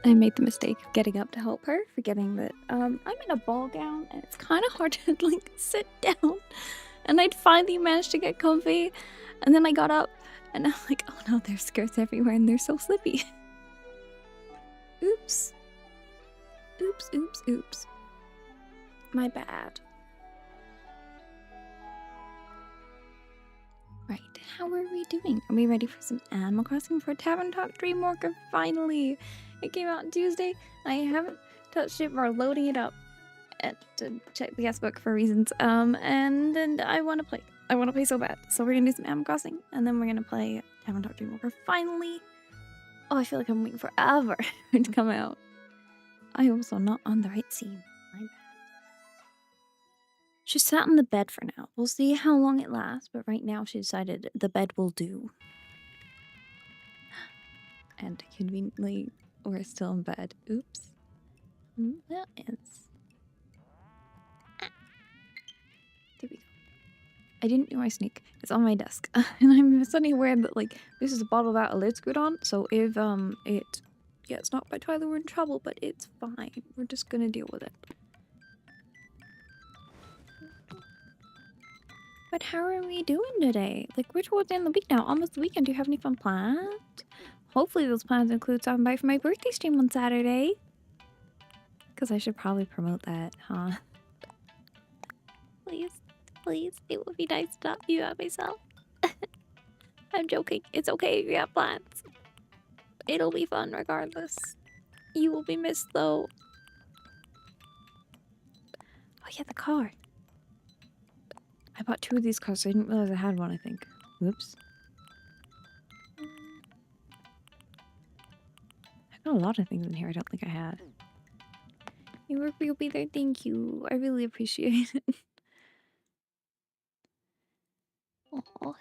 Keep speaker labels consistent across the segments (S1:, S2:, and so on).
S1: I made the mistake of getting up to help her, forgetting that I'm in a ball gown and it's kind of hard to like sit down. And I'd finally managed to get comfy, and then I got up and I'm like, oh no, there's skirts everywhere and they're so slippy. Oops. Oops, oops, oops. My bad. Right, how are we doing? Are we ready for some Animal Crossing for Tavern Talk Dreamwalker? Finally! It came out on Tuesday. I haven't touched it. We're loading it up to check the guest book for reasons. And I want to play. I want to play so bad. So we're gonna do some Animal Crossing, and then we're gonna play Tavern Talk Dreamwalker finally. Oh, I feel like I'm waiting forever to come out. I also not on the right scene. My bad. She sat on the bed for now. We'll see how long it lasts, but right now she decided the bed will do. And conveniently, we're still in bed. Oops. That is. There we go. I didn't do my sneak. It's on my desk. And I'm suddenly aware that, like, this is a bottle without a lid screwed on, so if, it gets knocked by Tyler, we're in trouble, but it's fine. We're just gonna deal with it. But how are we doing today? Like, we're towards the end of the week now. Almost the weekend. Do you have any fun plans? Hopefully those plans include stopping by for my birthday stream on Saturday. Because I should probably promote that, huh? Please, please. It would be nice to not be by myself. I'm joking. It's okay if you have plans. It'll be fun regardless. You will be missed though. Oh yeah, the car. I bought 2 of these cars, so I didn't realize I had one, I think. Whoops. I got a lot of things in here I don't think I had. Your work will be there, thank you. I really appreciate it. Oh.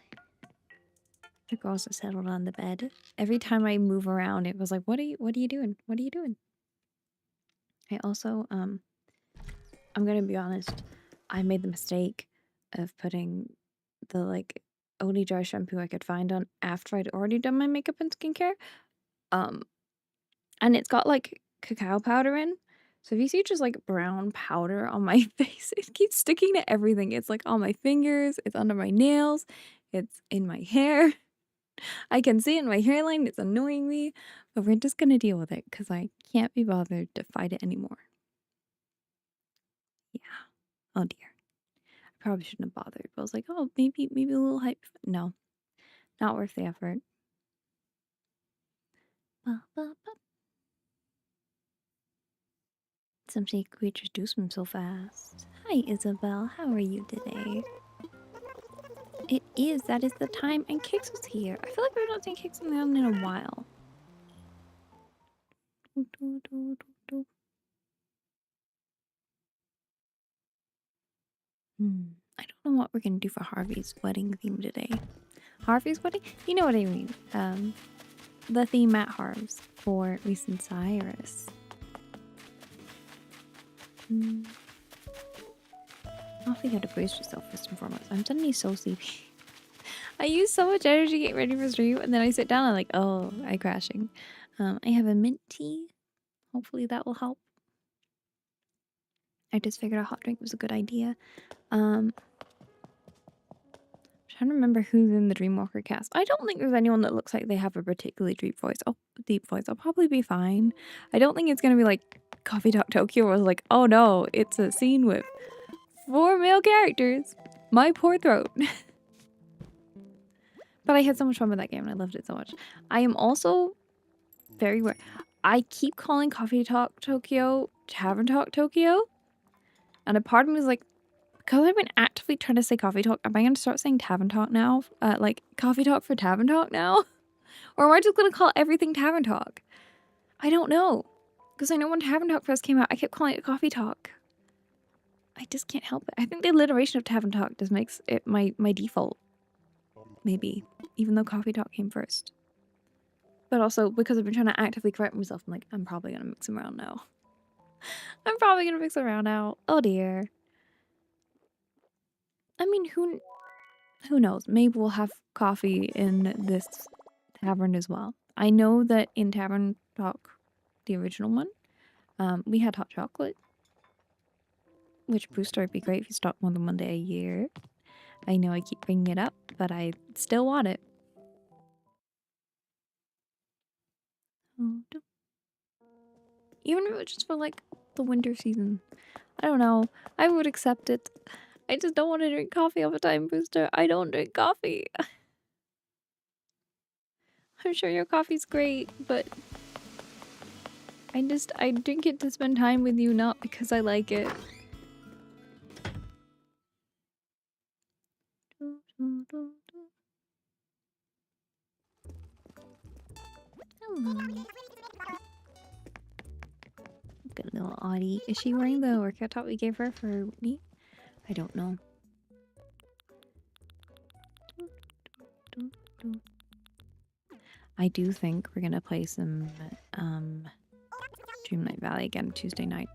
S1: The girls are settled on the bed. Every time I move around, it was like, what are you doing? What are you doing? I also, I'm gonna be honest, I made the mistake of putting the, like, only dry shampoo I could find on after I'd already done my makeup and skincare. And it's got, like, cacao powder in. So if you see just, like, brown powder on my face, it keeps sticking to everything. It's, like, on my fingers, it's under my nails, it's in my hair. I can see it in my hairline, it's annoying me, but we're just gonna deal with it because I can't be bothered to fight it anymore. Yeah. Oh dear. I probably shouldn't have bothered, but I was like, oh, maybe a little hype. No. Not worth the effort. Some sea creatures do swim so fast. Hi, Isabel. How are you today? It is. That is the time. And Kix was here. I feel like we've not seen Kix around in a while. I don't know what we're going to do for Harvey's wedding theme today. Harvey's wedding? You know what I mean. The theme at Harv's for recent Cyrus. Off you gotta brace yourself first and foremost. I'm suddenly so sleepy. I use so much energy to get ready for stream, and then I sit down and I'm like, oh, I'm crashing. I have a mint tea. Hopefully that will help. I just figured a hot drink was a good idea. I'm trying to remember who's in the Dreamwalker cast. I don't think there's anyone that looks like they have a particularly deep voice. Oh, deep voice. I'll probably be fine. I don't think it's gonna be like Coffee Talk Tokyo where I was like, oh no, it's a scene with 4 male characters. My poor throat. But I had so much fun with that game and I loved it so much. I am also very aware. I keep calling Coffee Talk Tokyo Tavern Talk Tokyo. And a part of me is like, because I've been actively trying to say Coffee Talk, am I going to start saying Tavern Talk now? Like, Coffee Talk for Tavern Talk now? Or am I just going to call everything Tavern Talk? I don't know. Because I know when Tavern Talk first came out, I kept calling it Coffee Talk. I just can't help it. I think the alliteration of Tavern Talk just makes it my default. Maybe. Even though Coffee Talk came first. But also, because I've been trying to actively correct myself, I'm like, I'm probably going to mix them around now. I'm probably going to mix them around now. Oh dear. I mean, who knows? Maybe we'll have coffee in this tavern as well. I know that in Tavern Talk the original one. We had hot chocolate, which Booster would be great if you stopped more than one day a year. I know I keep bringing it up, but I still want it. Even if it was just for like the winter season. I don't know. I would accept it. I just don't want to drink coffee all the time, Booster. I don't drink coffee. I'm sure your coffee's great, but I drink it to spend time with you, not because I like it. Hello. Good little Audie. Is she wearing the workout top we gave her for Whitney? I don't know. I do think we're gonna play some Dreamlight Valley again Tuesday night.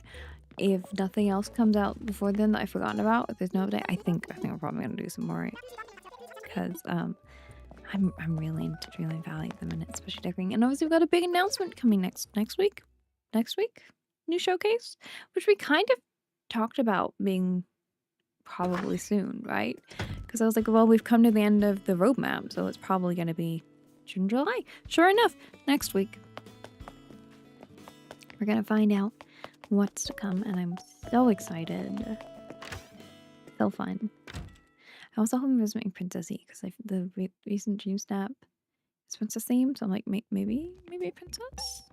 S1: If nothing else comes out before then that I've forgotten about, if there's no update, I think we're probably gonna do some more. Because I'm really into Dreamlight Valley at the minute, especially decorating. And obviously we've got a big announcement coming next week. Next week? New showcase? Which we kind of talked about being probably soon, right? Because I was like, well, we've come to the end of the roadmap, so it's probably going to be June, July. Sure enough, next week. We're going to find out what's to come, and I'm so excited. So fun. I also hope I'm visiting Princessy, because the recent Dream Snap is Princess theme, so I'm like, maybe Princess?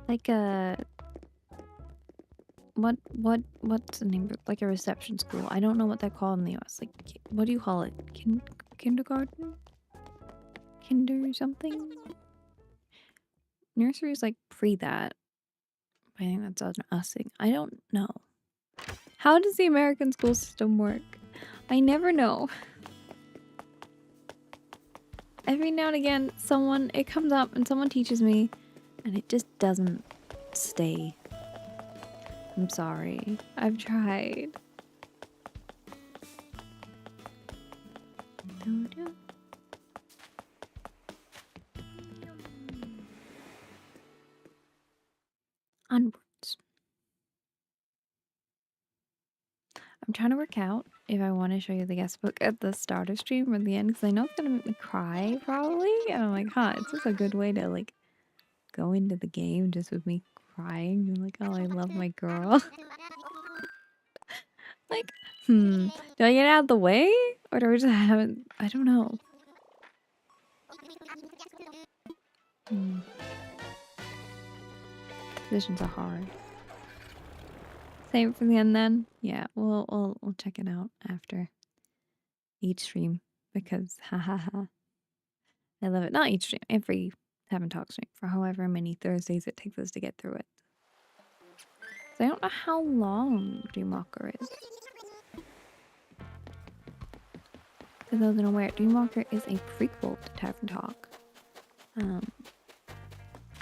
S1: Like a... What's the name? Like a reception school. I don't know what they're called in the US. Like, what do you call it? Kindergarten? Kinder something? Nursery is like pre that. I think that's an us thing. I don't know. How does the American school system work? I never know. Every now and again, it comes up and someone teaches me, and it just doesn't stay. I'm sorry. I've tried. Onwards. I'm trying to work out if I want to show you the guest book at the start of stream or the end, because I know it's going to make me cry, probably. And I'm like, it's just a good way to, like, go into the game just with me crying. You're like, oh, I love my girl. Like, do I get out of the way? Or do I just haven't... I don't know. Positions are hard. Save it for the end then? Yeah, we'll check it out after each stream because I love it. Not each stream, every Haven't Talk stream for however many Thursdays it takes us to get through it. So I don't know how long Dreamwalker is. For those unaware, Dreamwalker is a prequel to Tavern Talk.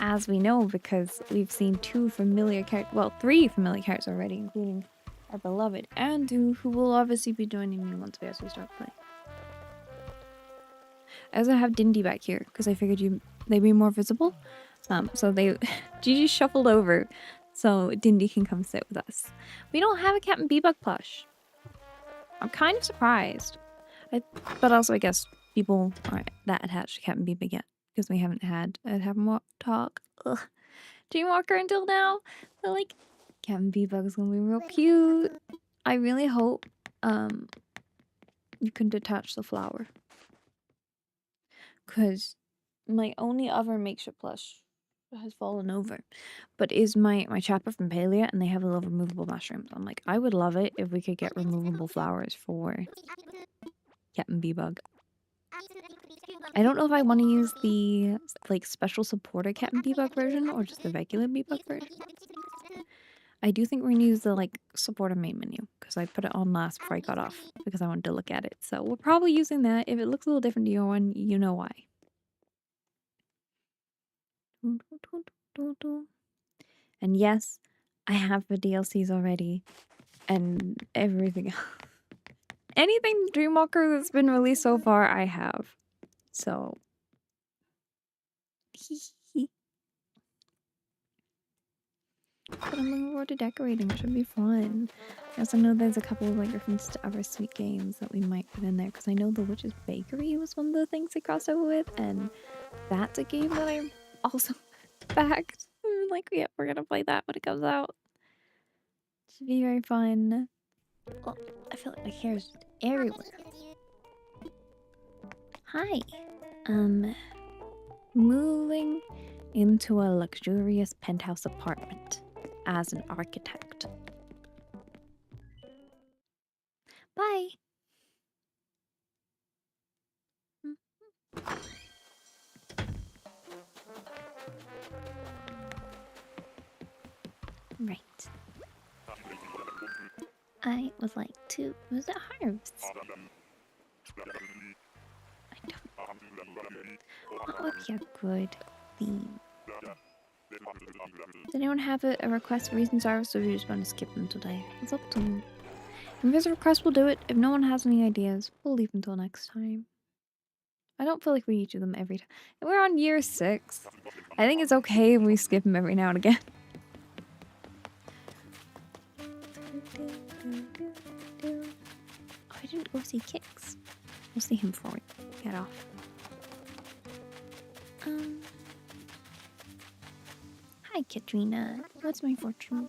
S1: As we know, because we've seen three familiar characters already, including our beloved Andu, who will obviously be joining me once we actually start playing. I also have Dindy back here, because I figured they'd be more visible. So Gigi shuffled over, so Dindy can come sit with us. We don't have a Captain Bebug plush. I'm kind of surprised. But also, I guess people aren't that attached to Captain Bebug yet, because we haven't had a Haven't Talk Dreamwalker until now. So, like, Captain Bebug is gonna be real cute. I really hope you can detach the flower. Because my only other makeshift plush has fallen over. But is my chapper from Palia, and they have a little removable mushrooms. I'm like, I would love it if we could get removable flowers for Captain Bebug. I don't know if I want to use the like special supporter Captain Bebug version or just the regular Bebug version. I do think we're going to use the like supporter main menu because I put it on last before I got off because I wanted to look at it. So we're probably using that. If it looks a little different to your one, you know why. And yes, I have the DLCs already and everything else. Anything Dreamwalker that's been released so far, I have. So. But I'm looking forward to decorating. It should be fun. I also know there's a couple of like references to other sweet games that we might put in there because I know The Witch's Bakery was one of the things they crossed over with, and that's a game that I'm also backed. Like, yeah, we're gonna play that when it comes out. Should be very fun. Oh, I feel like my hair is everywhere. Hi. Moving into a luxurious penthouse apartment as an architect. Bye. Right. I would like to. Was it harvest? I don't. What would be a good theme? Does anyone have a request for reasons harvest, or do you just want to skip them today? It's up to you. If there's a request, we'll do it. If no one has any ideas, we'll leave until next time. I don't feel like we do them every time. And we're on year 6. I think it's okay if we skip them every now and again. Oh, I didn't go see Kix. We'll see him before we get off. Hi, Katrina. What's my fortune?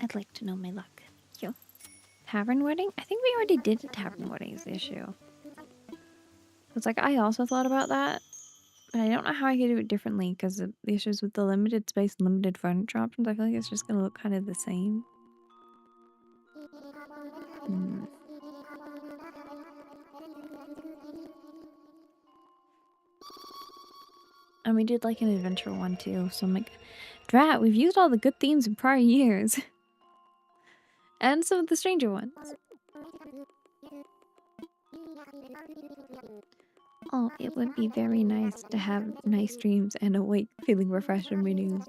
S1: I'd like to know my luck. Thank you. Tavern wedding? I think we already did a tavern wedding is the issue. It's like, I also thought about that, but I don't know how I could do it differently because of the issues with the limited space and limited furniture options. I feel like it's just going to look kind of the same. And we did like an adventure one too, so I'm like, drat, we've used all the good themes in prior years. And some of the stranger ones. Oh, it would be very nice to have nice dreams and awake feeling refreshed and renewed.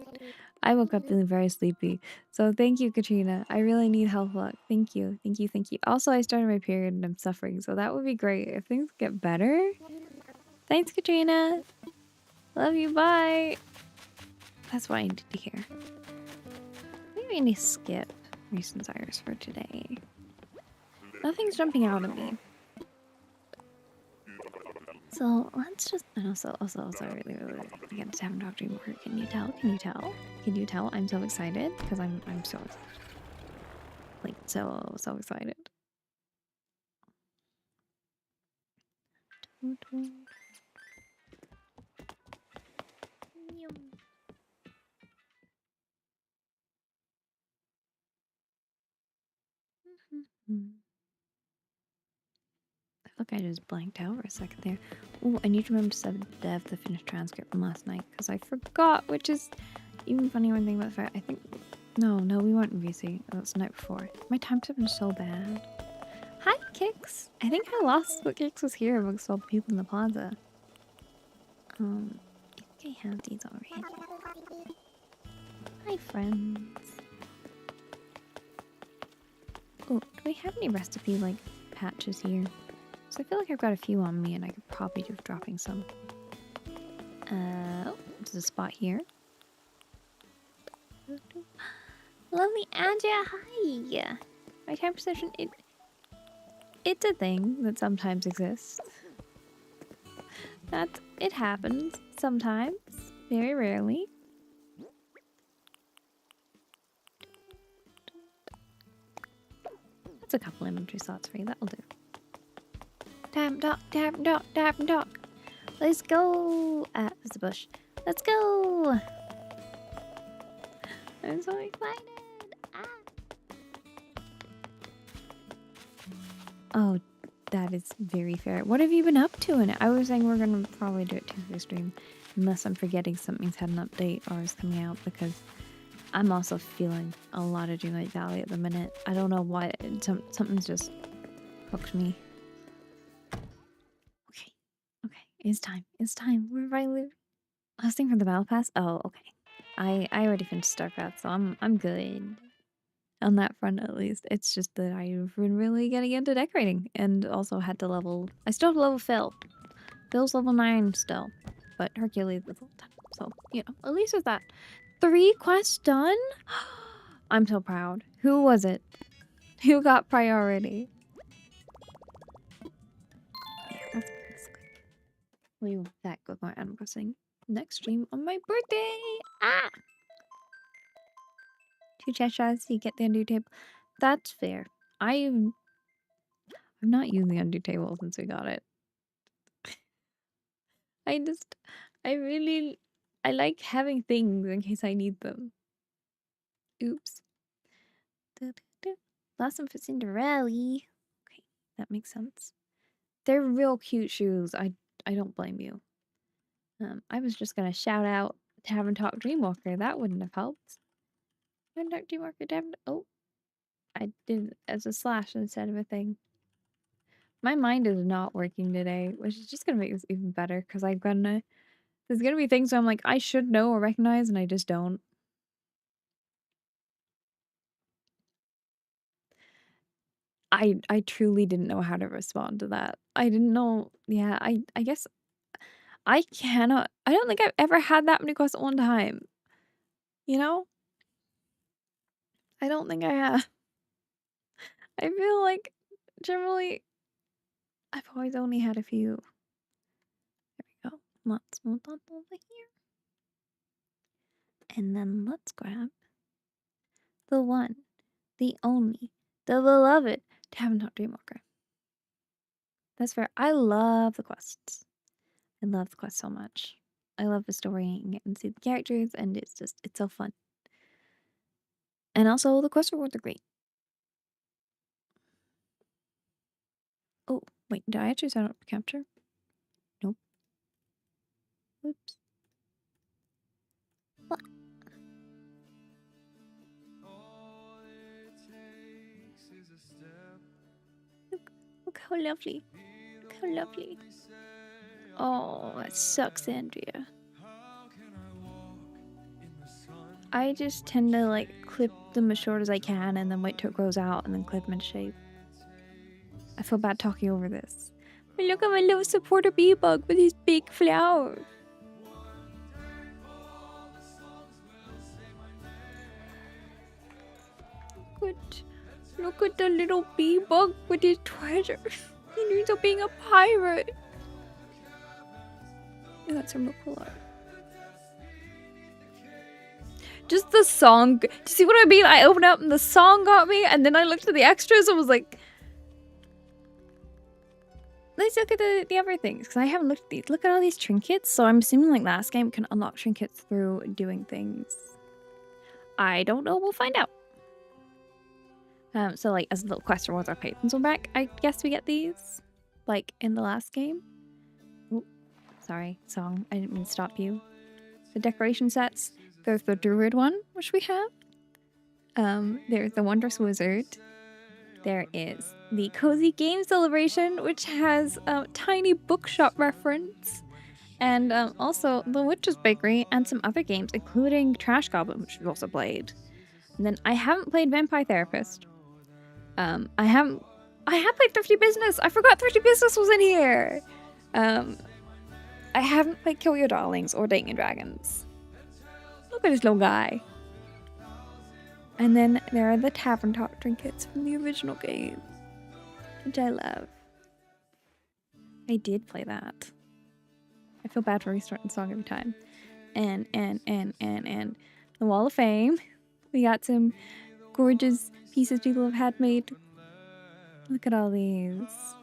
S1: I woke up feeling very sleepy. So thank you, Katrina. I really need health luck. Thank you. Thank you. Thank you. Also, I started my period and I'm suffering, so that would be great if things get better. Thanks, Katrina. Love you. Bye. That's what I needed to hear. Maybe I need to skip recent desires for today. Nothing's jumping out at me. So let's just, and also, I really, again, just haven't talked to you more. Can you tell? Can you tell? Can you tell? I'm so excited because I'm so excited. Like so excited. I feel like I just blanked out for a second there. Oh, I need to remember to send Dev the finished transcript from last night because I forgot, which is even funnier when thinking about the fact I think no, we weren't in VC. That was the night before. My times have been so bad. Hi, Kix. I think I lost what Kix was here amongst all the people in the plaza. I think I have these already. Hi, friends. Oh, do we have any recipe like patches here? So I feel like I've got a few on me and I could probably do with dropping some. Oh, there's a spot here. Lovely Andrea, hi! My time perception, it's a thing that sometimes exists. It happens sometimes, very rarely. That's a couple inventory slots for you, that'll do. Tap, dock. Let's go! Ah, there's a bush. Let's go! I'm so excited! Ah. Oh, that is very fair. What have you been up to in it? I was saying we're gonna probably do it Tuesday stream. Unless I'm forgetting something's had an update or is coming out, because I'm also feeling a lot of Dreamlight Valley at the minute. I don't know why. Something's just hooked me. Okay. It's time. We're finally last thing from the battle pass. Oh, okay. I already finished StarCraft, so I'm good. on that front at least. It's just that I've been really getting into decorating and also had to level. I still have to level Phil. Phil's level 9 still, but Hercules is level 10. So, you know, at least with that. 3 quests done? I'm so proud. Who was it? Who got priority? Yeah, let's leave that go going. I'm guessing next stream on my birthday. Ah! 2 Cheshires, you get the undo table. That's fair. I've not used the undo table since we got it. I like having things in case I need them. Oops. Blossom for Cinderella. Okay, that makes sense. They're real cute shoes. I don't blame you. I was just gonna shout out Tavern Talk Dreamwalker. That wouldn't have helped. Tavern Talk Dreamwalker, Tavern. Oh, I did it as a slash instead of a thing. My mind is not working today, which is just gonna make this even better because there's gonna be things where I'm like, I should know or recognize, and I just don't. I truly didn't know how to respond to that. I didn't know. Yeah, I guess I cannot. I don't think I've ever had that many quests at one time. You know? I don't think I have. I feel like generally I've always only had a few. There we go. Let's move on over here. And then let's grab the one, the only, the beloved Tavern Talk Dreamwalker. That's fair. I love the quests. I love the quests so much. I love the story and getting to see the characters, and it's so fun. And also, the quest rewards are great. Oh, wait, did I actually set up capture? Nope. Oops. What? Look how lovely. Look how lovely. Oh, that sucks, Andrea. I just tend to like clip them as short as I can and then wait till it grows out and then clip them into shape. I feel bad talking over this. But look at my little supporter bee bug with his big flower. Look at the little bee bug with his treasure. He dreams of being a pirate. Oh, that's some real cool art. Just the song. Do you see what I mean? I opened up and the song got me, and then I looked at the extras and was like, let's look at the other things, because I haven't looked at these. Look at all these trinkets. So I'm assuming like last game can unlock trinkets through doing things. I don't know. We'll find out. So like as little quest rewards our patrons are back, I guess we get these. Like in the last game. Ooh, sorry, song. I didn't mean to stop you. The decoration sets. There's the Druid one, which we have. There's the Wondrous Wizard. There is the Cozy Game Celebration, which has a tiny bookshop reference. And also the Witch's Bakery and some other games, including Trash Goblin, which we've also played. And then I haven't played Vampire Therapist. I have played Thrifty Business. I forgot Thrifty Business was in here. I haven't played Kill Your Darlings or Dating Dragons. Look at this little guy. And then there are the Tavern Talk trinkets from the original game, which I love. I did play that. I feel bad for restarting the song every time. And the Wall of Fame. We got some gorgeous pieces people have had made. Look at all these.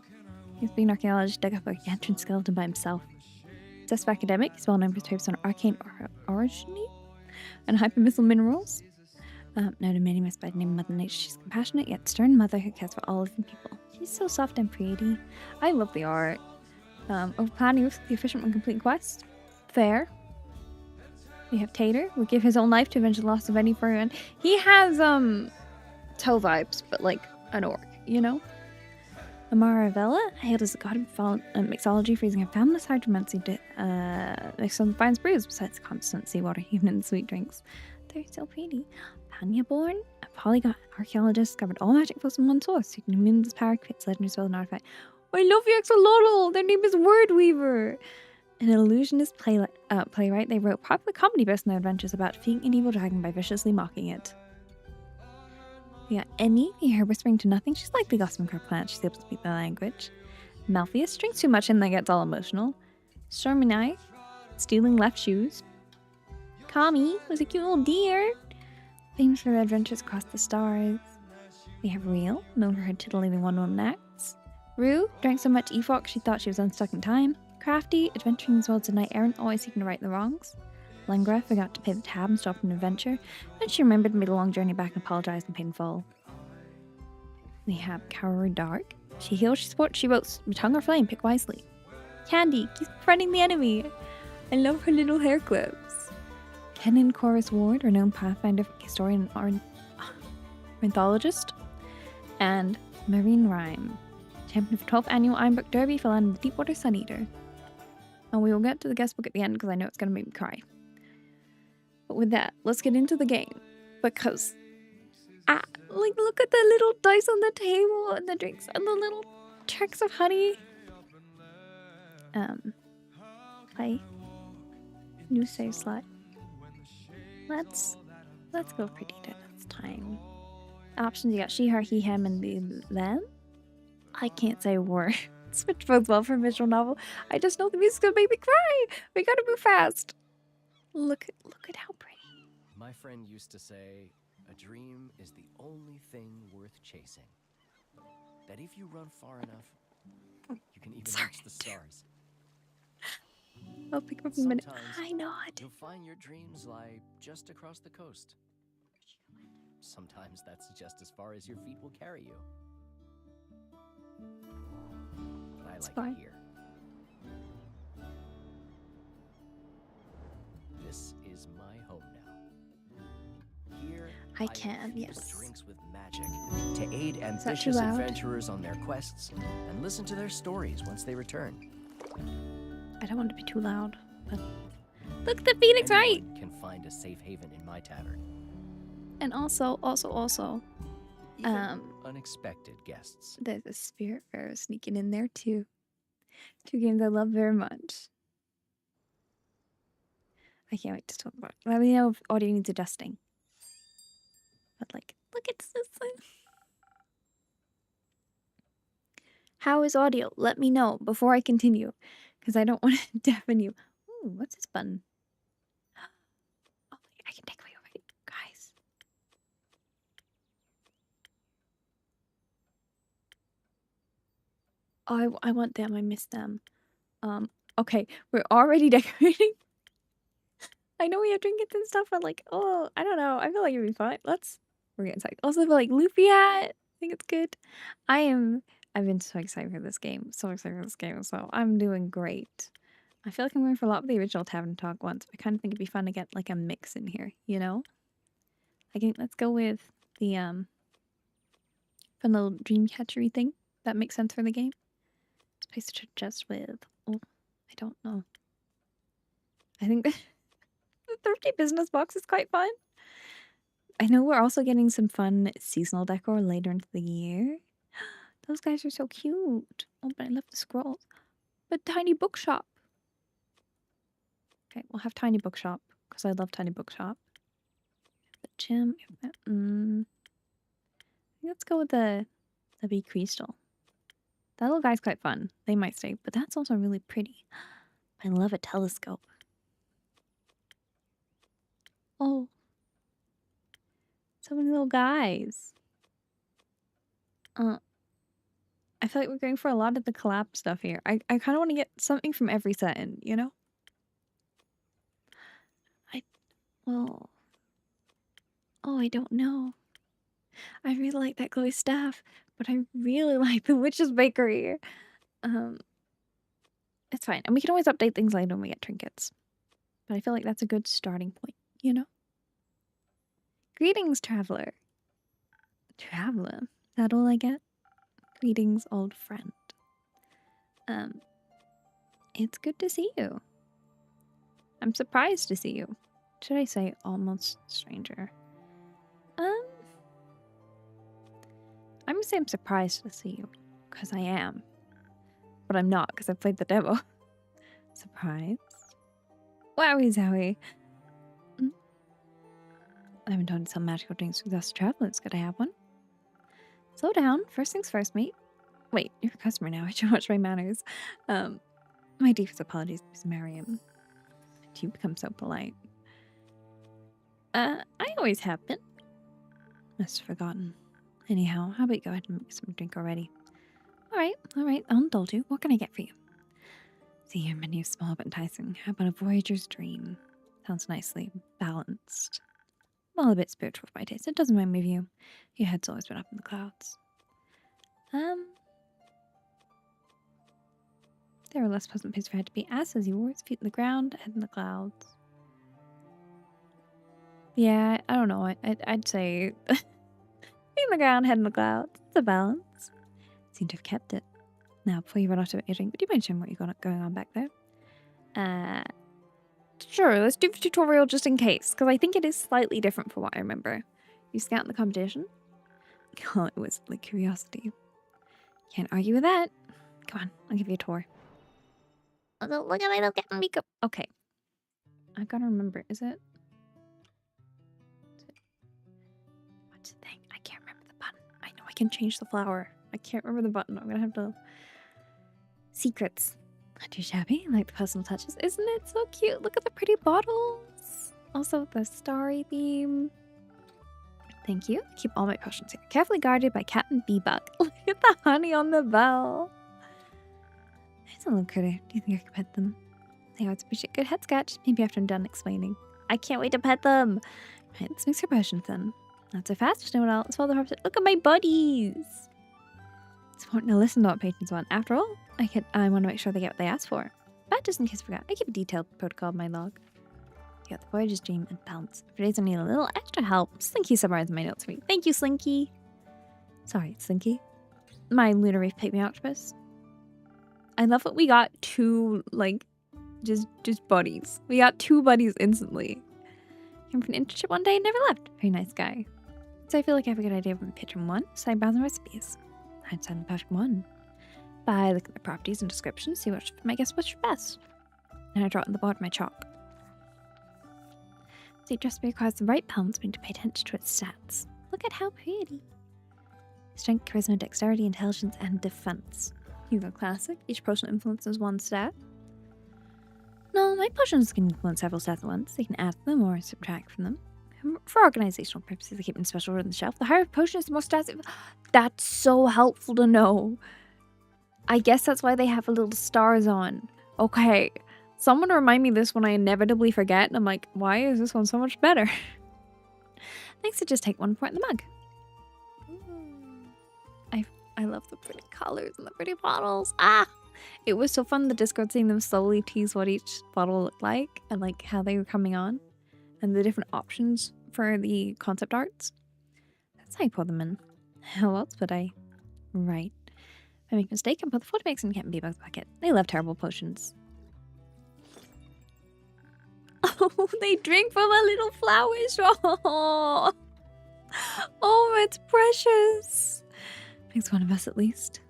S1: He's being an archaeologist, dug up a gargantuan skeleton by himself. Successful academic, he's well known for his papers on arcane origin and hypermissile minerals. Known to many by the name of Mother Nature, she's a compassionate yet stern mother who cares for all living people. She's so soft and pretty. I love the art. Over planning with the efficient when completing quests. Fair. We have Tater, who will give his own life to avenge the loss of any friend. He has toe vibes, but like an orc, you know? Amaravella, hailed as the god of mixology for using her boundless hydromancy to mix some fine brews besides constant seawater, even in sweet drinks. They're so pretty. Panyaborn, a polygon archaeologist, discovered all magic flows from one source. You can immune this power, create legendary spell and artifact. I love the Axolotl! Their name is Wordweaver! An illusionist playwright, they wrote popular comedy based on their adventures about defeating an evil dragon by viciously mocking it. We got Emmy, you hear her whispering to nothing. She's likely got some crap plants. She's able to speak the language. Malpheus drinks too much and then gets all emotional. Storminai, stealing left shoes. Kami was a cute little deer. Famous for her adventures across the stars. We have Real, known for her titillating one-woman acts. Rue drank so much Efox she thought she was unstuck in time. Crafty, adventuring as well as a knight errant, always seeking to right the wrongs. Lengra forgot to pay the tab and stopped an adventure. Then she remembered and made a long journey back and apologized and paid in full. We have Kaoru Dark. She heals, she supports, she votes. With tongue or flame, pick wisely. Candy keeps befriending the enemy. I love her little hair clips. Kenan Chorus Ward, renowned pathfinder, historian, and ornithologist. And Marine Rhyme, champion of 12th annual Ironbrook Derby, fell in the Deepwater Sun Eater. And we will get to the guest book at the end because I know it's going to make me cry. But with that, let's get into the game. Because, like, look at the little dice on the table and the drinks and the little tricks of honey. Play. New save slot. Let's go for data this time. Options, you got she, her, he, him, and them. I can't say words, which bodes well for a visual novel. I just know the music's gonna make me cry. We gotta move fast. Look at how pretty.
S2: My friend used to say, a dream is the only thing worth chasing. That if you run far enough, you can even reach the stars.
S1: I'll pick up a minute.
S2: Sometimes
S1: I nod.
S2: you'll find your dreams lie just across the coast. Sometimes that's just as far as your feet will carry you. But I like
S1: fine.
S2: it here. This is my home now. Here,
S1: I can,
S2: fill
S1: yes.
S2: drinks with magic to aid
S1: too
S2: ambitious
S1: loud?
S2: adventurers on their quests and listen to their stories once they return.
S1: I don't want to be too loud, but look, the Phoenix, right?
S2: Anyone can find a safe haven in my tavern.
S1: And also,
S2: Even unexpected guests.
S1: there's a Spirit Pharaoh sneaking in there too. Two games I love very much. I can't wait to talk about it. Let me know if audio needs adjusting. But like, look at this. How is audio? Let me know before I continue, because I don't want to deafen you. Ooh, what's this button? Oh, I can take away already, guys. Oh, I want them. I miss them. Okay, we're already decorating. I know we have trinkets and stuff, but like, oh, I don't know. I feel like it'd be fine. We're getting psyched. Also, for like Luffy hat, I think it's good. I've been so excited for this game. So I'm doing great. I feel like I'm going for a lot of the original Tavern Talk ones. I kind of think it'd be fun to get like a mix in here, you know? Let's go with the fun little dream catchery thing. That makes sense for the game. Space to adjust with. Oh, I don't know. I think the thrifty business box is quite fun. I know we're also getting some fun seasonal decor later into the year. Those guys are so cute. Oh, but I love the scrolls. But tiny bookshop. Okay, we'll have tiny bookshop because I love tiny bookshop. The gym. Let's go with the big crystal. That little guy's quite fun. They might stay, but that's also really pretty. I love a telescope. Oh, so many little guys. I feel like we're going for a lot of the collab stuff here. I kind of want to get something from every setting, you know? I don't know. I really like that glowy staff, but I really like the Witch's Bakery. It's fine. And we can always update things later when we get trinkets. But I feel like that's a good starting point, you know? Greetings, traveler. Traveler? Is that all I get? Greetings, old friend. It's good to see you. I'm surprised to see you. Should I say almost stranger? I'm gonna say I'm surprised to see you, because I am. But I'm not, because I played the demo. Surprised? Wowie zowie. I haven't done some magical drinks with us travelers. Could I have one? Slow down. First things first, mate. Wait, you're a customer now. I should watch my manners. My deepest apologies, Miss Mariam. You become so polite. I always have been. Must have forgotten. Anyhow, how about you go ahead and make some drink already? Alright, I'll indulge you. What can I get for you? See, your menu is small but enticing. How about a voyager's dream? Sounds nicely balanced. Well, a bit spiritual for my taste. It doesn't mind me of you. Your head's always been up in the clouds. There are less pleasant place for head to be. Ass as yours, feet in the ground, head in the clouds. Yeah, I don't know. I'd say feet in the ground, head in the clouds. It's a balance. Seem to have kept it. Now, before you run off to your drink, would you mind sharing what you got going on back there? Sure, let's do the tutorial just in case, because I think it is slightly different from what I remember. You scout in the competition? Oh, it was like curiosity. Can't argue with that. Come on, I'll give you a tour. Look at my getting makeup. Okay. I've got to remember, is it? What's the thing? I can't remember the button. I know I can change the flower. I can't remember the button. I'm gonna have to... Secrets. Not too shabby. I like the personal touches. Isn't it so cute? Look at the pretty bottles. Also, the starry theme. Thank you. Keep all my potions here. Carefully guarded by Captain Bee-Bug. Look at the honey on the bell. It's a little critter. Do you think I could pet them? They always appreciate good head scratch. Maybe after I'm done explaining. I can't wait to pet them. Right, let's mix your potions then. Not so fast. Just know what else. Let's follow the harvest. Look at my buddies. It's important to listen to what patrons want. After all, I want to make sure they get what they ask for. But just in case I forgot, I keep a detailed protocol in my log. You got the voyager's dream and balance. For days I need a little extra help. Slinky summarized my notes for me. Thank you, Slinky. Sorry, Slinky. My lunar reef pygmy octopus. I love that we got two, like, just buddies. We got two buddies instantly. Came for an internship one day and never left. Very nice guy. So I feel like I have a good idea from patron one. So I browse the recipes. I'd sign the patron one. By looking at the properties and descriptions, see which my guess was best. And I draw it on the board of my chalk. See, it just requires the right balance, but to pay attention to its stats. Look at how pretty. Strength, charisma, dexterity, intelligence, and defense. You go classic. Each potion influences one stat. No, my potions can influence several stats at once. They can add to them or subtract from them. For organizational purposes, I keep them special on the shelf. The higher potion is the more stats. That's so helpful to know. I guess that's why they have a little stars on. Okay. Someone remind me this when I inevitably forget, and I'm like, why is this one so much better? Thanks to just take one pour in the mug. I love the pretty colors and the pretty bottles. Ah! It was so fun, the Discord, seeing them slowly tease what each bottle looked like and like how they were coming on and the different options for the concept arts. That's how you pour them in. How else would I? Right. If I make a mistake, I put the photo mix in Captain Bee-Bug's bucket. They love terrible potions. Oh, they drink from a little flower straw. Oh, it's precious. Makes one of us at least.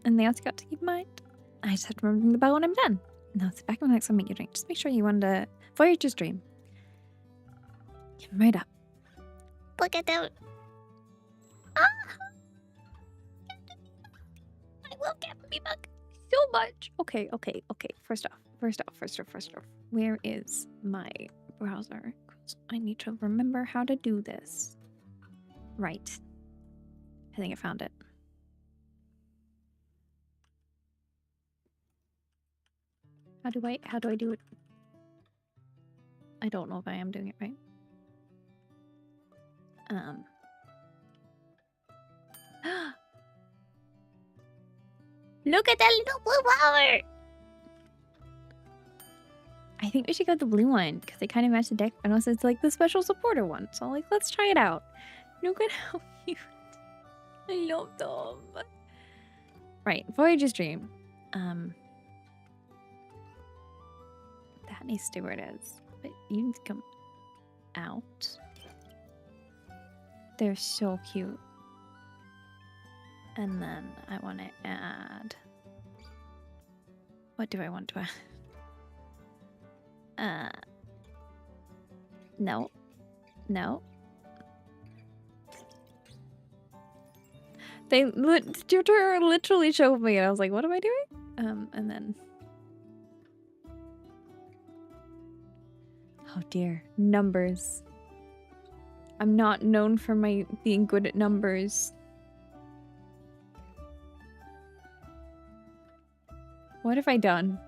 S1: And they also got to keep in mind. I just have to remember the bell when I'm done. Now sit back and relax and make your drink. Just make sure you want to voyager's dream. Get right up. Look at them. Ah! I love Captain Bee-Bug so much. Okay. First off. Where is my browser? I need to remember how to do this. Right. I think I found it. How do I do it? I don't know if I am doing it right. Look at that little blue flower! I think we should go with the blue one because they kind of match the deck, and also it's like the special supporter one. So like, let's try it out. Look at how cute. I love them. Right, Voyager's Dream. That needs to be where it is. But you need to come out. They're so cute. And then I want to add... What do I want to add? No. No. Tutor literally showed me and I was like, what am I doing? And then... Oh dear. Numbers. I'm not known for my being good at numbers. What have I done?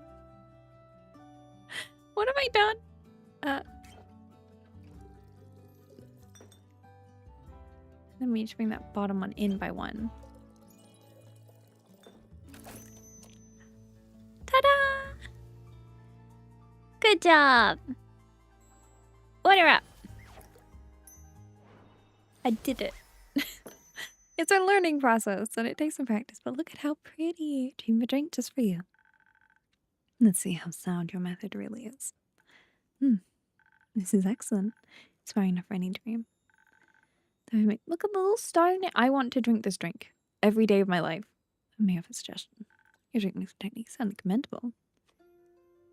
S1: What have I done? Let me just bring that bottom one in by 1. Ta-da! Good job! Order up! I did it. It's a learning process and it takes some practice, but look at how pretty. Dream of a drink just for you. Let's see how sound your method really is. This is excellent. Inspiring enough for any dream. Look at the little star in it. I want to drink this drink every day of my life. I may have a suggestion. Your drinking techniques sound commendable.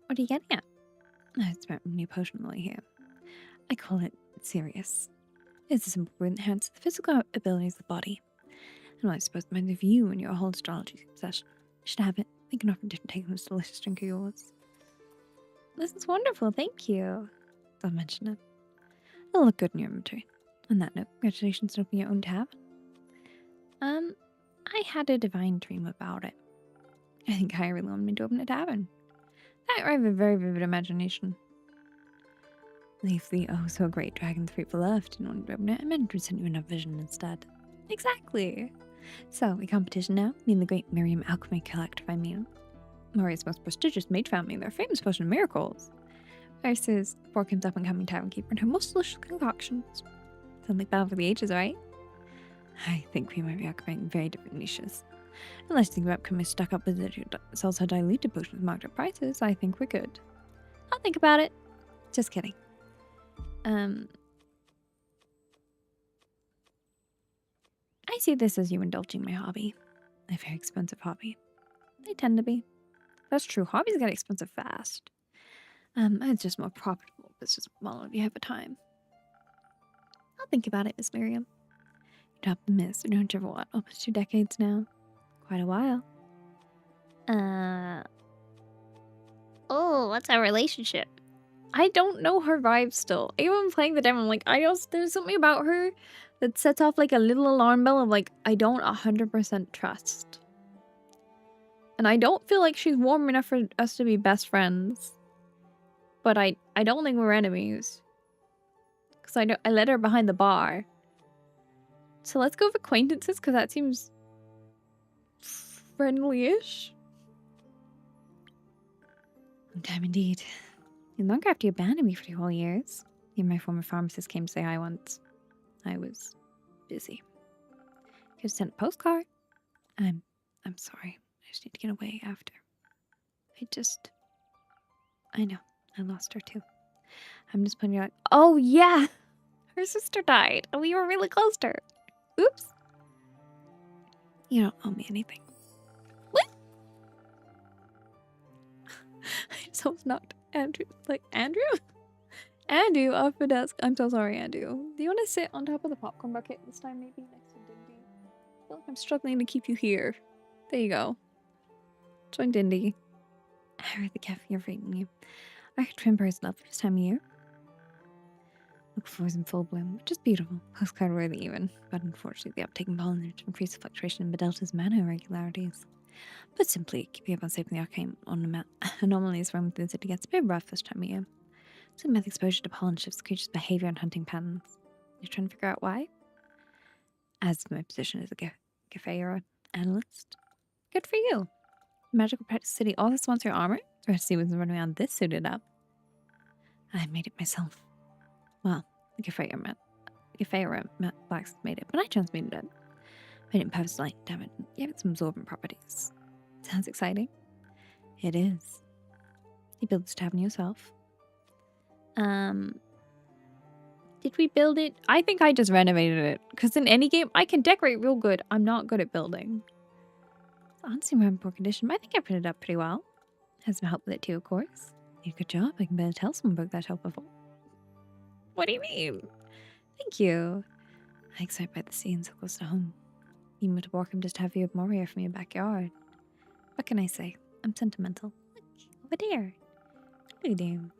S1: What are you getting at? It's about a new potion lily here. I call it serious. It's a simple brew that enhances the physical abilities of the body. And I suppose it reminds of you and your whole astrology obsession. You should have it. Make an offer to take this delicious drink of yours. This is wonderful, thank you. I'll mention it. It'll look good in your inventory. On that note, congratulations on opening your own tavern. I had a divine dream about it. I think I really wanted me to open a tavern. I have a very vivid imagination. Leave the oh so great dragon's fruitful earth didn't want to open it. I meant to send you enough vision instead. Exactly. So, a competition now. Me and the great Miriam Alchemy Collective, I mean. Moria's most prestigious mage family, their famous potion of miracles. Versus Borkin's up-and-coming tavern keeper and her most delicious concoctions. Sound like battle for the ages, right? I think we might be occupying very different niches. Unless you think about becoming a stuck-up wizard who sells her diluted potions at marked up prices, I think we're good. I'll think about it. Just kidding. I see this as you indulging my hobby. A very expensive hobby. They tend to be. That's true. Hobbies get expensive fast. It's just more profitable business model if you have the time. I'll think about it, Miss Miriam. You dropped the mist, don't you ever what? Almost 2 decades now. Quite a while. Oh, what's our relationship? I don't know her vibe still. Even playing the demo, I'm like, there's something about her that sets off like a little alarm bell of like, I don't 100% trust. And I don't feel like she's warm enough for us to be best friends. But I don't think we're enemies. Because I let her behind the bar. So let's go with acquaintances, because that seems friendly-ish. Long time indeed. Long after you abandoned me for 2 whole years. Even my former pharmacist came to say hi once. I was busy. Could have sent a postcard. I'm sorry. I just need to get away after. I know. I lost her too. I'm just putting you like, oh yeah! Her sister died. And we were really close to her. Oops. You don't owe me anything. What? I just almost knocked Andrew. Like, Andrew? Andrew off the desk. I'm so sorry, Andrew. Do you want to sit on top of the popcorn bucket this time, maybe next to Dindy? I feel like I'm struggling to keep you here. There you go. Join Dindy. I heard the cafe are feeding you. I heard Trimper is lovely this time of year. Look flowers in full bloom, which is beautiful. Postcard worthy even. But unfortunately, the uptake in pollen to increase the fluctuation in Bedelta's mana irregularities. But simply, keeping up on safe in the arcane anomalies roaming through the city gets a bit rough this time of year. Symptomatic exposure to pollen shifts the creature's behavior and hunting patterns. You're trying to figure out why? As my position as a Gafeira analyst. Good for you. Magical practice city also wants your armor? Or see what's running around this suited up. I made it myself. Well, the Gafeira Blacks made it, but I transmuted it. Made it in perfect light, damn it. Gave it some absorbent properties. Sounds exciting. It is. You built this tavern yourself. Did we build it? I think I just renovated it. Because in any game, I can decorate real good. I'm not good at building. Honestly, we're in poor condition, but I think I put it up pretty well. Has some help with it too, of course. You did a good job. I can better tell someone broke that shelf before. What do you mean? Thank you. I'm excited by the scene so close to home. Even with Warkham just to have you up more here from your backyard. What can I say? I'm sentimental. Look, over there. What do you do?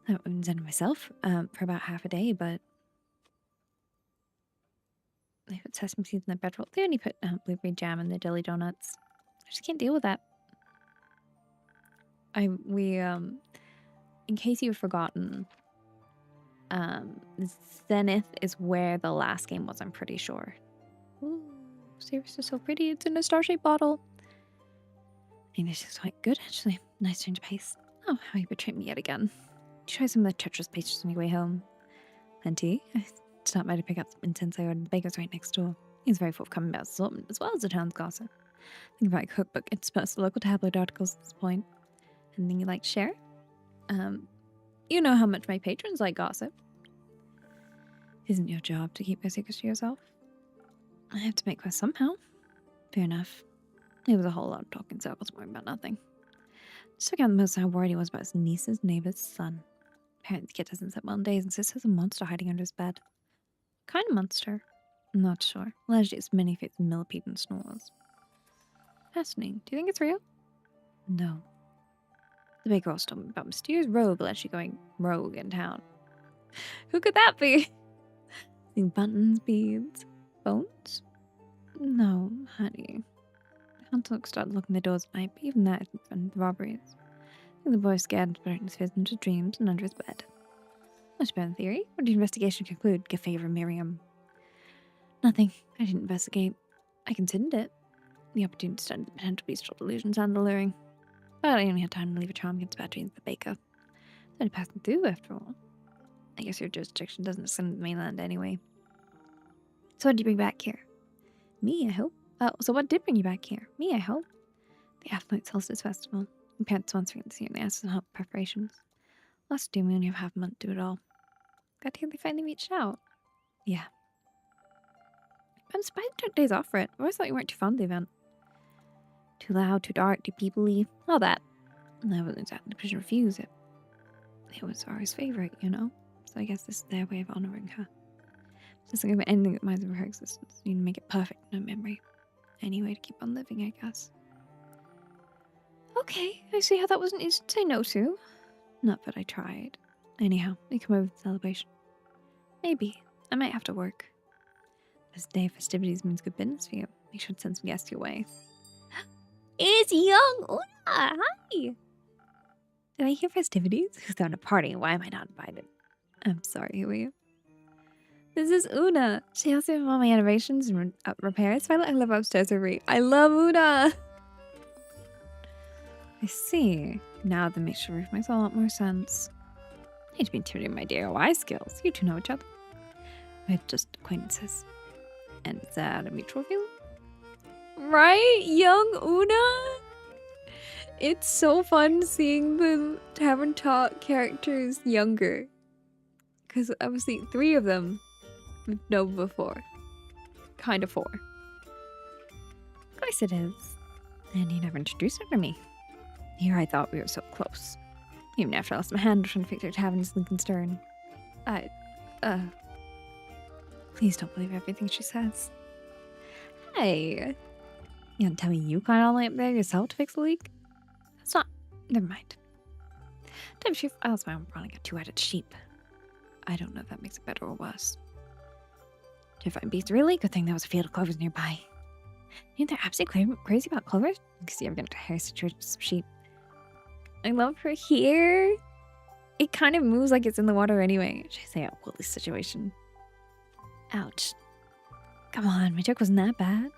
S1: I was in myself for about half a day, but they put sesame seeds in the bread roll. They only put blueberry jam in the jelly donuts. I just can't deal with that. In case you've forgotten, Zenith is where the last game was, I'm pretty sure. Ooh, Sirius is so pretty. It's in a star-shaped bottle. English is quite good, actually. Nice change of pace. Oh, how you betrayed me yet again. Try some of the Tetris pastries on your way home. Plenty. I stopped by to pick up some incense I ordered. The baker's right next door. He's very forthcoming about assortment, as well as the town's gossip. Think about a cookbook interspersed with local tabloid articles at this point. Anything you'd like to share? You know how much my patrons like gossip. Isn't your job to keep your secrets to yourself? I have to make one somehow. Fair enough. It was a whole lot of talking circles worrying about nothing. Just took out the most how worried he was about his niece's neighbor's son. Apparently the kid hasn't slept well in days and says there's a monster hiding under his bed. What kind of monster? I'm not sure. Allegedly it's many faces millipede and snores. Fascinating. Do you think it's real? No. The baker also told me about mysterious rogue allegedly going rogue in town. Who could that be? Seen buttons, beads, bones? No, honey. Hunter started looking the doors at night, but even that isn't fun. The robberies. I think the boy was scared and spreading his fears into dreams and under his bed. Much better in theory. What did the investigation conclude? Give favor, Miriam. Nothing. I didn't investigate. I considered it. The opportunity to study the potential bestial delusion sounded alluring. But I only had time to leave a charm against bad dreams of the baker. It's only passing through, after all. I guess your jurisdiction doesn't extend to the mainland anyway. So what did you bring back here? Me, I hope. Oh, so what did bring you back here? Me, I hope. The Athlete Solstice Festival. My parents sponsoring this year and they asked us to help with preparations. Last year we only have half a month to do it all. Glad to hear they finally reached out. Yeah. I'm surprised you took days off for it. I always thought you weren't too fond of the event. Too loud, too dark, too people-y, all that. And I wasn't exactly in a position to refuse it. It was Zara's favorite, you know? So I guess this is their way of honoring her. Just think of anything that reminds them of her existence. You need to make it perfect, no memory. Any way to keep on living, I guess. Okay, I see how that wasn't easy to say no to. Not that I tried. Anyhow, we come over for the celebration. Maybe. I might have to work. This day of festivities means good business for you. Make sure to send some guests your way. It's young Una! Hi! Did I hear festivities? Who's throwing a party? Why am I not invited? I'm sorry, who are you? This is Una. She helps me with all my animations and repairs. I live upstairs with Ree. I love Una! I see. Now that makes sure makes a lot more sense. I need to be intimidated by my DIY skills. You two know each other. We're just acquaintances. And is that a mutual feeling? Right? Young Una? It's so fun seeing the Tavern Talk characters younger. Because obviously 3 of them we've known before. Kind of 4. Of course it is. And you never introduced her to me. Here I thought we were so close. Even after I lost my hand trying to fix your Tavern's Lincoln Stern. Please don't believe everything she says. Hey. You don't tell me you got all the way up there yourself to fix the leak? That's not... Never mind. I lost my own running a 2-headed sheep. I don't know if that makes it better or worse. Terrifying beast, really? Good thing there was a field of clovers nearby. You think they're absolutely crazy about clovers? Because you ever get into a hair situation with some sheep. I love her here. It kind of moves like it's in the water anyway. Should I say a woolly situation? Ouch. Come on, my joke wasn't that bad.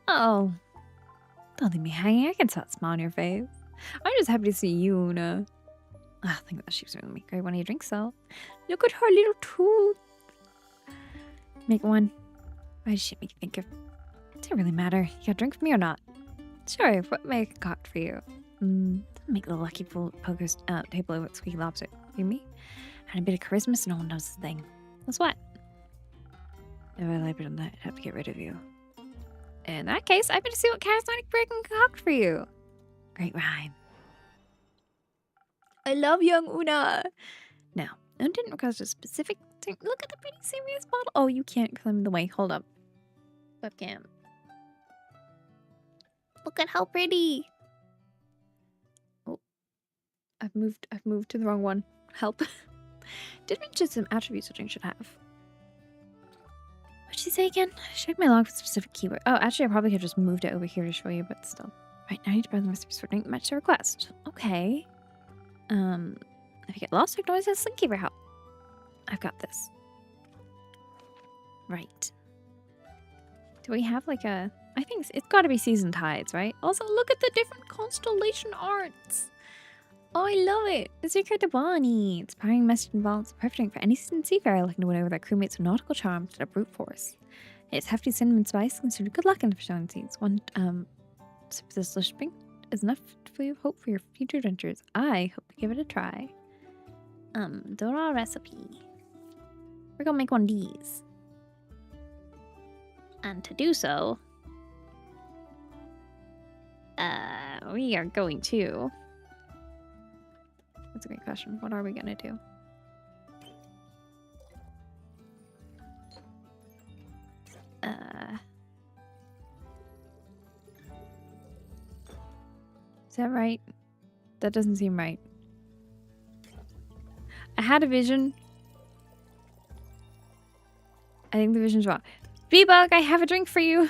S1: Oh. Don't leave me hanging. I can see that smile on your face. I'm just happy to see you, Una. I think that sheep's really make great one of your drinks, so. Look at her little tooth. Make one. Why does she make you think of... Does it really matter? You got a drink for me or not? Sure, what may I concoct for you? Make the lucky poker's table over at Squeaky Lobster. You me? And a bit of charisma so no one knows the thing. That's what? If I like it on that, I'd have to get rid of you. In that case, I better see what charismatic break can concoct for you. Great rhyme. I love young Una. Now, Una didn't request a specific thing. Look at the pretty serious bottle. Oh, you can't climb the way. Hold up. Webcam. Look at how pretty. Oh, I've moved to the wrong one. Help. Did mention some attributes a drink should have. What'd she say again? Check my log for specific keyword. Oh, actually, I probably could have just moved it over here to show you, but still. Right, now I need to browse the recipes for drink that match the request. Okay. If you get lost, I can always ask Slinky for help. I've got this. Right. Do we have like a... I think it's got to be season tides, right? Also, look at the different constellation arts. Oh, I love it. The secret to Bonnie. Inspiring message involves perfect drink for any seasoned seafarer looking to win over their crewmates with nautical charms instead of brute force. Its hefty cinnamon spice considered good luck in the showing seeds. One sip of this delicious drink is enough for you hope for your future adventures. I hope to give it a try. Dora recipe. We're gonna make one of these. And to do so, we are going to... That's a great question. What are we gonna do? Is that right? That doesn't seem right. I had a vision. I think the vision's wrong. Bebug, I have a drink for you.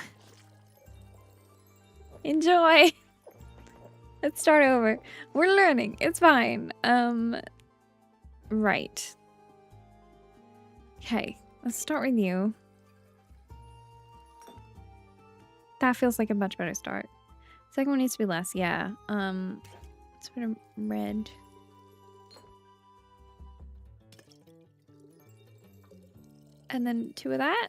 S1: Enjoy. Let's start over. We're learning. It's fine. Right. Okay, let's start with you. That feels like a much better start. Second one needs to be less, yeah. Let's put a red. And then 2 of that.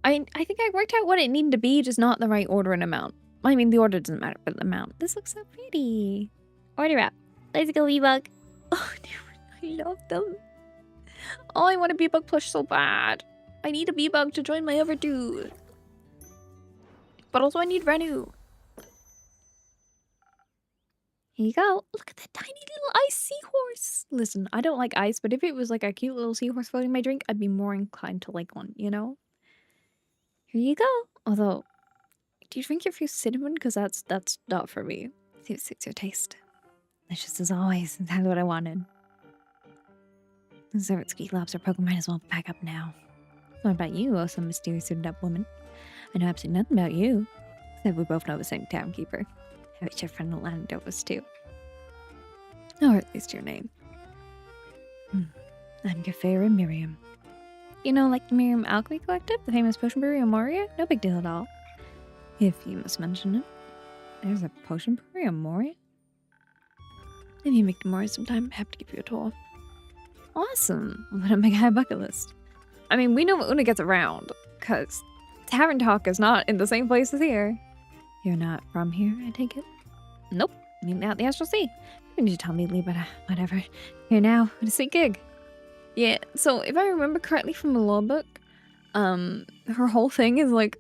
S1: I think I worked out what it needed to be, just not the right order and amount. I mean, the order doesn't matter, but the amount. This looks so pretty. Order up. Let's go, Bebug. Oh, dude, I love them. Oh, I want a Bebug plush so bad. I need a Bebug to join my other dude. But also I need Renu. Here you go. Look at that tiny little ice seahorse. Listen, I don't like ice, but if it was like a cute little seahorse floating my drink, I'd be more inclined to like one, you know? Here you go. Although, do you drink your fruit cinnamon? Because that's not for me. See if it suits your taste. Delicious as always. Exactly what I wanted. Since it's ski lobster program, might as well pack up now. What about you, oh some mysterious suited up woman? I know absolutely nothing about you. Except we both know the same townkeeper. I bet your friend will land Dovas too. Or at least your name. I'm Gafera Miriam. You know, like the Miriam Alchemy Collective, the famous potion brewery in Moria? No big deal at all. If you must mention it. There's a potion brewery in Moria? If you make to Moria sometime, I'm happy to give you a tour. Awesome. I'll put on my guy bucket list. I mean, we know Una gets around, because Tavern Talk is not in the same place as here. You're not from here, I take it? Nope. I mean, out the Astral Sea. You need to tell me, Lee, but whatever. Here now. What a sweet gig. Yeah, so if I remember correctly from the law book, her whole thing is like,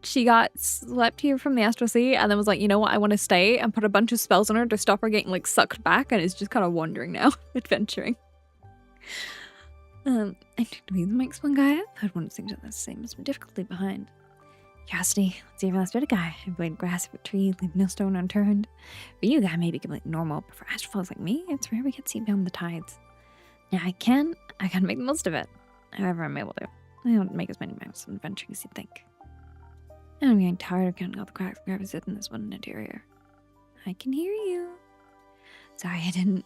S1: she got slept here from the Astral Sea and then was like, you know what, I want to stay, and put a bunch of spells on her to stop her getting like sucked back, and is just kind of wandering now, adventuring. I took to be the Mike's one guy. I'd want to think that that's the same as my difficulty behind. Curiosity, let's see if last bit of guy. I blade grass of a tree, leave no stone unturned. For you, guy may be completely normal, but for astrophils like me, it's rare we get seen down the tides. Now I gotta make the most of it. However I'm able to. I don't make as many miles of adventuring as you'd think. And I'm getting tired of counting all the cracks and crevices in this one interior. I can hear you. Sorry I didn't.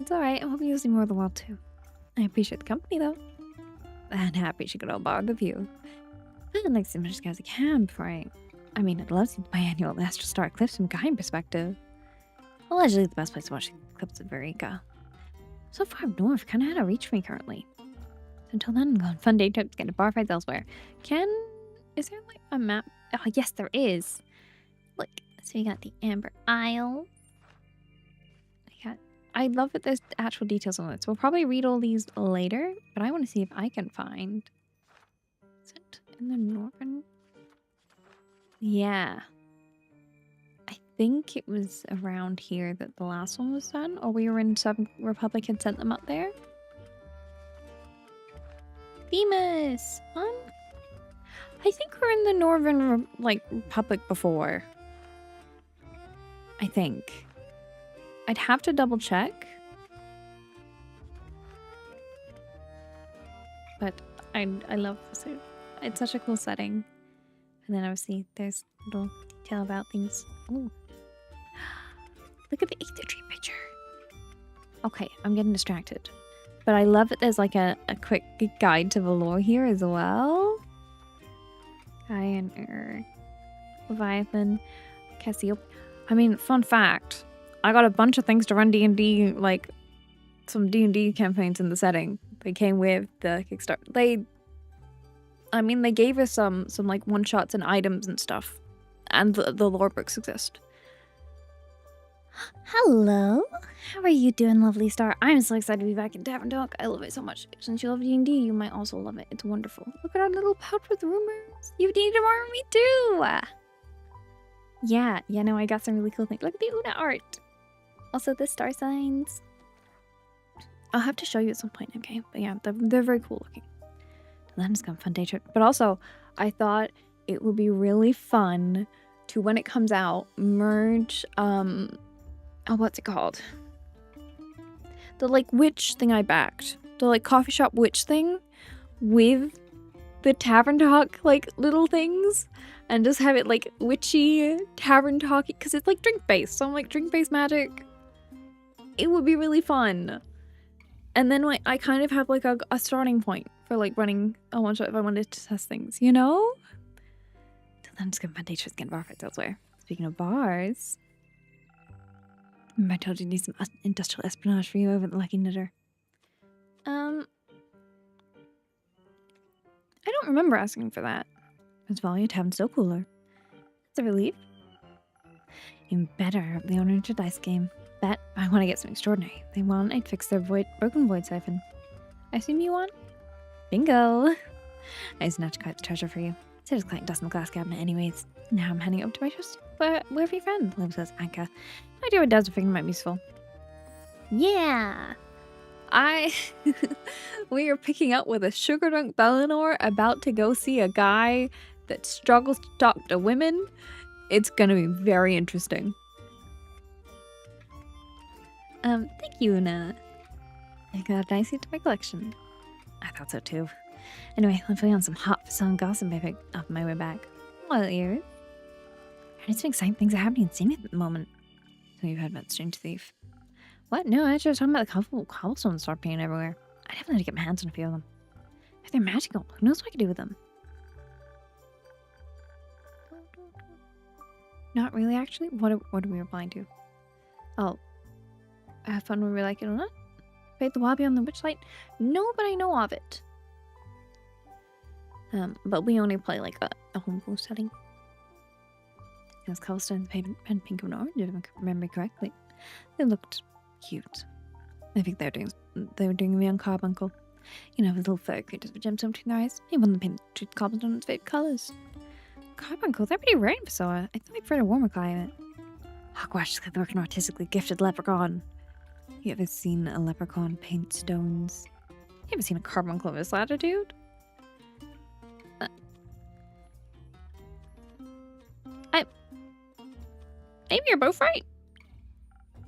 S1: It's alright, I'm hoping you'll see more of the world too. I appreciate the company though. And happy she could all borrow the view. I'd like to see as much as I can before I mean, I'd love to see the biannual Astral Star eclipse from a guide perspective. Allegedly the best place to watch the eclipse is Verika. So far up north, kinda out of reach for me currently. So until then, I'm going fun day trips, get to bar fights elsewhere. Is there like a map? Oh yes, there is. Look, so we got the Amber Isle. I love that there's actual details on it. So we'll probably read all these later, but I want to see if I can find. Is it in the northern? Yeah. I think it was around here that the last one was done, or we were in some Republic and sent them up there. Themis! I think we're in the Northern, Republic before. I think. I'd have to double check. But I love this. It's such a cool setting. And then obviously there's little detail about things. Ooh. Look at the Ether Tree picture. Okay, I'm getting distracted. But I love that there's like a quick guide to the lore here as well. Pioneer, Leviathan, Cassiopeia. I mean, fun fact. I got a bunch of things to run D&D, like some D&D campaigns in the setting. They came with the Kickstarter. They gave us some like one-shots and items and stuff. And the lore books exist. Hello. How are you doing, lovely star? I'm so excited to be back in Tavern Talk. I love it so much. Since you love D&D, you might also love it. It's wonderful. Look at our little pouch with rumors. You need tomorrow, me too. Yeah, no, I got some really cool things. Look at the Una art. Also, the star signs. I'll have to show you at some point, okay? But yeah, they're very cool looking. Then it's gonna be a fun day trip. But also, I thought it would be really fun to, when it comes out, merge, what's it called? The, witch thing I backed. The, coffee shop witch thing with the Tavern Talk, little things. And just have it, witchy Tavern Talk. Because it's, drink-based. So I'm drink-based magic. It would be really fun. And then, I kind of have, a starting point for, running a one-shot if I wanted to test things, you know? Till then, I'm just gonna find Nature's getting bar fights elsewhere. Speaking of bars... I told you to need some industrial espionage for you over at the Lucky Knitter. I don't remember asking for that. It's Valia Tavern's still cooler. It's a relief. Even better, the owner into dice game. Bet I want to get some extraordinary. They want I'd fix their broken void siphon. I assume you want? Bingo! I snatched quite the treasure for you. So just collect dust in the glass cabinet anyways. Now I'm heading up to my trust. Wherever your friend lives as Anka. I do what does, I think it might be useful. Yeah! We are picking up with a sugar drunk Bellinor about to go see a guy that struggles to talk to women. It's gonna be very interesting. Thank you, Una. I got a nice to my collection. I thought so too. Anyway, I'm putting on some hot fun gossip I picked up my way back. Well, ears. I heard some exciting things are happening in Zenith at the moment. So you've heard about Strange Thief. What? No, I was just talking about the cobblestone start being everywhere. I definitely need to get my hands on a few of them. If they're magical, who knows what I can do with them? Not really, actually. What are we replying to? Oh. Have fun when we like it or not? Played the Wabi on the Witchlight? No, but I know of it. But we only play a homebrew setting. Those cobblestones and pink and orange, if I remember correctly. They looked cute. I think they were doing me on Carbuncle. You know, with little fur creatures with gemstones between their eyes. He wanted to paint cobblestone in its favorite colours. Carbuncle, they're pretty rare in Pessoa. I thought they preferred a warmer climate. Hogwash is like an artistically gifted leprechaun. You ever seen a leprechaun paint stones? You ever seen a carbuncle of this latitude? Maybe you're both right.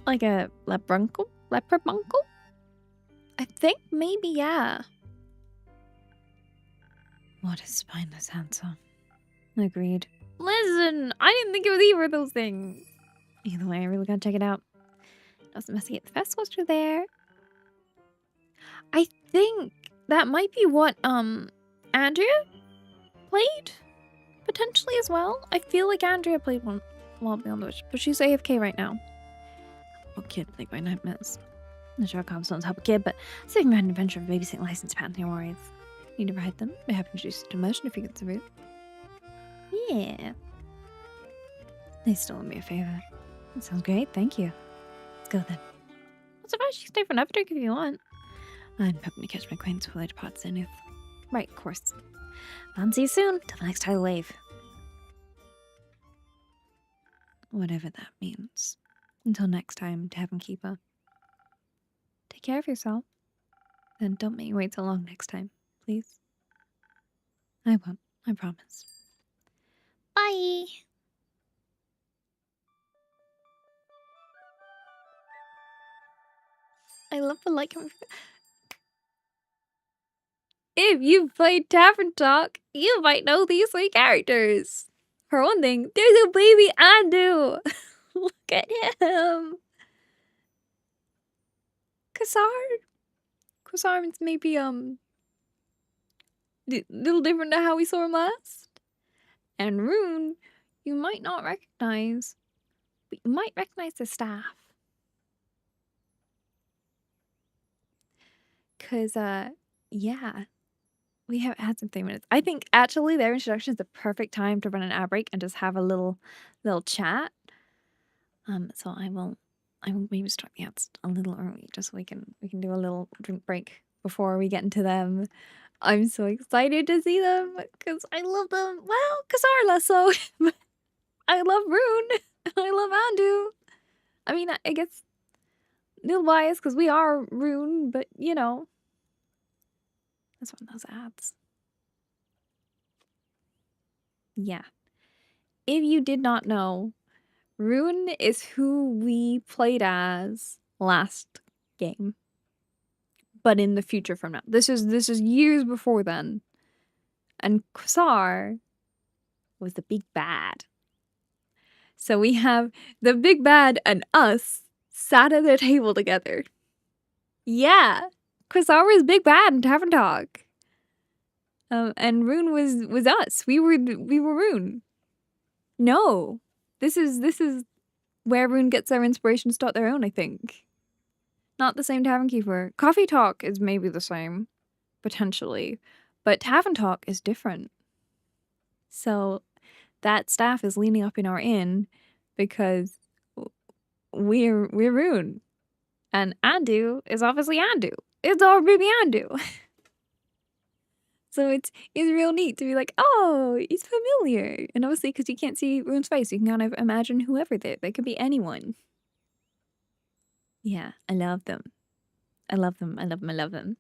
S1: Like a leprechaun? I think maybe, yeah. What a spineless answer. Agreed. Listen, I didn't think it was either of those things. Either way, I really gotta check it out. Also investigate the festivals through there. I think that might be what Andrea played potentially as well. I feel like Andrea played one while beyond the witch, but she's AFK right now. Oh, kid, like my nightmares. I'm not sure how cobblestones help a kid, but saving my adventure of babysitting license patent your worries. You never had them? They have introduced you to immersion if you get the route. Yeah. They still owe me a favor. That sounds great, thank you. Let's go then. surprised you can stay for another drink if you want. I'm hoping to catch my acquaintance before they depart Zenith. Right, of course. I'll see you soon. Till the next tidal wave. Whatever that means. Until next time, Tavern Keeper. Take care of yourself. And don't make me wait so long next time, please. I won't. I promise. Bye! I love the light coming from... If you've played Tavern Talk, you might know these 3 characters. For one thing, there's a baby Andu! Look at him! Quasar is maybe, a little different to how we saw him last. And Rune, you might not recognize, but you might recognize the staff. Cause, yeah, we have had some 3 minutes. I think actually their introduction is the perfect time to run an ad break and just have a little chat. So I will maybe start the ads a little early, just so we can do a little drink break before we get into them. I'm so excited to see them because I love them. Well, Kazar less so. I love Rune. I love Andu. I mean, I guess a little biased because we are Rune, but you know, that's one of those ads. Yeah. If you did not know, Rune is who we played as last game. But in the future from now. This is years before then. And Quasar was the big bad. So we have the big bad and us sat at the table together. Yeah. Quasar was big bad in Tavern Talk. And Rune was us. We were Rune. No. This is where Rune gets their inspiration to start their own, I think. Not the same Tavern Keeper. Coffee Talk is maybe the same, potentially. But Tavern Talk is different. So that staff is leaning up in our inn because we're Rune. And Andu is obviously Andu. It's our baby Andu. So it's real neat to be like, oh, he's familiar. And obviously, because you can't see Rune's face, you can kind of imagine whoever they could be anyone. Yeah, I love them. I love them. I love them. I love them.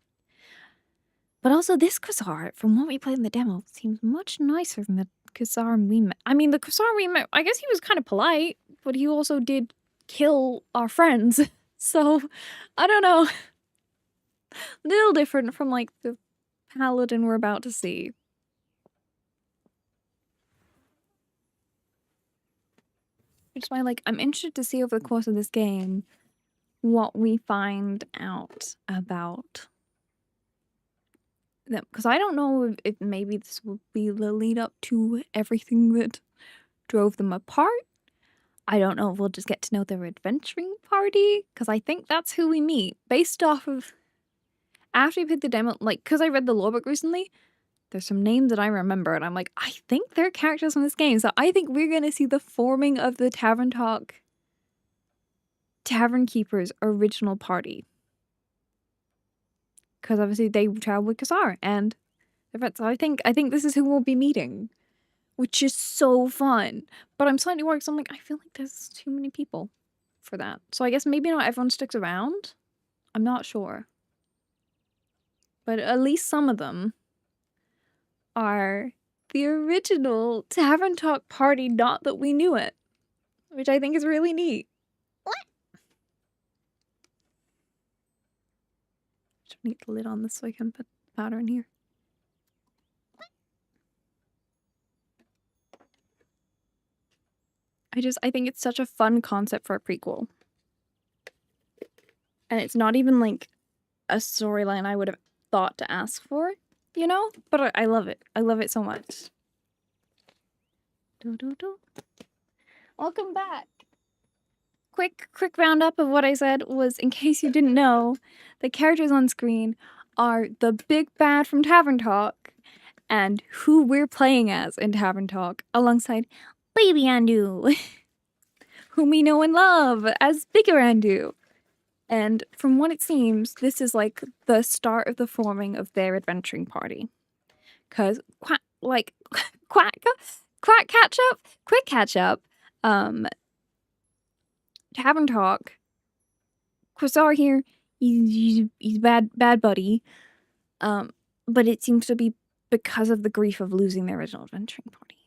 S1: But also, this Quasar, from what we played in the demo, seems much nicer than the Quasar we met. I mean, the Quasar we met, I guess he was kind of polite, but he also did kill our friends. So, I don't know. A little different from, like, the paladin we're about to see. Which is why, like, I'm interested to see over the course of this game what we find out about them. Because I don't know if maybe this will be the lead up to everything that drove them apart. I don't know if we'll just get to know their adventuring party. Because I think that's who we meet. Based off of... After we played the demo, like, because I read the lore book recently, there's some names that I remember, and I'm like, I think they're characters from this game. So I think we're going to see the forming of the Tavern Talk Tavern Keeper's original party. Because obviously they travel with Quasar, and so I think this is who we'll be meeting. Which is so fun. But I'm slightly worried because I'm like, I feel like there's too many people for that. So I guess maybe not everyone sticks around. I'm not sure. But at least some of them are the original Tavern Talk party, not that we knew it. Which I think is really neat. What? Just need the lid on this so I can put powder in here. I think it's such a fun concept for a prequel. And it's not even like a storyline I would have thought to ask for, you know? But I love it. I love it so much. Welcome back. Quick roundup of what I said was, in case you didn't know, the characters on screen are the big bad from Tavern Talk and who we're playing as in Tavern Talk, alongside Baby Andu, whom we know and love as Bigger Andu. And from what it seems, this is like the start of the forming of their adventuring party. Cause quick catch up, tavern talk. Quasar here, he's bad buddy. But it seems to be because of the grief of losing their original adventuring party,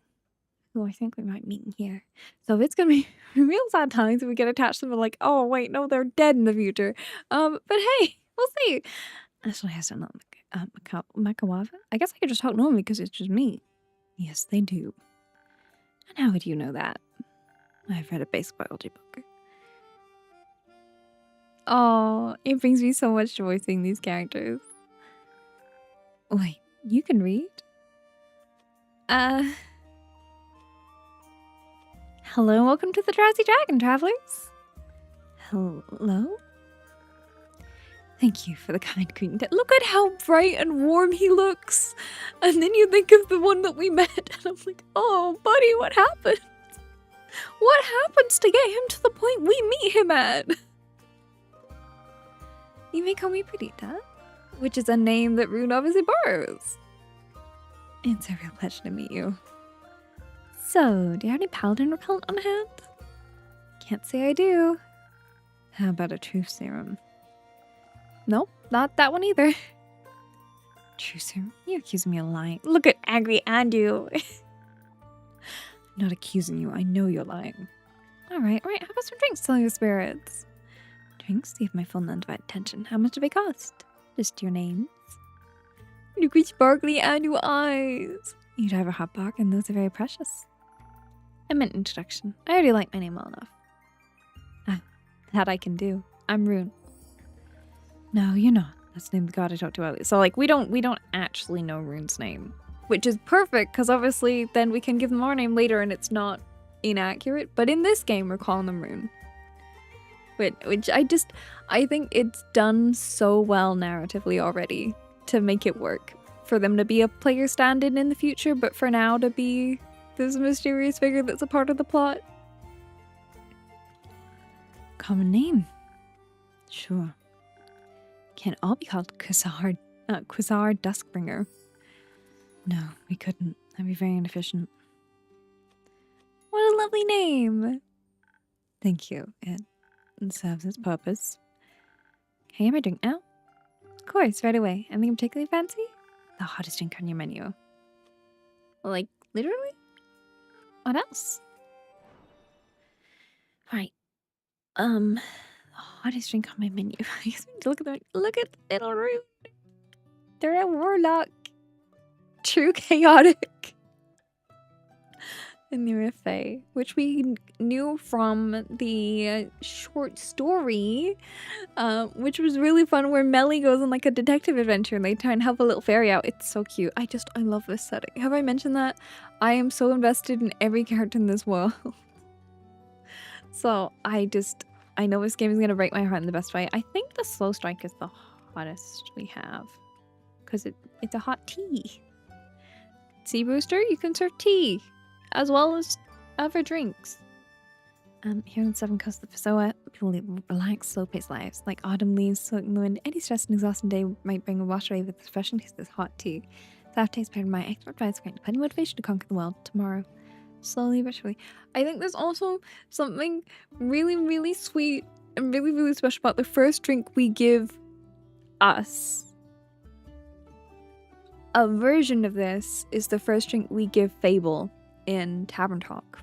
S1: who I think we might meet in here. So it's gonna be real sad times if we get attached to them and like, oh wait, no, they're dead in the future. But hey, we'll see. Actually, I still not Makawava. I guess I could just talk normally because it's just me. Yes, they do. And how would you know that? I've read a basic biology book. Oh, it brings me so much joy seeing these characters. Wait, you can read? Hello and welcome to the Drowsy Dragon, travelers. Hello? Thank you for the kind greeting. Look at how bright and warm he looks. And then you think of the one that we met, and I'm like, oh, buddy, what happened? What happens to get him to the point we meet him at? You may call me Perdita, which is a name that Rune obviously borrows. It's a real pleasure to meet you. So, do you have any paladin repellent on hand? Can't say I do. How about a truth serum? Nope, not that one either. Truth serum? You're accusing me of lying. Look at angry Andu. I'm not accusing you. I know you're lying. Alright. How about some drinks, tell your spirits? Drinks? You have my full undivided attention. How much do they cost? Just your names. Look at sparkly Andu eyes. You drive a hot bark and those are very precious. I meant introduction. I already like my name well enough. That I can do. I'm Rune. No, you're not. That's the name of the god I talked to earlier. So like we don't actually know Rune's name. Which is perfect, because obviously then we can give them our name later and it's not inaccurate. But in this game we're calling them Rune. Which I think it's done so well narratively already to make it work. For them to be a player stand-in in the future, but for now to be this mysterious figure that's a part of the plot. Common name. Sure. Can't all be called Quasar Duskbringer. No, we couldn't. That'd be very inefficient. What a lovely name! Thank you. It serves its purpose. Can I get my drink now? Of course, right away. Anything particularly fancy? The hottest drink on your menu. Like, literally? What else? Right. The hottest drink on my menu. I guess we need to look at them. Look at little Rune. They're a warlock. True chaotic. And they're a fae, which we knew from the short story, which was really fun, where Melly goes on like a detective adventure and they try and help a little fairy out. It's so cute. I love this setting. Have I mentioned that? I am so invested in every character in this world. So I know this game is going to break my heart in the best way. I think the slow strike is the hottest we have, because it's a hot tea. Sea Booster, you can serve tea as well as other drinks. Here on the Seven Coasts of Pessoa, people live relaxed, slow-paced lives. Like autumn leaves soaking in the wind, any stress and exhausting day might bring a wash away with the refreshing taste of this hot tea. The aftertaste paired with my expert advice grant plenty of motivation to conquer the world tomorrow. Slowly but surely. I think there's also something really, really sweet and really, really special about the first drink we give us. A version of this is the first drink we give Fable in Tavern Talk,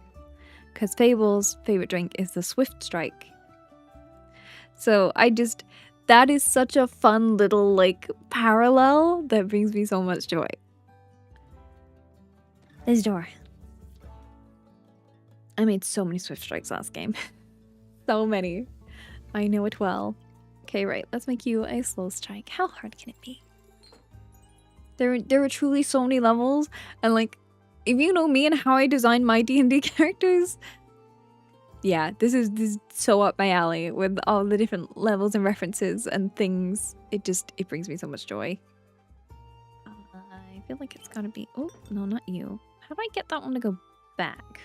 S1: because Fable's favorite drink is the Swift Strike. So that is such a fun little like parallel that brings me so much joy. This door. I made so many Swift Strikes last game. So many. I know it well. Okay, right, let's make you a slow strike. How hard can it be? There are truly so many levels, and like, if you know me and how I design my D&D characters, yeah, this is so up my alley with all the different levels and references and things. It brings me so much joy. I feel like it's gotta be, oh, no, not you. How do I get that one to go back?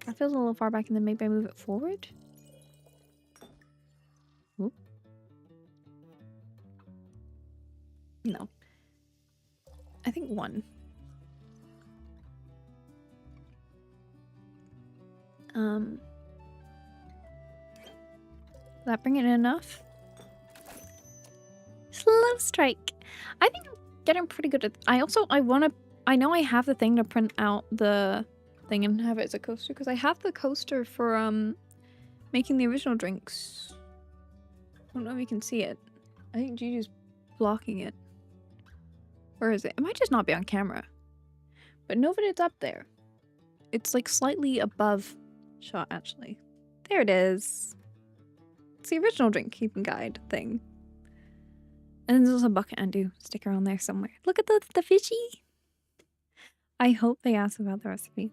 S1: That feels a little far back, and then maybe I move it forward. Oop. No. I think 1. That bring it in enough? Slow strike. I think I'm getting pretty good at. I know I have the thing to print out the thing and have it as a coaster because I have the coaster for making the original drinks. I don't know if you can see it. I think Gigi's blocking it. Where is it? It might just not be on camera. But know that it's up there. It's like slightly above shot actually. There it is. It's the original drink keeping guide thing. And then there's also a bucket undo sticker on there somewhere. Look at the fishy. I hope they ask about the recipe.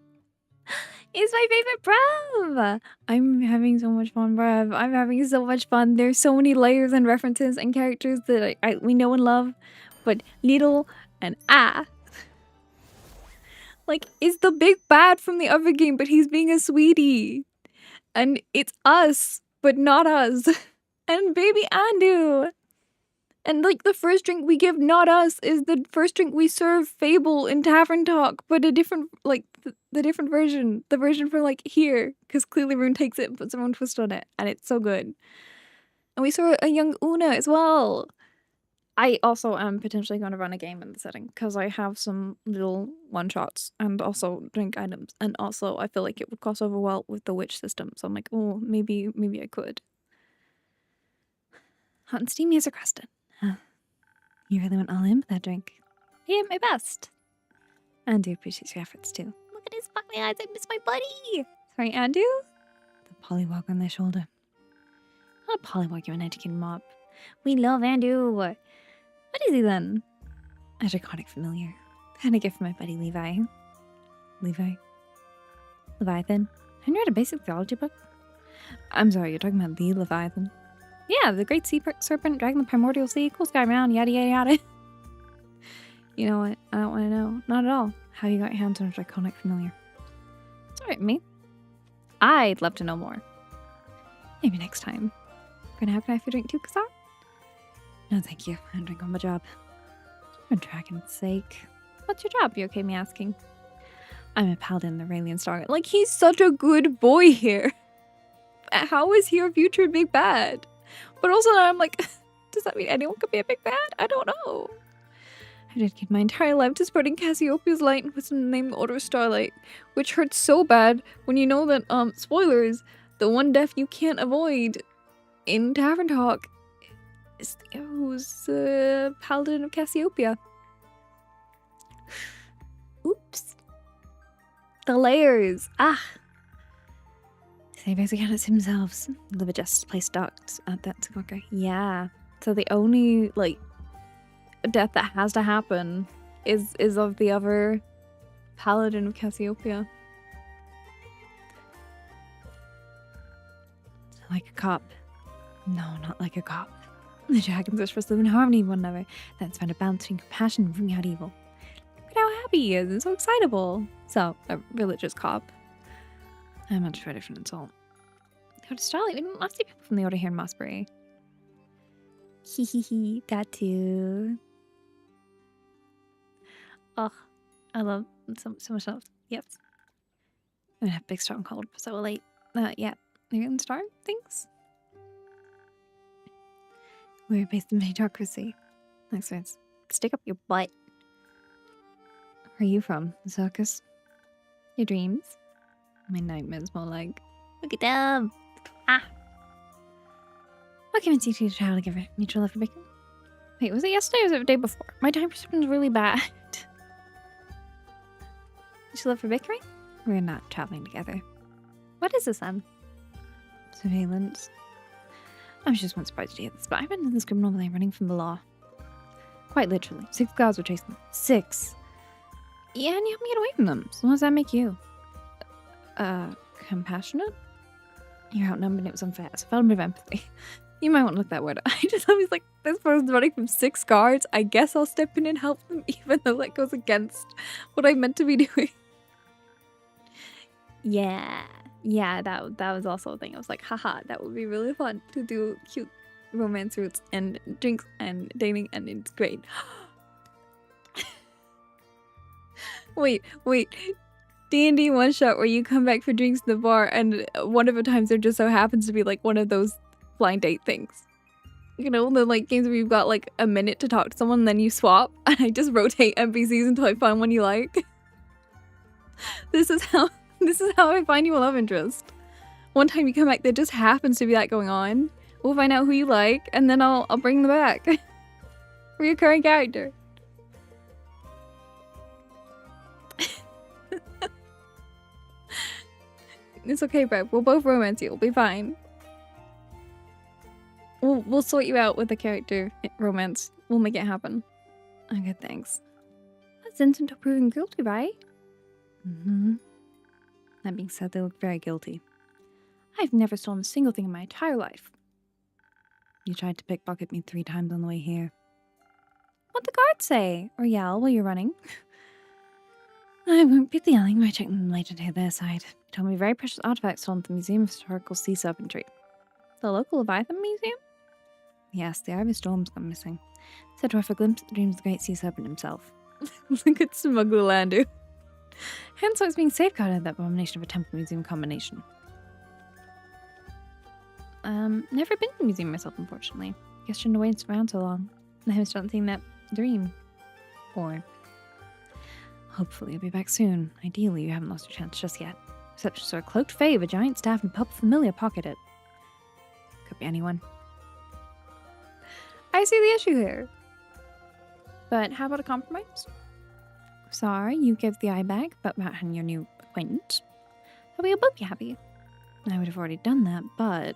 S1: It's my favorite Brev! I'm having so much fun, Brev. I'm having so much fun. There's so many layers and references and characters that we know and love. But little and like, is the big bad from the other game, but he's being a sweetie. And it's us, but not us. And baby Andu. And like the first drink we give not us is the first drink we serve Fable in Tavern Talk, but a different, like, the different version. The version for like here, because clearly Rune takes it and puts their own twist on it, and it's so good. And we saw a young Una as well. I also am potentially going to run a game in the setting, because I have some little one-shots and also drink items, and also I feel like it would cross over well with the witch system, so I'm like, oh, maybe I could. Hot and steamy as a crusted. You really went all in with that drink. Yeah, my best. Andu appreciates your efforts too. Look at his sparkly eyes, I miss my buddy! Sorry, Andu? The pollywog on their shoulder. Not a pollywog, you're an educated mop. We love Andu! What is he then? A draconic familiar. And a gift from my buddy Levi. Leviathan? Haven't you read a basic theology book? I'm sorry, you're talking about the Leviathan. Yeah, the great sea serpent dragging the primordial sea, coolest guy around, yada yada yada. You know what? I don't want to know. Not at all. How you got your hands on a draconic familiar. It's alright, me. I'd love to know more. Maybe next time. For now, can I have a drink too, Kazar? No, thank you. I don't drink on my job. For dragon's sake. What's your job? You okay me asking? I'm a paladin in the Raelian Star. Like, he's such a good boy here. How is he a future big bad? But also now I'm like, does that mean anyone could be a big bad? I don't know. I dedicated my entire life to spreading Cassiopeia's light and wisdom in the name of the Order of Starlight, which hurts so bad when you know that, spoilers, the one death you can't avoid in Tavern Talk is who's Paladin of Cassiopeia. Oops. The layers. They basically had it themselves. The just place docked at that Skywalker. Yeah. So the only, like, death that has to happen is of the other Paladin of Cassiopeia. So like a cop. No, not like a cop. The dragons are supposed to live in harmony with one another. That's found a balance between compassion and bringing out evil. Look at how happy he is and so excitable. So, a religious cop. I much for a different insult. Go to Starlight. We don't love to see people from the Order here in Mossbury. Hee hee hee. That too. Oh, I love so much love. Yes. I'm gonna have big strong cold, so late. Yeah. You're gonna start things? We're based in meritocracy. Next words. Stick up your butt. Where are you from? Zuckus? Your dreams? My nightmares more like, look at them! What convinced you to travel together? Mutual love for bacon? Wait, was it yesterday or was it the day before? My time perception's really bad. Mutual love for bickering? We're not traveling together. What is this then? Surveillance. I'm just not surprised to hear this, but I've been in this criminal lane running from the law. Quite literally. 6 guards were chasing them. 6! Yeah, and you helped me get away from them. So what does that make you? Compassionate? You're outnumbered, it was unfair, so I felt a bit of empathy. You might want to look that word up. I was like, this person's running from 6 guards. I guess I'll step in and help them, even though that goes against what I meant to be doing. Yeah. Yeah, that was also a thing. I was like, haha, that would be really fun to do cute romance routes and drinks and dating, and it's great. Wait. D&D one shot where you come back for drinks in the bar, and one of the times there just so happens to be like one of those blind date things. You know, the like games where you've got like a minute to talk to someone, and then you swap, and I just rotate NPCs until I find one you like. This is how I find you a love interest. One time you come back, there just happens to be that going on. We'll find out who you like, and then I'll bring them back. Reoccurring character. It's okay, Brett. We'll both romance you. We'll be fine. We'll sort you out with the character romance. We'll make it happen. Okay, thanks. That's innocent of proving guilty, right? Mm-hmm. That being said, they look very guilty. I've never stolen a single thing in my entire life. You tried to pickpocket me 3 times on the way here. What'd the guards say? Or yell while you're running? I won't beat the yelling by checking them later to their side. You told me very precious artifacts stolen at the Museum of Historical Sea Serpentry. The local Leviathan Museum? Yes, the Eye of Storm's gone missing. Said to have a glimpse at the dreams of the great sea serpent himself. Look at smuggler Landu. Hence why it's being safeguarded at that abomination of a temple museum combination. Never been to the museum myself, unfortunately. Guess shouldn't have waited around so long. I haven't started seeing that dream. Or hopefully you'll be back soon. Ideally, you haven't lost your chance just yet. Such as a cloaked fae of a giant staff and pup familiar pocket it. Could be anyone. I see the issue here. But how about a compromise? Sorry, you give the eye back, but Matt and your new acquaintance. So we'll both be happy. I would have already done that, but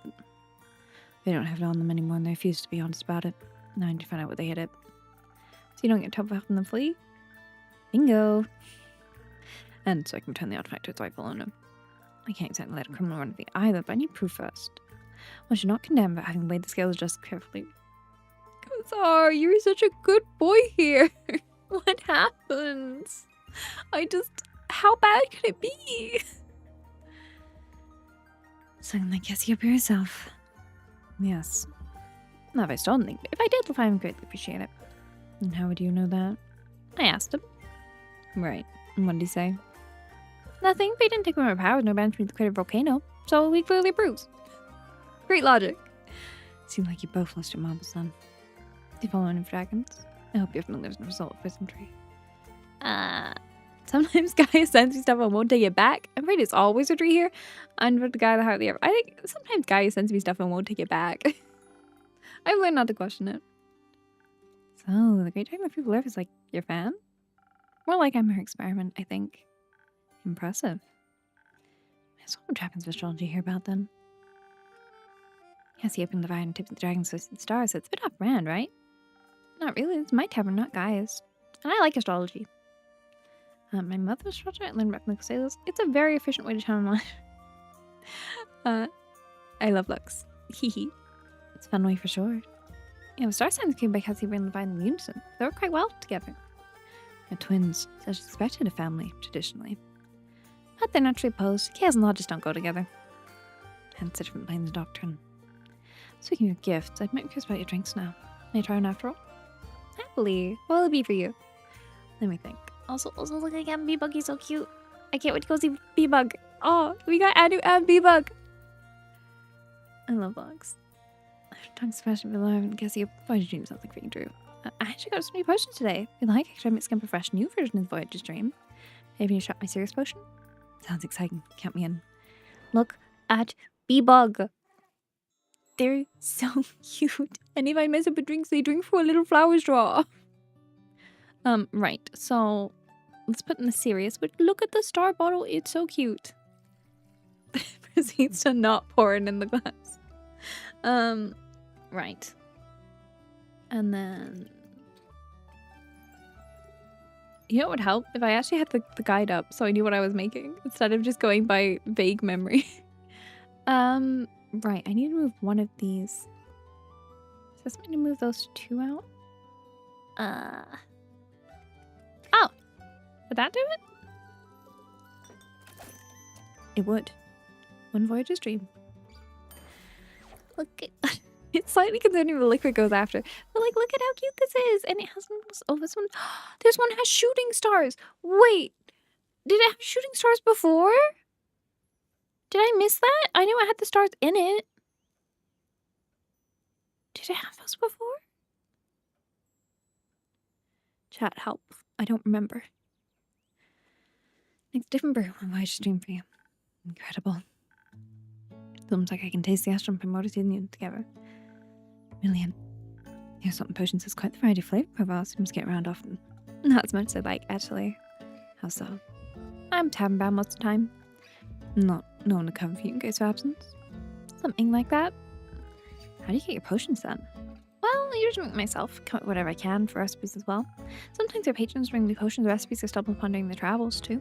S1: they don't have it on them anymore and they refuse to be honest about it. Now I need to find out what they hid it. So you don't get trouble helping them flee? Bingo! And so I can return the artifact to its rightful owner. I can't exactly let a criminal run free either, but I need proof first. One should not condemn for having weighed the scales just carefully. Kazar, you're such a good boy here. What happens? How bad could it be? Something like guess you up yourself. Yes. Not if I stole anything, but if I did, I would greatly appreciate it. And how would you know that? I asked him. Right. And what did he say? Nothing, but he didn't take away my powers nor banish me to the crater volcano, so he clearly approves. Great logic. Seems like you both lost your marbles then. Do you follow any dragons? I hope you're familiar with the result of Wisdom Tree. Sometimes Gaia sends you stuff and won't take it back. I'm afraid it's all wizardry here. And with the guy that hardly ever. I think sometimes Gaia sends me stuff and won't take it back. I've learned not to question it. So, the Great Dragon of People Earth is like your fan? More like I'm her experiment, I think. Impressive. That's what happens with astrology here about then. Yes, he opened the fire and tipped the dragon's stars, so it's a bit off-brand, right? Not really, it's my tavern, not Gaia's. And I like astrology. My mother's astrologer at Lynn Repnick Sailors. It's a very efficient way to channel my... I love Lux. Hee. It's a fun way for sure. Yeah, the star signs came by Cassie and Levine in unison. They work quite well together. They're twins, so it's expected a family, traditionally. But they're naturally opposed. Chaos and law just don't go together. Hence a different planes of doctrine. Speaking of gifts, I might be curious about your drinks now. May I try one after all? Happily. What will it be for you? Let me think. Also look like Aunt Bee-Bug, he's so cute. I can't wait to go see Bee-Bug. Oh, we got a new Aunt Bee-Bug. I love bugs. After tongue's fashion below, I haven't guessed you Voyager dream sounds like freaking true. I actually got some new potions today. If you like, I could try mixing up a fresh new version of the Voyager's dream. Have you tried my serious potion? Sounds exciting. Count me in. Look at Bee-Bug. They're so cute. And if I mess up with drinks, they drink from a little flower straw. Right. So, let's put in the serious. But look at the star bottle. It's so cute. Proceeds to not pour it in the glass. Right. And then... You know what would help? If I actually had the guide up so I knew what I was making. Instead of just going by vague memory. Right, I need to move one of these. Does this mean to move those 2 out? Oh! Would that do it? It would. One Voyager's dream. Look, it's slightly concerning the liquid goes after. But like, look at how cute this is. And it has, oh, this one, this one has shooting stars. Wait, did it have shooting stars before? Did I miss that? I knew it had the stars in it. Did it have those before? Chat, help. I don't remember. Next different brew. One Voyager's dream for you. Incredible. Feels like I can taste the astrum from rotating you together. Brilliant. Your salt and potions has quite the variety of flavor profile. Seems to get around often. Not as much as I'd like, actually. How so? I'm tavern bound most of the time. Not known to cover for you in case of absence. Something like that. How do you get your potions then? Well, I usually make myself. Come up with whatever I can for recipes as well. Sometimes our patrons bring me potions or recipes I stumble upon during the travels too.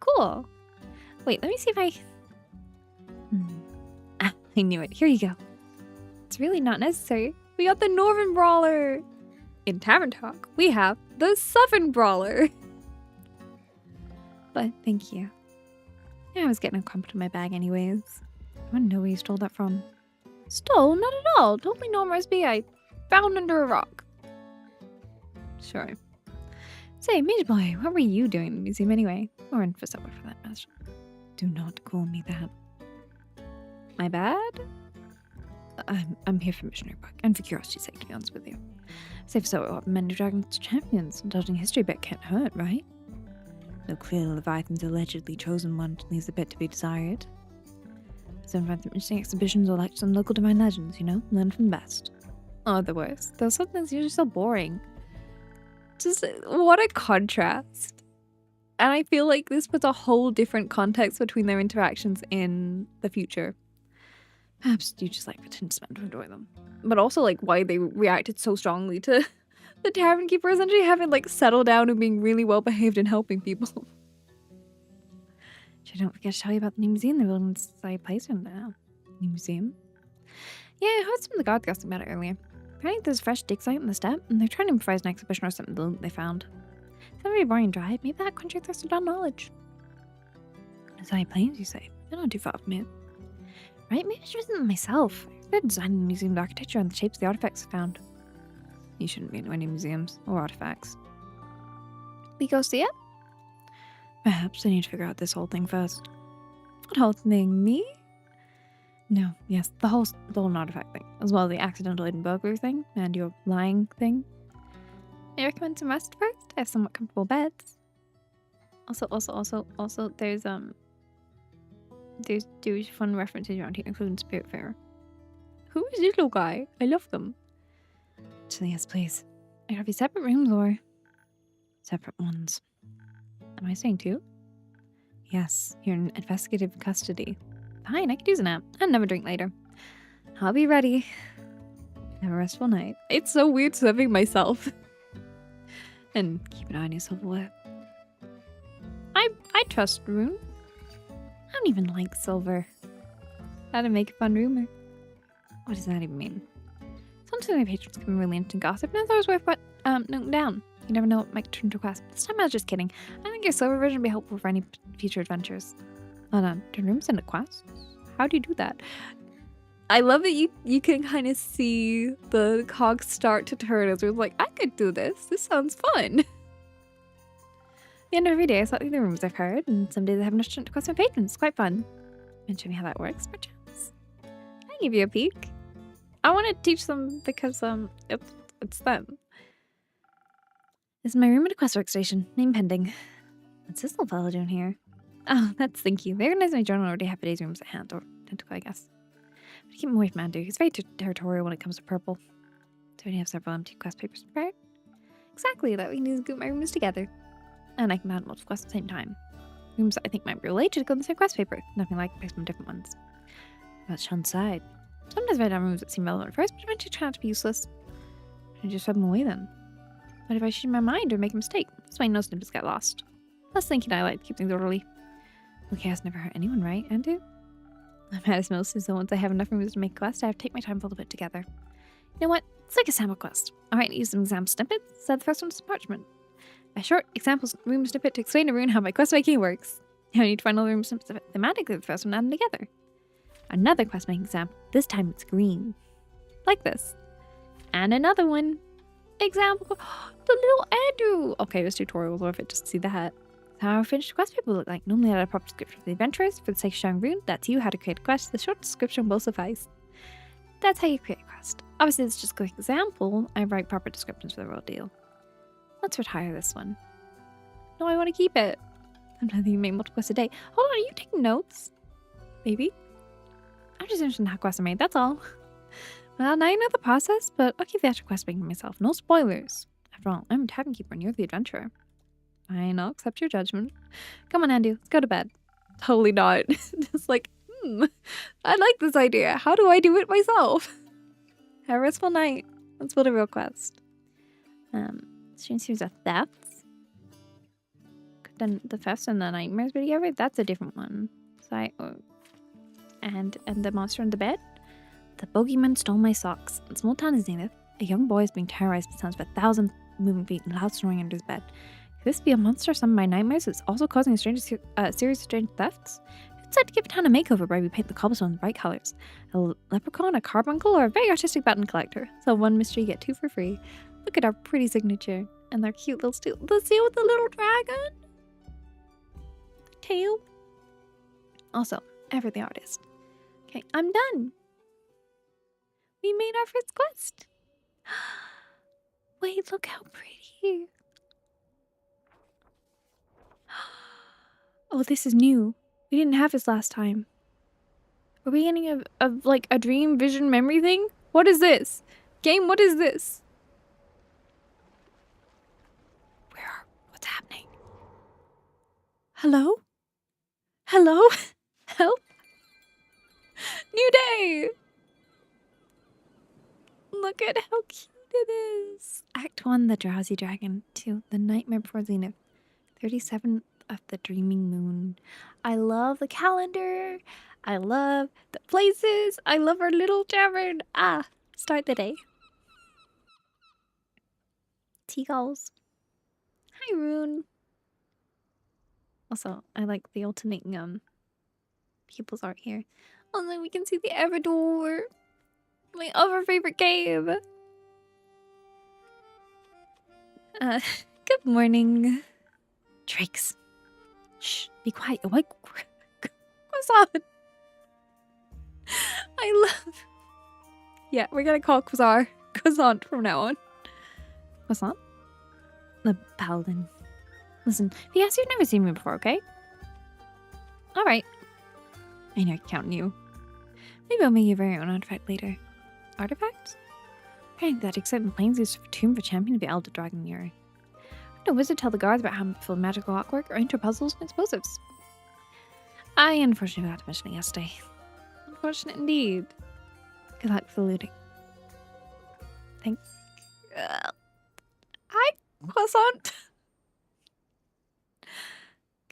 S1: Cool. Wait, let me see if I... Ah, I knew it. Here you go. It's really not necessary. We got the Northern Brawler. In Tavern Talk, we have the Southern Brawler. But thank you. Yeah, I was getting a crumpled in my bag anyways. I want to know where you stole that from. Stole? Not at all. Totally normal recipe I found under a rock. Sure. Say, Mage Boy, what were you doing in the museum anyway? Or in Fasova for that matter. Do not call me that. My bad? I'm here for missionary work and for curiosity's sake, to be honest with you. Say Fasova what many dragons champions. Indulging history bit can't hurt, right? Though clearly Leviathan's allegedly chosen one leaves a bit to be desired. So find some interesting exhibitions or lectures on local divine legends, you know? Learn from the best. Oh, the worst. Those some things usually so boring. Just, what a contrast. And I feel like this puts a whole different context between their interactions in the future. Perhaps you just like pretend to enjoy them. But also like why they reacted so strongly to the tavern keeper essentially having like settled down and being really well behaved and helping people. Don't forget to tell you about the new museum they're building inside a place in now. New museum? Yeah, I heard some of the guards gossiping about it earlier. Apparently there's a fresh dig site on the step, and they're trying to improvise an exhibition or something that they found. It's not very boring and dry. Maybe that country thirsted on knowledge. Inside planes, you say? They're not too far from it. Right? Maybe I should visit them myself. They're designing the museum of architecture and the shapes of the artifacts I found. You shouldn't be into any museums or artifacts. We go see it? Perhaps I need to figure out this whole thing first. What whole thing? Me? No, yes, the whole artifact thing, as well as the accidental hidden burglary thing and your lying thing. I recommend some rest first. I have somewhat comfortable beds. Also, there's fun references around here, including Spiritfarer. Who is this little guy? I love them. Actually, yes, please. I gotta be separate rooms or separate ones. Am I saying two? Yes, you're in investigative custody. Fine, I could use a nap and another drink later. I'll be ready. Have a restful night. It's so weird serving myself. And keep an eye on your silverware. I trust Rune. I don't even like silver. That'd make a fun rumor. What does that even mean? Sometimes my patrons come in really interesting gossip, and I thought it was worth noting down. You never know what might turn into a quest. This time I was just kidding. I think your silver version would be helpful for any future adventures. Hold on, turn rooms into quests? How do you do that? I love that you can kind of see the cogs start to turn as we're like, I could do this. This sounds fun. The end of every day I sort through the rooms I've heard, and some days I have an to quest my patrons. It's quite fun. And show me how that works, perchance. Can I give you a peek? I want to teach them because it's them. This is my room at a quest workstation. Name pending. What's this little fellow doing here? Oh, that's thank you. They organized my journal already have today's rooms at hand, or tentacle, I guess. But keep him away from Andu. He's very territorial when it comes to purple. So I have several empty quest papers prepared. Exactly, that we need to group my rooms together. And I can add multiple quests at the same time. Rooms that I think might be related go on the same quest paper. Nothing like placement different ones. About Sean's side. Sometimes I write down rooms that seem relevant at first, but eventually turn out to be useless. I just throw them away then. What if I change my mind or make a mistake? That's why no snippets get lost. Less thinking I like to keep things orderly. Well, chaos never hurt anyone, right, Andu? I'm mad as most, so once I have enough rooms to make a quest, I have to take my time to put it together. You know what? It's like a sample quest. Alright, use some example snippets. Set the first one to some parchment. A short example room snippet to explain to Rune how my quest making works. Now you need to find all the rooms thematically with the first one and add them together. Another quest making example. This time it's green. Like this. And another one. Example. The little Andrew. Okay, this tutorial was worth it just to see the hat. How finished quest people look like. Normally I add a proper description for the adventurers. For the sake of showing Rune, that's you how to create a quest. The short description will suffice. That's how you create a quest. Obviously it's just a quick example. I write proper descriptions for the real deal. Let's retire this one. No, I want to keep it. Sometimes you make multiple quests a day. Hold on, are you taking notes? Maybe? I'm just interested in how quests are made, that's all. Well, now you know the process, but I'll keep the actual quest making myself. No spoilers. After all, I'm a tavern keeper and you're the adventurer. Fine, I'll accept your judgment. Come on, Andy, let's go to bed. Totally not. Just like, I like this idea. How do I do it myself? Have a restful night. Let's build a real quest. Strange series of thefts. Then the thefts and the nightmares we together. That's a different one. So and the monster in the bed. The bogeyman stole my socks. In small town Zenith, a young boy is being terrorized by sounds of 1,000 moving feet and loud snoring under his bed. Could this be a monster summoned by nightmares that's also causing a series of strange thefts? Who decided to give a town a makeover by repaint the cobblestones bright colors? A leprechaun, a carbuncle, or a very artistic button collector? So one mystery, get two for free. Look at our pretty signature and their cute little seal. The seal with the little dragon. The tail. Also, ever the artist. Okay, I'm done. We made our first quest. Wait, look how pretty. Oh, this is new. We didn't have this last time. Are we getting like a dream vision memory thing? What is this? Game, what is this? What's happening? Hello? Hello? Help? New day! Look at how cute it is. Act 1, the drowsy dragon. 2, the nightmare before Zenith. 37 of the dreaming moon. I love the calendar. I love the places. I love our little tavern. Start the day. Seagulls. Hi, Rune. Also, I like the alternating people's art here. Oh, then we can see the Everdor. My other favorite game. Good morning. Drakes. Shh, be quiet. What? Croissant. I love... Yeah, we're gonna call Croissant from now on. Croissant? The paladin. Listen, P.S. you've never seen me before, okay? Alright. I know I can count on you. Maybe I'll make your very own artifact later. Artifacts? Apparently that exciting plains is a tomb for champion of the Elder Dragon Mirror. Did a wizard tell the guards about how to fill magical artwork or enter puzzles and explosives? I unfortunately forgot to mention it yesterday. Unfortunate indeed. Good luck for the looting. Hi, Croissant.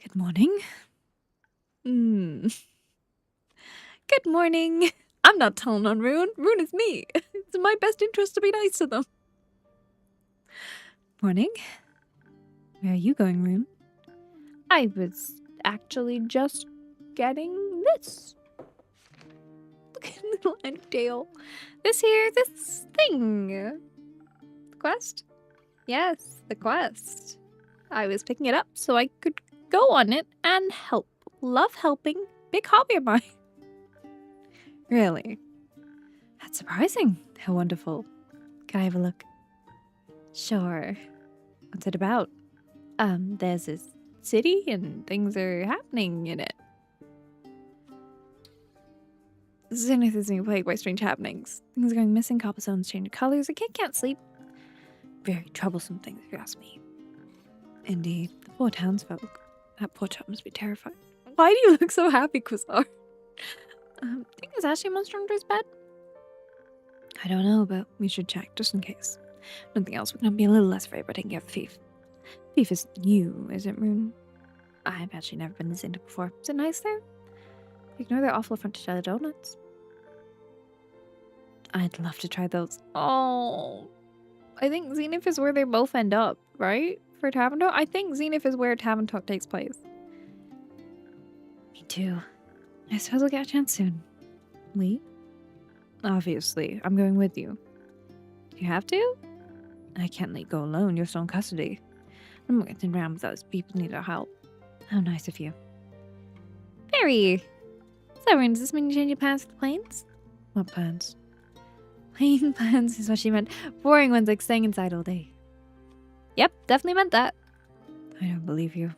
S1: Good morning. Good morning. I'm not telling on Rune. Rune is me. It's in my best interest to be nice to them. Morning. Where are you going, Rune? I was actually just getting this. Look at little Endale. This thing. The quest? Yes, the quest. I was picking it up so I could go on it and help. Love helping. Big hobby of mine. Really? That's surprising. How wonderful. Can I have a look? Sure. What's it about? There's this city and things are happening in it. Zenith is being plagued by strange happenings. Things are going missing, cobblestones changing colors. A kid can't sleep. Very troublesome things, if you ask me. Indeed. The poor townsfolk. That poor child must be terrified. Why do you look so happy, Quasar? Think there's actually a monster under his bed? I don't know, but we should check, just in case. Nothing else, we can be a little less afraid by taking care of the thief. Thief is you, is it, Rune? I've actually never been to Zenith before. Is it nice there? Ignore their awful affront to jelly donuts. I'd love to try those. Oh, I think Zenith is where they both end up, right? For Tavern Talk? I think Zenith is where Tavern Talk takes place. Me too. I suppose we'll get a chance soon. We? Obviously. I'm going with you. Do you have to? I can't let you go alone. You're still in custody. I'm not getting around without those people need our help. How nice of you. Very. So, does this mean you change your plans for the planes? What plans? Plane plans is what she meant. Boring ones like staying inside all day. Yep, definitely meant that. I don't believe you.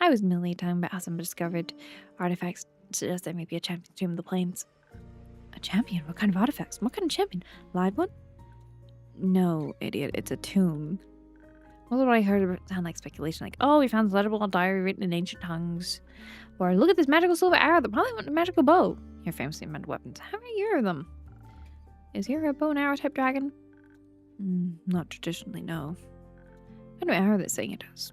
S1: I was merely talking about how someone discovered artifacts suggest there may be a champion tomb of the plains. A champion? What kind of artifacts? What kind of champion? Live one? No, idiot. It's a tomb. Well, what I heard would sound like speculation, like, oh, we found a legible diary written in ancient tongues. Or look at this magical silver arrow that probably went a magical bow. You're famously invented weapons. How many are them? Is here a bow and arrow type dragon? Not traditionally, no. What kind of arrow that's saying it does?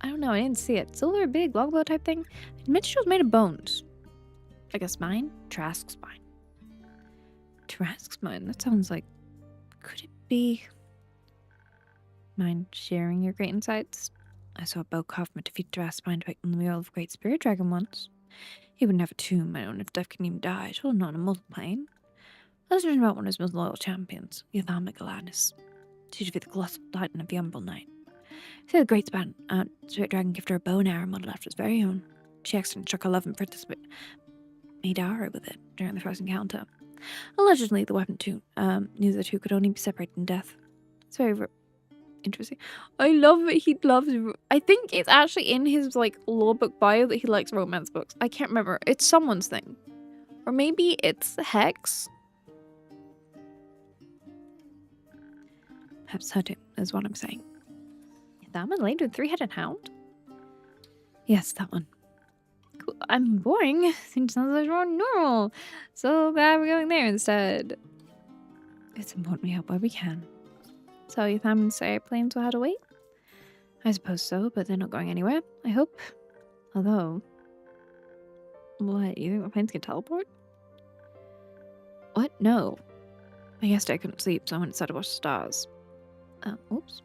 S1: I don't know, I didn't see it. Silver, big, longbow type thing? I mentioned it was made of bones. Like a spine? Trask's spine. Trask's spine? That sounds like... Could it be... Mind sharing your great insights? I saw a bow carved from a defeated Trask's spine depicting the mural of a great spirit dragon once. He wouldn't have a tomb. I don't know if death can even die. Told not on a mortal plane. Legend about one of his most loyal champions, Yathama Galadnis. She defeated the colossal titan of the Umbral Night. See the great spirit dragon gifted her a bow and arrow modeled after his very own. She accidentally struck her love and princess Madara with it during the first encounter. Allegedly, the weapon knew the two could only be separated in death. It's very interesting. I love that he loves... I think it's actually in his, like, lore book bio that he likes romance books. I can't remember. It's someone's thing. Or maybe it's Hex. Perhaps Hutto is what I'm saying. That one laid with three-headed hound? Yes, that one. Cool. I'm boring. Seems sounds like more normal. So glad we're going there instead. It's important we help where we can. So you thought and say planes will have to wait? I suppose so, but they're not going anywhere, I hope. Although... What, you think the planes can teleport? What? No. I guess I couldn't sleep, so I went inside to watch the stars. Oops.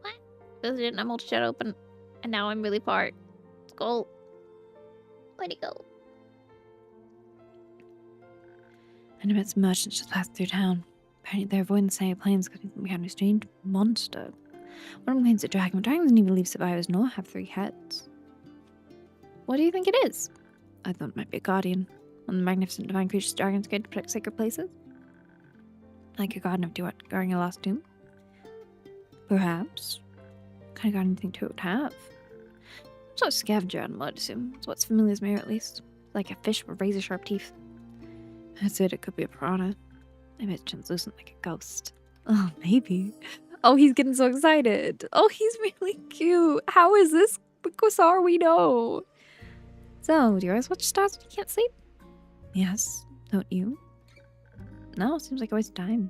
S1: What? Because I didn't have multi-chat open, and now I'm really far. Skull. Where'd he go? And I met some merchants just passed through town. Apparently they're avoiding the same planes because we had a strange monster. One of them claims a dragon, but dragons neither leave survivors nor have three heads. What do you think it is? I thought it might be a guardian. One of the magnificent divine creatures dragons get to protect sacred places. Like a guardian of guarding a lost tomb. Perhaps. What kind of guardian do you think it would have? It's not a scavenger animal, I'd assume. It's what's familiar as me, at least. Like a fish with razor-sharp teeth. That's it, it could be a piranha. Maybe it's translucent like a ghost. Oh, maybe. Oh, he's getting so excited. Oh, he's really cute. How is this the Quasar we know? So, do you always watch stars when you can't sleep? Yes. Don't you? No, seems like a waste of time.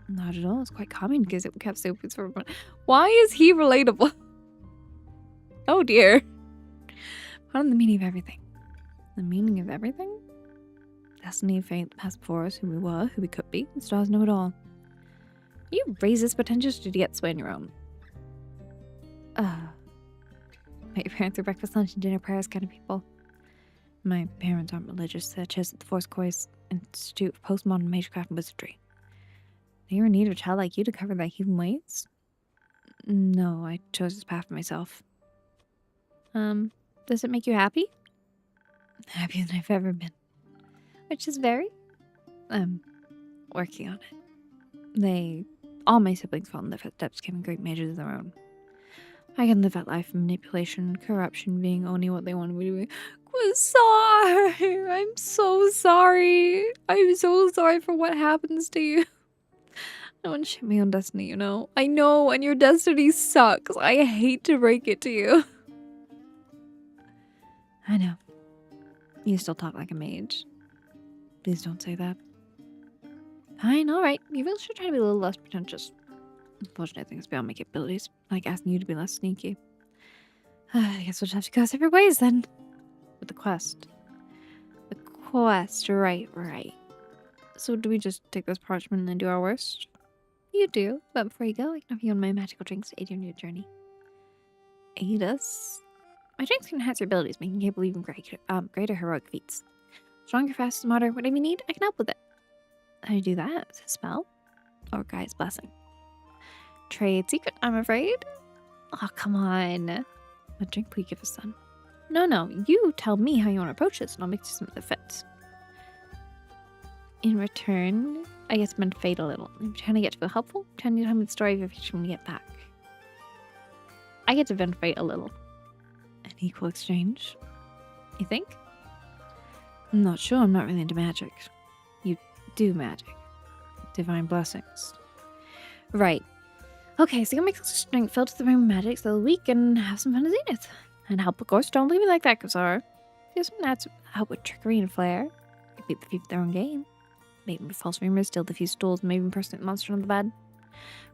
S1: Not at all. It's quite calming because it kept so peaceful for everyone. Why is he relatable? Oh dear. What on the meaning of everything? The meaning of everything? Destiny, fate, the past before us, who we were, who we could be. The stars know it all. You raise this potential to get sway on your own. My parents are breakfast, lunch, and dinner prayers kind of people. My parents aren't religious. They're just at the Force Course Institute of Postmodern Magecraft and Wizardry. They were in need of a child like you to cover their heathen ways? No, I chose this path for myself. Does it make you happy? Happier than I've ever been. Which is very... I'm working on it. All my siblings followed in their footsteps, became great mages of their own. I can live that life of manipulation, corruption, being only what they want me to be. Quasar! I'm so sorry. I'm so sorry for what happens to you. I want to share my own destiny, you know? I know, and your destiny sucks. I hate to break it to you. I know. You still talk like a mage. Please don't say that. Fine, alright. You really should try to be a little less pretentious. Unfortunately, things beyond my capabilities. Like asking you to be less sneaky. I guess we'll just have to go separate ways then. With the quest. The quest, right. So do we just take this parchment and do our worst? You do, but before you go, I can offer you one of my magical drinks to aid your new journey. Aid us? My drinks can enhance your abilities, making you capable of even greater heroic feats. Stronger, faster, smarter, whatever you need, I can help with it. How do you do that? Is it a spell? Or Guy's Blessing? Trade secret, I'm afraid. Oh, come on. What drink will you give us then? No, you tell me how you want to approach this and I'll make you something that fits. In return, I guess meant fade a little. In return, I get to feel helpful. Tell you to tell me the story of your future when we get back. I get to bend fate a little. An equal exchange? You think? I'm not sure. I'm not really into magic. You do magic. Divine blessings. Right. Okay, so you can make this drink fill to the rim with magic so we can have some fun at Zenith. And help, of course. Don't leave me like that, Kazar. There's some that's help with trickery and flair. Complete the few with their own game. Maybe with false rumors, steal the few stools, maybe impersonate the monster on the bed.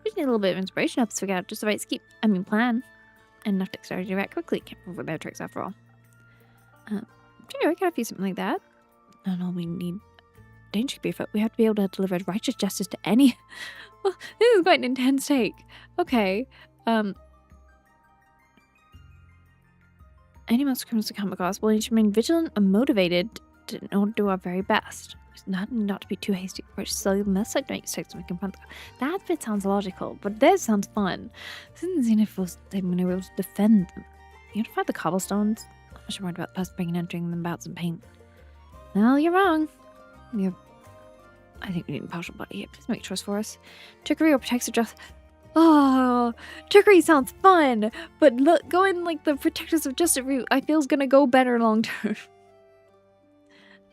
S1: We just need a little bit of inspiration to help us figure out just the right plan. And enough dexterity to react quickly. Can't prove their tricks after all. Sure, I can feel something like that. Not all we need danger to be afoot. We have to be able to deliver righteous justice to any. Well, this is quite an intense take. Okay. Any monster criminals to come across will need to remain vigilant and motivated in order to do our very best. Not to be too hasty, approach slowly, must like make mistakes when we confront them. That bit sounds logical, but this sounds fun. Since Zenith was able to defend them. You want to find the cobblestones? I'm not sure worried about us bringing and entering them bouts and paint. No, you're wrong. I think we need a partial body here. Please make a choice for us. Trickery or protective justice? Oh, trickery sounds fun, but look, going like the protectors of justice route, I feel is gonna go better long term.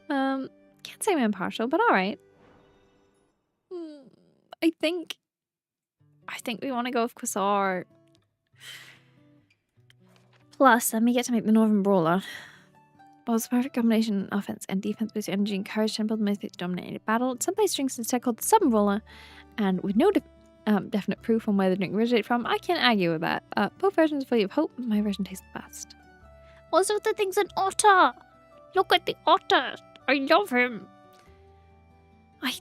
S1: Can't say I'm impartial, but all right. I think we want to go with Quasar. Plus, then we get to make the Northern Brawler. Well, it's a perfect combination of offense and defense with energy and courage to build the most to dominate a battle. In some place drinks instead called the Southern Brawler, and with no definite proof on where the drink originated from, I can't argue with that. Both versions are full of hope. My version tastes the best. Also, the thing's an otter. Look at the otter. I love him. I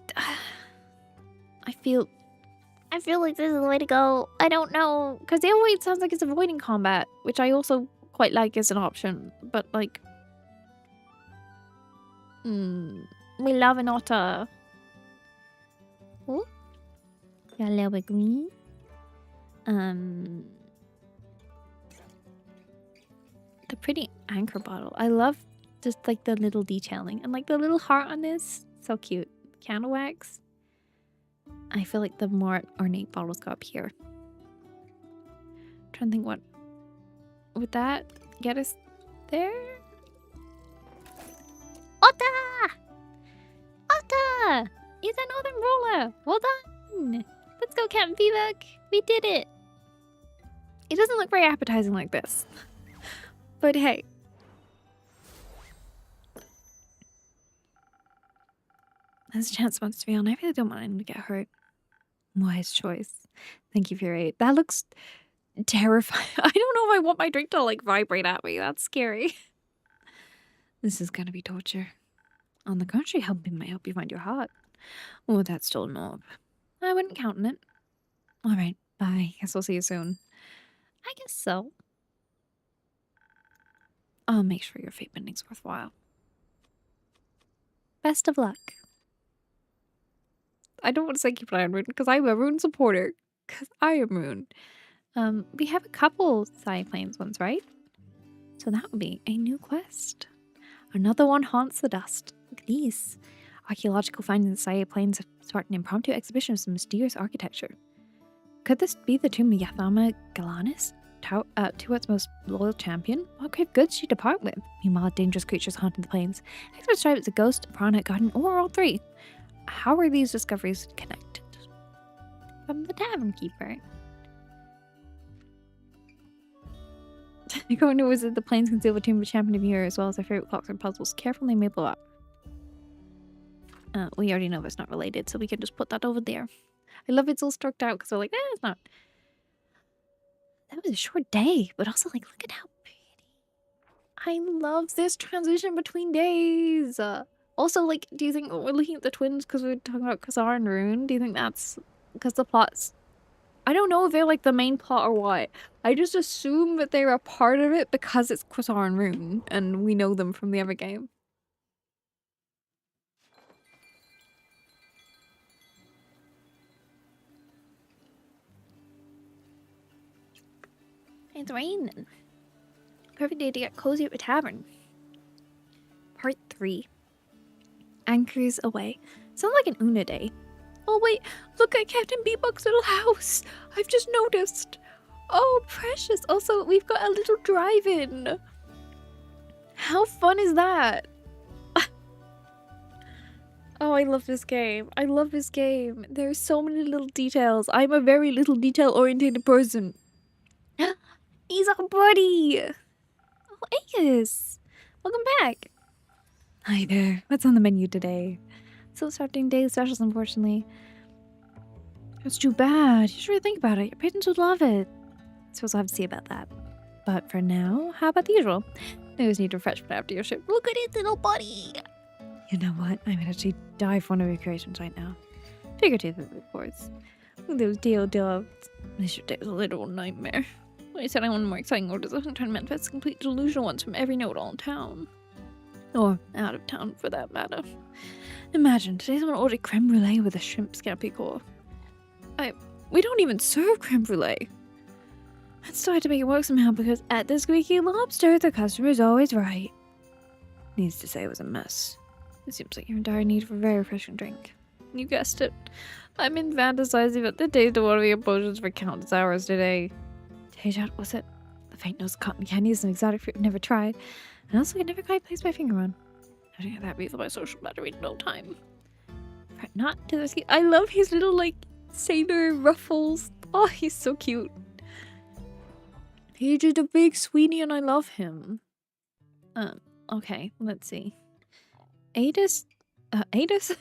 S1: feel like this is the way to go. I don't know, because the other way it sounds like it's avoiding combat, which I also quite like as an option. But like, we love an otter. Oh, got a little bit green. The pretty anchor bottle. I love just like the little detailing and like the little heart on this. So cute. Candle wax. I feel like the more ornate bottles go up here. I'm trying to think what would that get us there? Otta! Otta! It's a Northern Brawler! Well done! Let's go, Captain Vivek! We did it! It doesn't look very appetizing like this. But hey. There's a chance wants to be on. I really don't want him to get hurt. Wise choice. Thank you for your aid. That looks terrifying. I don't know if I want my drink to like vibrate at me. That's scary. This is gonna be torture. On the contrary, helping might help you find your heart. Oh, that's still an orb. I wouldn't count on it. Alright, bye. Guess we'll see you soon. I guess so. I'll make sure your fate bending's worthwhile. Best of luck. I don't want to say keep an eye on Rune because I'm a Rune supporter. Because I am Rune. We have a couple Side Plains ones, right? So that would be a new quest. Another one haunts the dust. Look at these. Archaeological findings in the Side Plains have sparked an impromptu exhibition of some mysterious architecture. Could this be the tomb of Yathama Galanis? Tuat's most loyal champion? What grave goods she depart with? Meanwhile, dangerous creatures haunting the plains. Experts strive it's a ghost, a piranha, garden, or all three. How are these discoveries connected? From the Tavern Keeper. Going to visit the plains conceal the tomb of a champion of the year, as well as their favorite clocks and puzzles. Careful, they may blow up. We already know it's not related, so we can just put that over there. I love it's all struck out because we're like, it's not. That was a short day, but also like, look at how pretty. I love this transition between days. Also, like, do you think we're looking at the twins because we're talking about Kazar and Rune? Do you think that's because the plots I don't know if they're like the main plot or what. I just assume that they're a part of it because it's Quasar and Rune, and we know them from the other game. It's raining. Perfect day to get cozy at the tavern. Part 3. Anchors away. Sounds like an Una day. Oh wait, look at Captain Bebug's little house. I've just noticed. Oh, precious. Also, we've got a little drive-in. How fun is that? Oh, I love this game. I love this game. There's so many little details. I'm a very little detail-oriented person. He's our buddy. Oh, Aegis. Welcome back. Hi there. What's on the menu today? So start doing daily specials, unfortunately. That's too bad. You should really think about it. Your patrons would love it. I suppose I'll have to see about that. But for now, how about the usual? I always need refreshment after your ship. Look at his little buddy. You know what? I might actually die for one of your creations right now. Figurative, of course. Look at those deal dogs. This your day was a literal nightmare. I said I wanted more exciting orders. I was trying to manifest complete delusional ones from every note all in town. Or out of town, for that matter. Imagine, today's someone ordered creme brulee with a shrimp scampi core. We don't even serve creme brulee. I still had to make it work somehow because at the Squeaky Lobster, the customer's always right. Needs to say it was a mess. It seems like you're in dire need of a very refreshing drink. You guessed it. I'm in fantasizing about the taste of one of your potions for countless hours today. Teja, was it? The faint nose of cotton candy is an exotic fruit I've never tried, and also I never quite placed my finger on. I think that refill my social battery in no time. Fret not to the ski. I love his little like sailor ruffles. Oh, he's so cute. He's just a big sweetie, and I love him. Okay, let's see. Adis? Adis?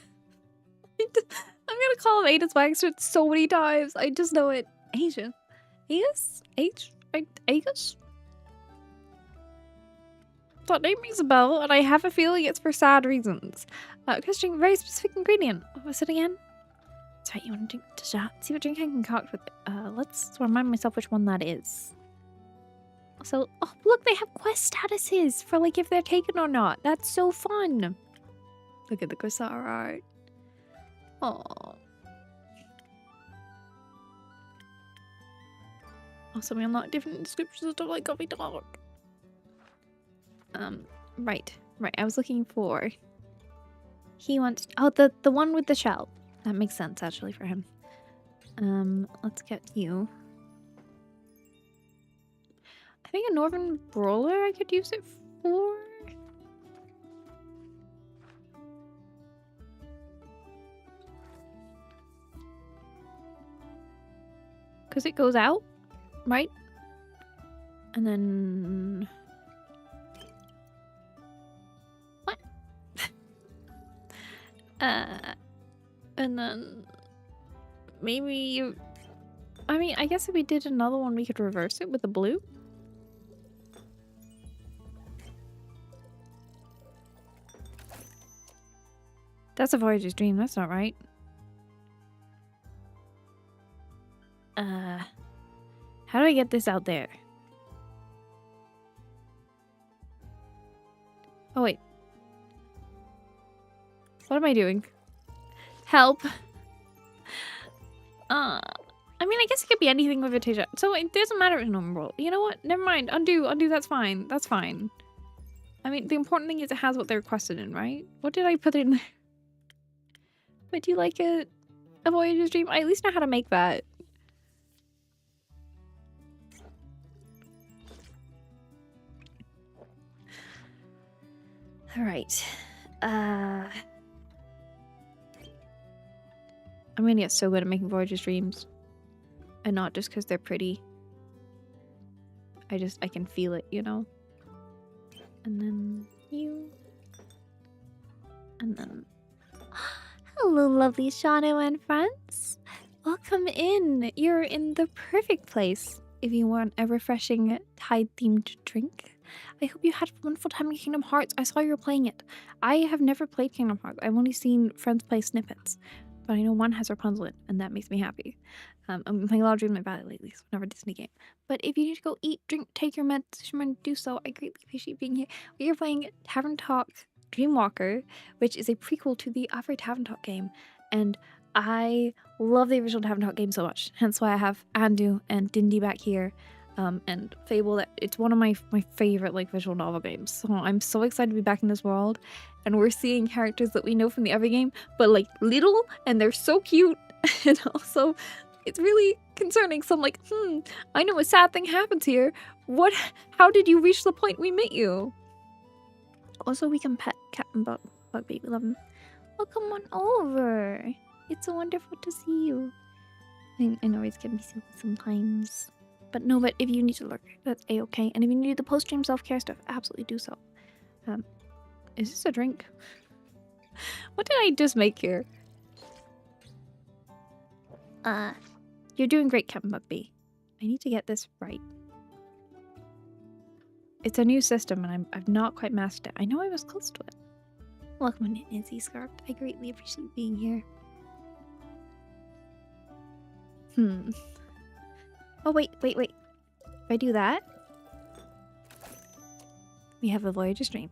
S1: I'm gonna call him Adis Wagster so many times. I just know it. Asian. Aegis? Aegis? That name rings a bell, and I have a feeling it's for sad reasons. Questioning a very specific ingredient. What was it again? That's right, you want to drink to chat? See what drink I can concoct with it. Let's remind myself which one that is. So, oh, look, they have quest statuses for, like, if they're taken or not. That's so fun. Look at the Quasar art. Aww. Also, we unlock different descriptions of stuff like coffee dog. Right. I was looking for... He wants... Oh, the one with the shell. That makes sense, actually, for him. Let's get you. I think a Northern Brawler I could use it for. Because it goes out, right? And then... What? And then... Maybe... I mean, I guess if we did another one, we could reverse it with the blue. That's a Voyager's dream, that's not right. How do I get this out there? Oh, wait. What am I doing? Help. I mean, I guess it could be anything with a Teja. So it doesn't matter if it's normal roll. You know what? Never mind. Undo, that's fine. That's fine. I mean, the important thing is it has what they requested in, right? What did I put in there? Would you like a Voyager's dream? I at least know how to make that. Alright. I'm gonna get so good at making Voyager's dreams. And not just because they're pretty. I can feel it, you know? And then you. And then... Hello, lovely Shano and friends. Welcome in. You're in the perfect place if you want a refreshing Tide-themed drink. I hope you had a wonderful time in Kingdom Hearts. I saw you were playing it. I have never played Kingdom Hearts. I've only seen friends play snippets. but I know one has Rapunzel in, and that makes me happy. I'm playing a lot of Dreamlight Valley lately, so never Disney game. But if you need to go eat, drink, take your meds, do so. I greatly appreciate being here. We are playing Tavern Talk Dreamwalker, which is a prequel to the Avery Tavern Talk game, and I love the original Tavern Talk game so much. Hence why I have Andu and Dindy back here. And Fable, that it's one of my favorite like visual novel games. So I'm so excited to be back in this world, and we're seeing characters that we know from the other game, but like little, and they're so cute, and also it's really concerning. So I'm like, I know a sad thing happens here. What? How did you reach the point we met you? Also, we can pet Captain Bug Baby. Love him. Oh, come on over. It's so wonderful to see you. I know it's gonna be silly sometimes. But no, but if you need to lurk, that's a-okay. And if you need the post-stream self-care stuff, absolutely do so. Is this a drink? What did I just make here? You're doing great, Captain Bugby. I need to get this right. It's a new system, and I've not quite mastered it. I know I was close to it. Welcome, Nancy Scarf. I greatly appreciate being here. Oh, wait. If I do that, we have a Voyager's Dream.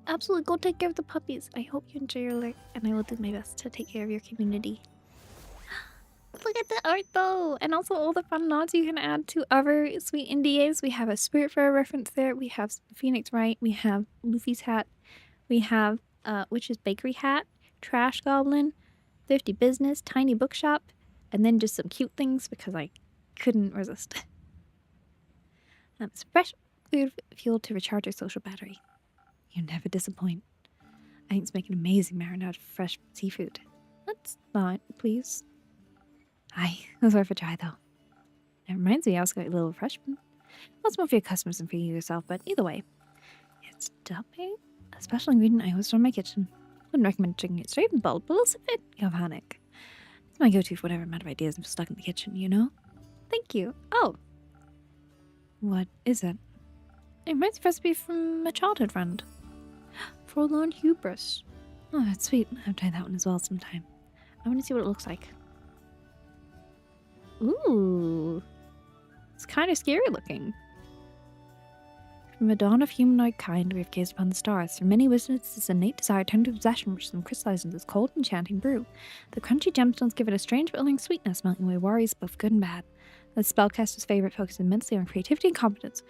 S1: Absolutely, go take care of the puppies. I hope you enjoy your lurk, and I will do my best to take care of your community. Look at the art, though! And also all the fun nods you can add to other sweet NDAs. We have a Spiritfarer reference there. We have Phoenix Wright. We have Luffy's hat. We have Witch's Bakery hat. Trash Goblin. Thrifty Business. Tiny Bookshop. And then just some cute things because I couldn't resist. It's fresh food fuel to recharge your social battery. You never disappoint. I think it's making amazing marinade of fresh seafood. Let's not, please. Aye, it was worth a try though. It reminds me I also got a little refreshment. Well, it's more for your customers than for you yourself, but either way. It's dumping. A special ingredient I always store in my kitchen. Wouldn't recommend drinking it straight from the bottle, but we'll sip it. You'll panic. It's my go-to for whatever amount of ideas I'm stuck in the kitchen, you know? Thank you. Oh. What is it? It reminds me of a recipe from a childhood friend. Forlorn Hubris. Oh, that's sweet. I'll try that one as well sometime. I want to see what it looks like. Ooh. It's kind of scary looking. From the dawn of humanoid kind, we have gazed upon the stars. For many wisdoms, this innate desire turned to possession, which then crystallized into this cold, enchanting brew. The crunchy gemstones give it a strange but alluring sweetness, melting away worries, both good and bad. The spellcaster's favorite focuses immensely on creativity and competence.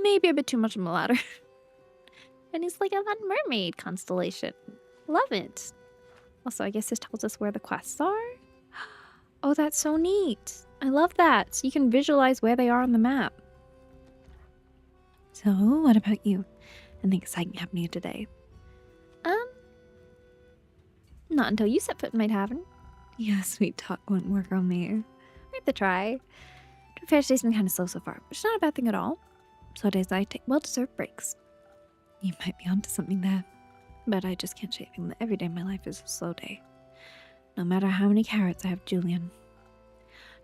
S1: Maybe a bit too much on the latter. And it's like a fun mermaid constellation. Love it. Also, I guess this tells us where the quests are. Oh, that's so neat. I love that. So you can visualize where they are on the map. So, what about you? Anything exciting happening today? Not until you set foot in my tavern. Yeah, sweet talk won't work on me. Worth a try. To be fair, today's been kind of slow so far, which is not a bad thing at all. So days I take well-deserved breaks. You might be onto something there, but I just can't shake that every day of my life is a slow day. No matter how many carrots I have, Julian.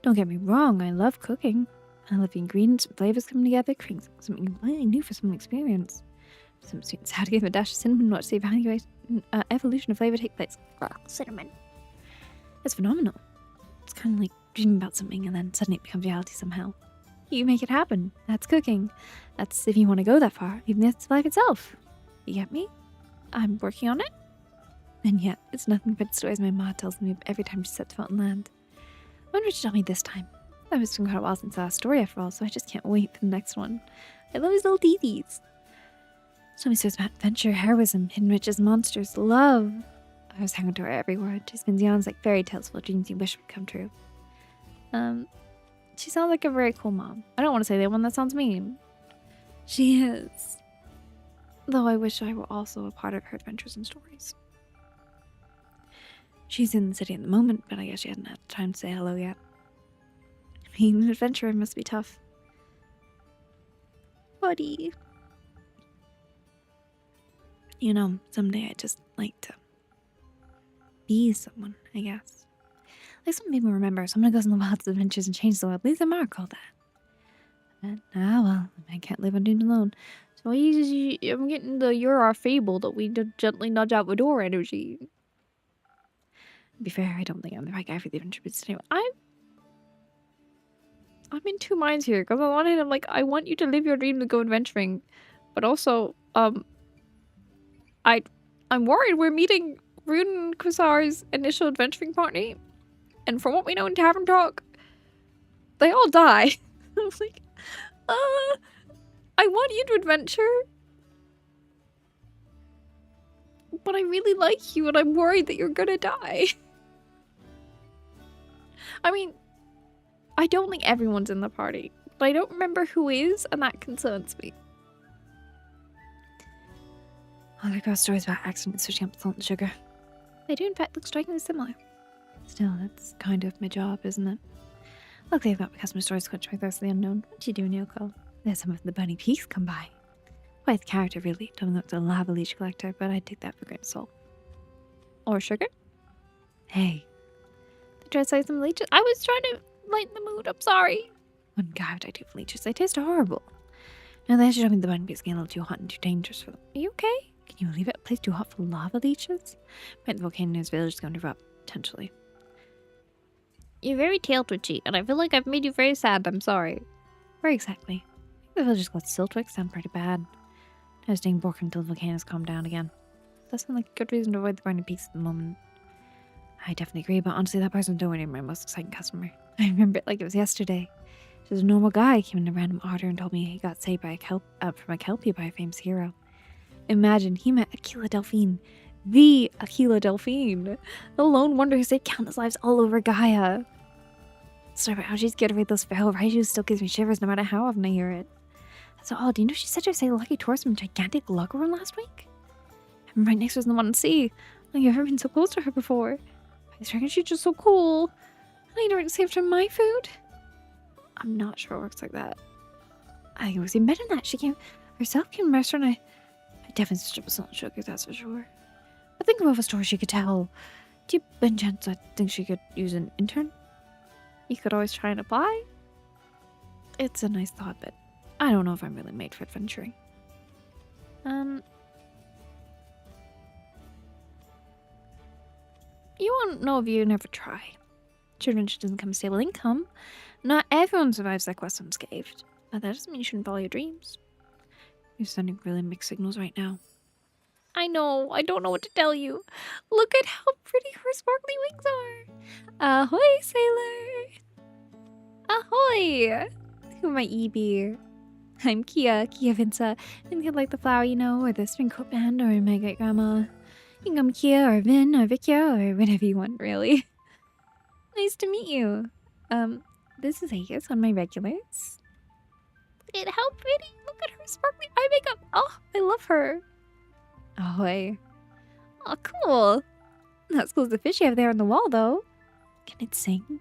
S1: Don't get me wrong, I love cooking. I love the ingredients and flavors coming together, creating something completely new for some experience. Some sweet and sour to give a dash of cinnamon, watch the evolution of flavor take place. Cinnamon. It's phenomenal. It's kind of like dreaming about something and then suddenly it becomes reality somehow. You make it happen. That's cooking. That's if you want to go that far. Even that's life itself. You get me? I'm working on it. And yet, it's nothing but stories my ma tells me every time she sets foot on land. I wonder what she tell me this time. That was quite a while since I saw a story after all, so I just can't wait for the next one. I love these little deedies. So many stories about adventure, heroism, hidden riches, monsters, love. I was hanging to her every word. She spins yarns like fairy tales full of dreams you wish would come true. She sounds like a very cool mom. I don't want to say the one that sounds mean. She is. Though I wish I were also a part of her adventures and stories. She's in the city at the moment, but I guess she hasn't had time to say hello yet. I mean, an adventurer must be tough. Buddy. You know, someday I'd just like to be someone, I guess. Like some people remember someone who goes on the wildest adventures and changes the world. Lisa Marr called that. But, well, I can't live on it alone. So I'm getting the you're our fable that we gently nudge out the door energy. To be fair, I don't think I'm the right guy for the adventure, but anyway, I'm in two minds here, because on one hand, I'm like, I want you to live your dream to go adventuring, but also, I'm worried we're meeting Rune and Quasar's initial adventuring party, and from what we know in Tavern Talk, they all die. I'm like, I want you to adventure, but I really like you, and I'm worried that you're gonna die. I mean, I don't think everyone's in the party, but I don't remember who is, and that concerns me. Other ghost stories about accidents switching up salt and sugar. They do in fact look strikingly similar. Still, that's kind of my job, isn't it? Luckily I've got my customer stories quenched my thirst for the unknown. What you doing, Yoko? There's some of the bunny peaks come by. Quite the character, really. Don't look a lava leech collector, but I'd take that for a grain of salt. Or sugar? Hey. Did I try to say some leeches? I was trying to lighten the mood, I'm sorry. What guy would I do for leeches? They taste horrible. Now they actually told me the bunny peaks getting a little too hot and too dangerous for them. Are you okay? Can you leave it a place too hot for lava leeches? Might the volcano in his village is going to erupt, potentially. You're very tail twitchy, and I feel like I've made you very sad. I'm sorry. Where exactly? I think the village got Siltwick sound pretty bad. I was staying bored until the volcanoes calmed down again. That sounds like a good reason to avoid the burning peaks at the moment. I definitely agree, but honestly, that person don't really my most exciting customer. I remember it like it was yesterday. Just a normal guy came in a random order and told me he got saved by a from a kelpie by a famous hero. Imagine he met Aquila Delphine, the Aquila Delphine, the lone wonder who saved countless lives all over Gaia. Sorry about how she's scared to read those feral Raiju still gives me shivers no matter how often I hear it. That's all. Do you know she said to say lucky tourist from a gigantic lugger last week? I'm right next to her in the one sea. Like I've ever been so close to her before. I was reckon she's just so cool. And I never saved her my food. I'm not sure it works like that. I think it was even better than that. She came herself, came to the restaurant. I definitely switched up with salt and sugar, that's for sure. I think of a story she could tell. Do you, by any chance, I think she could use an intern? You could always try and apply. It's a nice thought, but I don't know if I'm really made for adventuring. You won't know if you never try. Sure, adventure doesn't come with stable income. Not everyone survives their quest unscathed, but that doesn't mean you shouldn't follow your dreams. You're sending really mixed signals right now. I know, I don't know what to tell you. Look at how pretty her sparkly wings are. Ahoy, sailor. Ahoy. Who might ye be? I'm Kia Vinca. And you like the flower, you know, or the spring coat band, or my great grandma. You can call me Kia, or Vin, or Vikia, or whatever you want, really. Nice to meet you. This is Aegis, one of my regulars. Look at how pretty. Look at her sparkly eye makeup. Oh, I love her. Ahoy. Oh, cool. Not as cool as the fish you have there on the wall, though. Can it sing?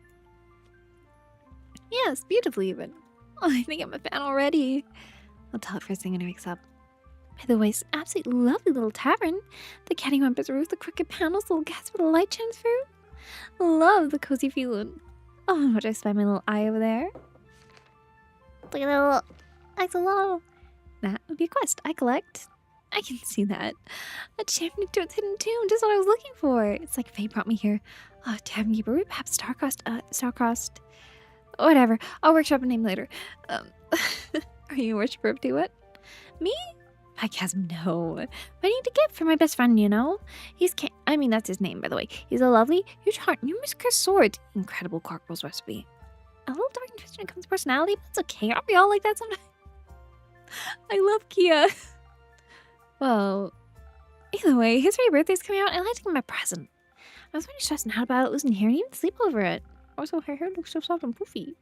S1: Yes, beautifully even. Oh, I think I'm a fan already. I'll tell it first thing when it wakes up. By the way, it's an absolutely lovely little tavern. The cattywampus roof, the crooked panels, the little gas with the light shines through. Love the cozy feeling. Oh, and watch I spy my little eye over there. Look at that little axolotl. That would be a quest I collect. I can see that. A champion to its hidden tomb, just what I was looking for. It's like fate brought me here. Oh, tavern keeper, perhaps star-crossed. Whatever, I'll workshop a name later. Are you a worshiper of what? Me? Sarcasm, no. But I need to get for my best friend, you know? That's his name, by the way. He's a lovely, huge heart, numerous cursed swords. Incredible corporal's recipe. A little dark and twisted when it comes to personality, but it's okay. Aren't we all like that sometimes? I love Kia. Well, either way, his very birthday's coming out, and I'd like to give him a present. I was really stressing out about it losing hair and even sleep over it. Also, her hair looks so soft and poofy.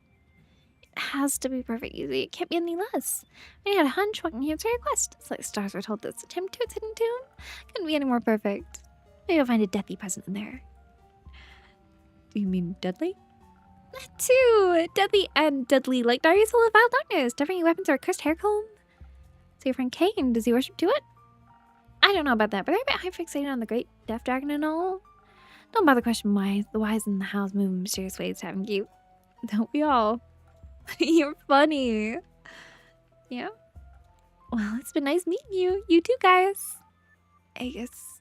S1: It has to be perfect, easy. It can't be any less. I had a hunch walking here to your quest. It's like the stars were told this attempt to its hidden tomb. Couldn't be any more perfect. Maybe I'll find a deathly present in there. Do you mean deadly? That too! Deadly and deadly, like Darius full of vile darkness. Differing weapons or a cursed hair comb. So your friend Kane, does he worship to it? I don't know about that, but they're a bit high fixated on the great death dragon and all. Don't bother questioning why the whys in the hows move in mysterious ways, haven't you? Don't we all? You're funny. Yeah? Well, it's been nice meeting you. You too, guys. I guess.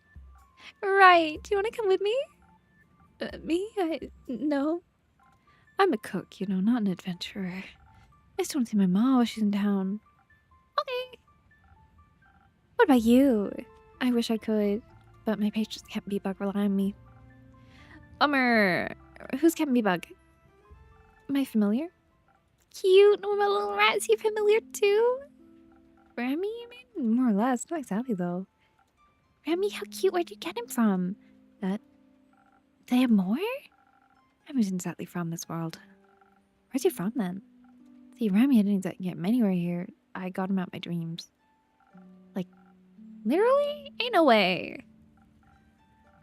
S1: Right. Do you want to come with me? Me? No. I'm a cook, you know, not an adventurer. I just want to see my mom while she's in town. Okay. What about you? I wish I could, but my patients can't be bug rely on me. Bummer. Who's Captain Bug? Am I familiar? Cute. No, my little rat. Is he familiar too? Remy, I mean, more or less. Not exactly though. Remy, how cute. Where'd you get him from? They have more? Remy's exactly from this world. Where's he from then? See, Remy, I didn't exactly get him anywhere here. I got him out my dreams. Like, literally? Ain't no way.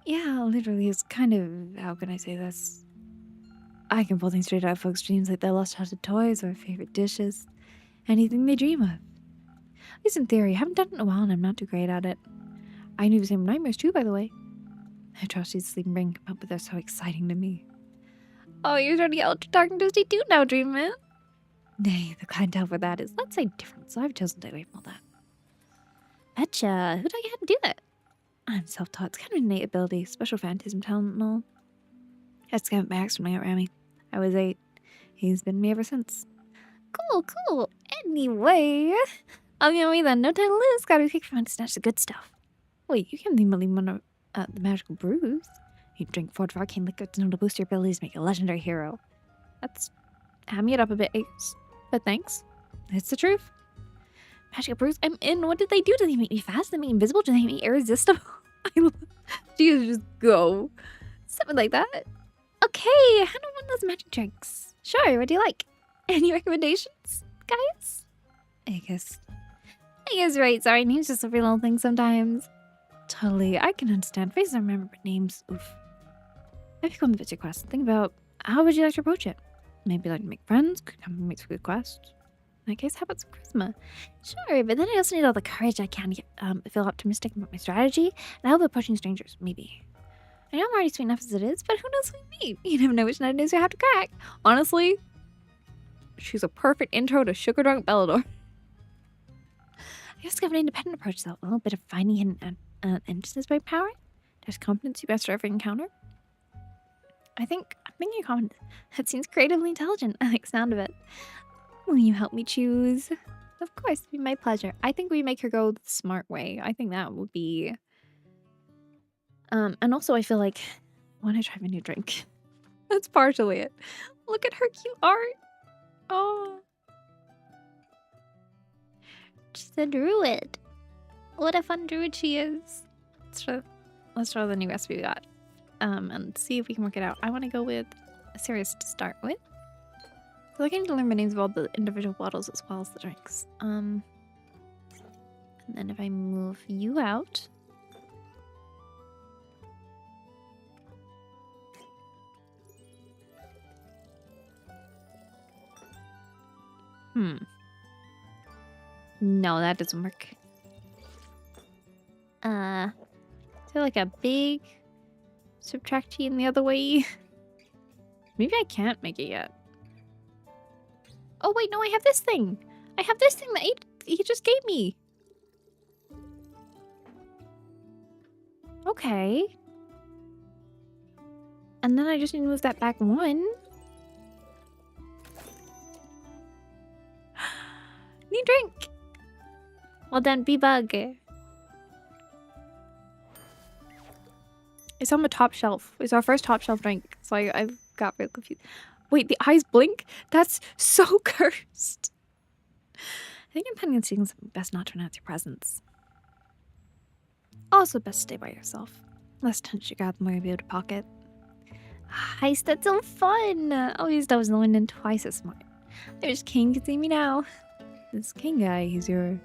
S1: Yeah, literally, it's kind of, how can I say this? I can pull things straight out of folks' dreams like their lost childhood toys or favorite dishes. Anything they dream of. At least in theory, I haven't done it in a while and I'm not too great at it. I knew the same nightmares too, by the way. I trust she's sleeping brain come up, but they're so exciting to me. Oh, you're already out to dark and dusty too now, Dream Man. Nay, the clientele for that is, let's say, different, so I've chosen to stay away from all that. Betcha, who do I get to do that? I'm self-taught. It's kind of an innate ability, special phantasm talent and all. I just got back from my Aunt Rami. I was 8. He's been me ever since. Cool. Anyway, I'll be on my way then. No time to lose. Gotta be quick for me to snatch the good stuff. Wait, you can't leave me one of the magical brews. You drink 4 arcane liquids in order to boost your abilities to make you a legendary hero. That's hamming it up a bit, I guess. But thanks. It's the truth. Magical brews, I'm in. What did they do? Did they make me fast? Did they make me invisible? Did they make me irresistible? Jesus, just go. Something like that. Okay, how do I want those magic drinks? Sure, what do you like? Any recommendations, guys? I guess right. Sorry, names just every little thing sometimes. Totally, I can understand. Faces I remember, but names, oof. I've become the bit quest. Think about how would you like to approach it? Maybe like to make friends, could come and make a good quest. In that case, how about some charisma? Sure, but then I also need all the courage I can to feel optimistic about my strategy, and I'll be approaching strangers, maybe. I know I'm already sweet enough as it is, but who knows who we meet? You never know which nut it is you have to crack. Honestly, she's a perfect intro to Sugar Drunk Bellador. I just have an independent approach, though. A little bit of finding hidden instances by power. There's confidence you best for every encounter. I'm thinking confidence. That seems creatively intelligent. I like the sound of it. Will you help me choose? Of course, it'd be my pleasure. I think we make her go the smart way. I think that would be... and also I feel like I want to try my new drink. That's partially it. Look at her cute art. Oh. She's a druid. What a fun druid she is. Let's try the new recipe we got. And see if we can work it out. I want to go with a serious to start with. So I need to learn the names of all the individual bottles as well as the drinks. And then if I move you out. No, that doesn't work. Is there like a big subtract key in the other way? Maybe I can't make it yet. Oh wait, no, I have this thing. I have this thing that he just gave me. Okay. And then I just need to move that back 1. New drink. Well done, B-Bug. It's on the top shelf. It's our first top shelf drink. So I've got real confused. Wait, the eyes blink? That's so cursed. I think I'm planning on seeing something best not to announce your presence. Also best stay by yourself. Less tension you got, the more you'll be able to pocket. Heist, that's so fun! Always that was the one and twice as smart. I wish King could see me now. This King guy, he's your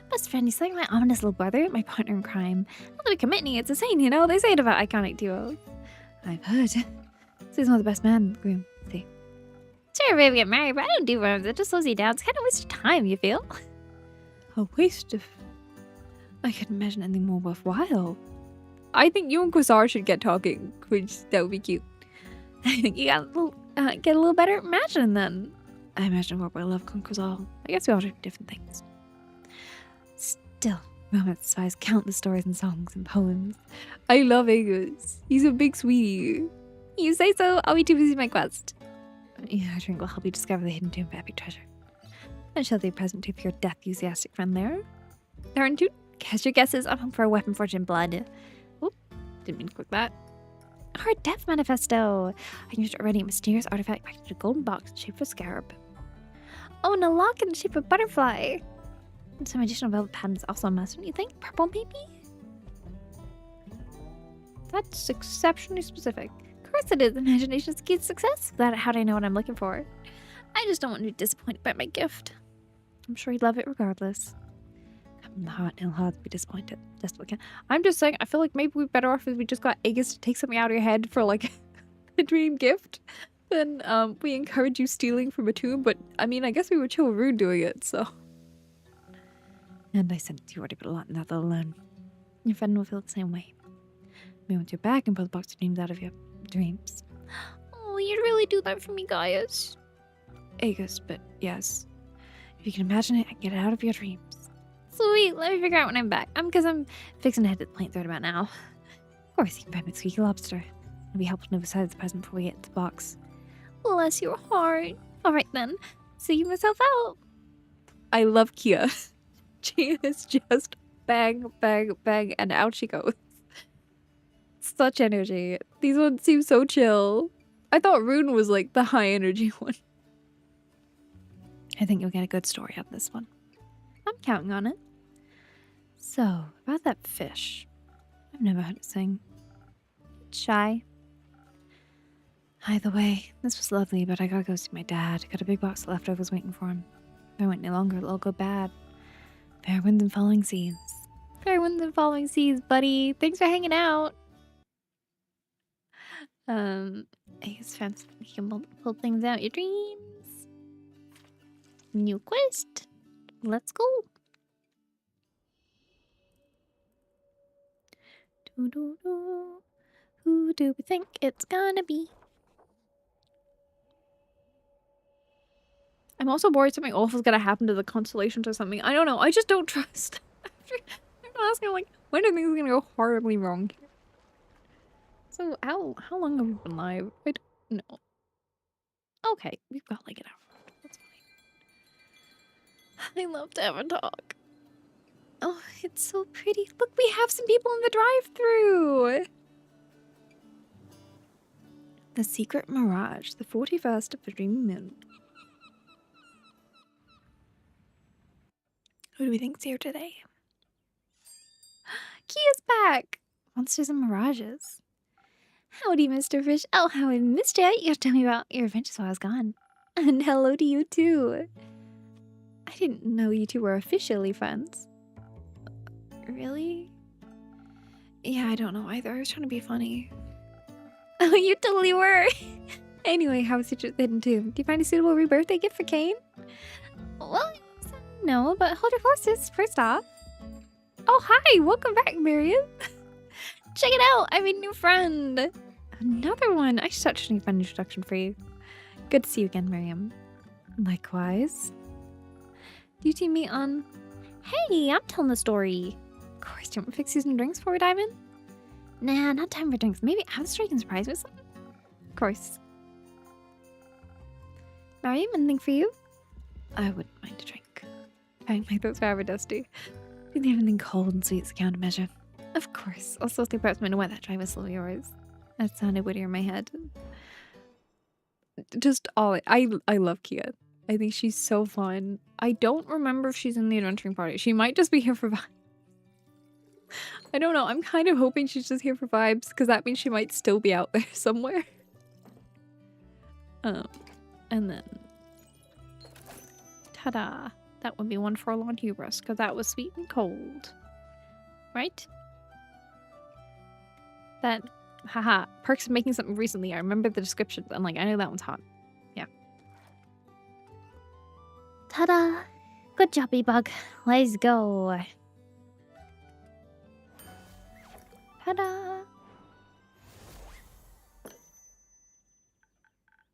S1: best friend. He's like my ominous little brother, my partner in crime. Not that we commit any, it's a saying, you know? They say it about iconic duos. I've heard. So he's one of the best men in the room. See? Sure, baby, get married, but I don't do worms. It just slows you down. It's kind of a waste of time, you feel? A waste of... I couldn't imagine anything more worthwhile. I think you and Quasar should get talking, which that would be cute. I think you got get a little better at imagining then. I imagine what I love Quasar. I guess we all do different things. Still, romance inspires countless stories and songs and poems. I love Agus. He's a big sweetie. You say so, I'll be too busy with my quest. Your drink will help you discover the hidden tomb of epic treasure. And shall be present to your death enthusiastic friend there. Turn to cast your guesses. I'm home for a weapon fortune blood. Oop, didn't mean to click that. Our death manifesto. I used already a mysterious artifact packed in a golden box shaped of a scarab. Oh, and a lock in the shape of a butterfly. And some additional velvet patterns also a must, don't you think? Purple, maybe? That's exceptionally specific. Of course it is. Imagination is the key to success. Without it, how do I know what I'm looking for? I just don't want to be disappointed by my gift. I'm sure he'd love it regardless. I'm not, he'll hard to be disappointed. Just what can. I'm just saying, I feel like maybe we're better off if we just got Aegis to take something out of your head for like a dream gift. Then we encourage you stealing from a tomb. But I mean, I guess we would chill Rude doing it, so. And I sense you already put a lot in that little alone. Your friend will feel the same way. Maybe once you're back and pull the box of dreams out of your dreams. Oh, you'd really do that for me, Gaius. Aegis, but yes. If you can imagine it, I can get it out of your dreams. Sweet, let me figure out when I'm back. Because I'm fixing to head to the plant right about now. Of course, you can buy me squeaky lobster. It'll be helpful to know besides the present before we get to the box. Bless your heart. Alright then, see myself out. I love Kia. She is just bang, bang, bang, and out she goes. Such energy. These ones seem so chill. I thought Rune was like the high energy one. I think you'll get a good story out of this one. I'm counting on it. So, about that fish. I've never heard it sing. It's shy. Either way, this was lovely, but I gotta go see my dad. Got a big box of leftovers waiting for him. If I wait any longer, it'll all go bad. Fair winds and falling seas. Fair winds and falling seas, buddy. Thanks for hanging out. It's fancy. You can pull things out your dreams. New quest. Let's go. Doo-doo-doo. Who do we think it's gonna be? I'm also worried something awful is gonna happen to the constellations or something. I don't know. I just don't trust. I'm asking, like, when are things gonna go horribly wrong? So, how long have we been live? I don't know. Okay, we've got like an hour. That's fine. I love to have a talk. Oh, it's so pretty. Look, we have some people in the drive-thru. The Secret Mirage, the 41st of the Dreaming Moon. Who do we think's here today? Kia's back! Monsters and Mirages. Howdy, Mr. Fish. Oh, how I missed you. You gotta tell me about your adventures while I was gone. And hello to you, too. I didn't know you two were officially friends. Really? Yeah, I don't know either. I was trying to be funny. Oh, you totally were. Anyway, how was your hidden tomb? Do you find a suitable rebirthday gift for Kane? Well, no, but hold your horses first off. Oh, hi! Welcome back, Miriam. Check it out! I made a new friend. Another one. I should start shooting a fun introduction for you. Good to see you again, Miriam. Likewise. Do you two meet on? Hey, I'm telling the story. Of course, do you want to fix you some drinks before we dive in? Nah, not time for drinks. Maybe Abstract can surprise me with something. Of course. Miriam, anything for you? I wouldn't mind a drink. I make those forever dusty. Do you have anything cold and sweet as a countermeasure? Of course. Also, think perhaps I'm gonna wet that dry whistle of yours. That sounded wittier in my head. Just all I love Kia. I think she's so fun. I don't remember if she's in the adventuring party. She might just be here for vibes. I don't know. I'm kind of hoping she's just here for vibes because that means she might still be out there somewhere. And then ta-da. That would be one forlorn hubris because that was sweet and cold. Right? That, haha, Perks of making something recently. I remember the description. I'm like, I know that one's hot. Yeah. Ta-da! Good job, E-Bug. Let's go. Ta-da!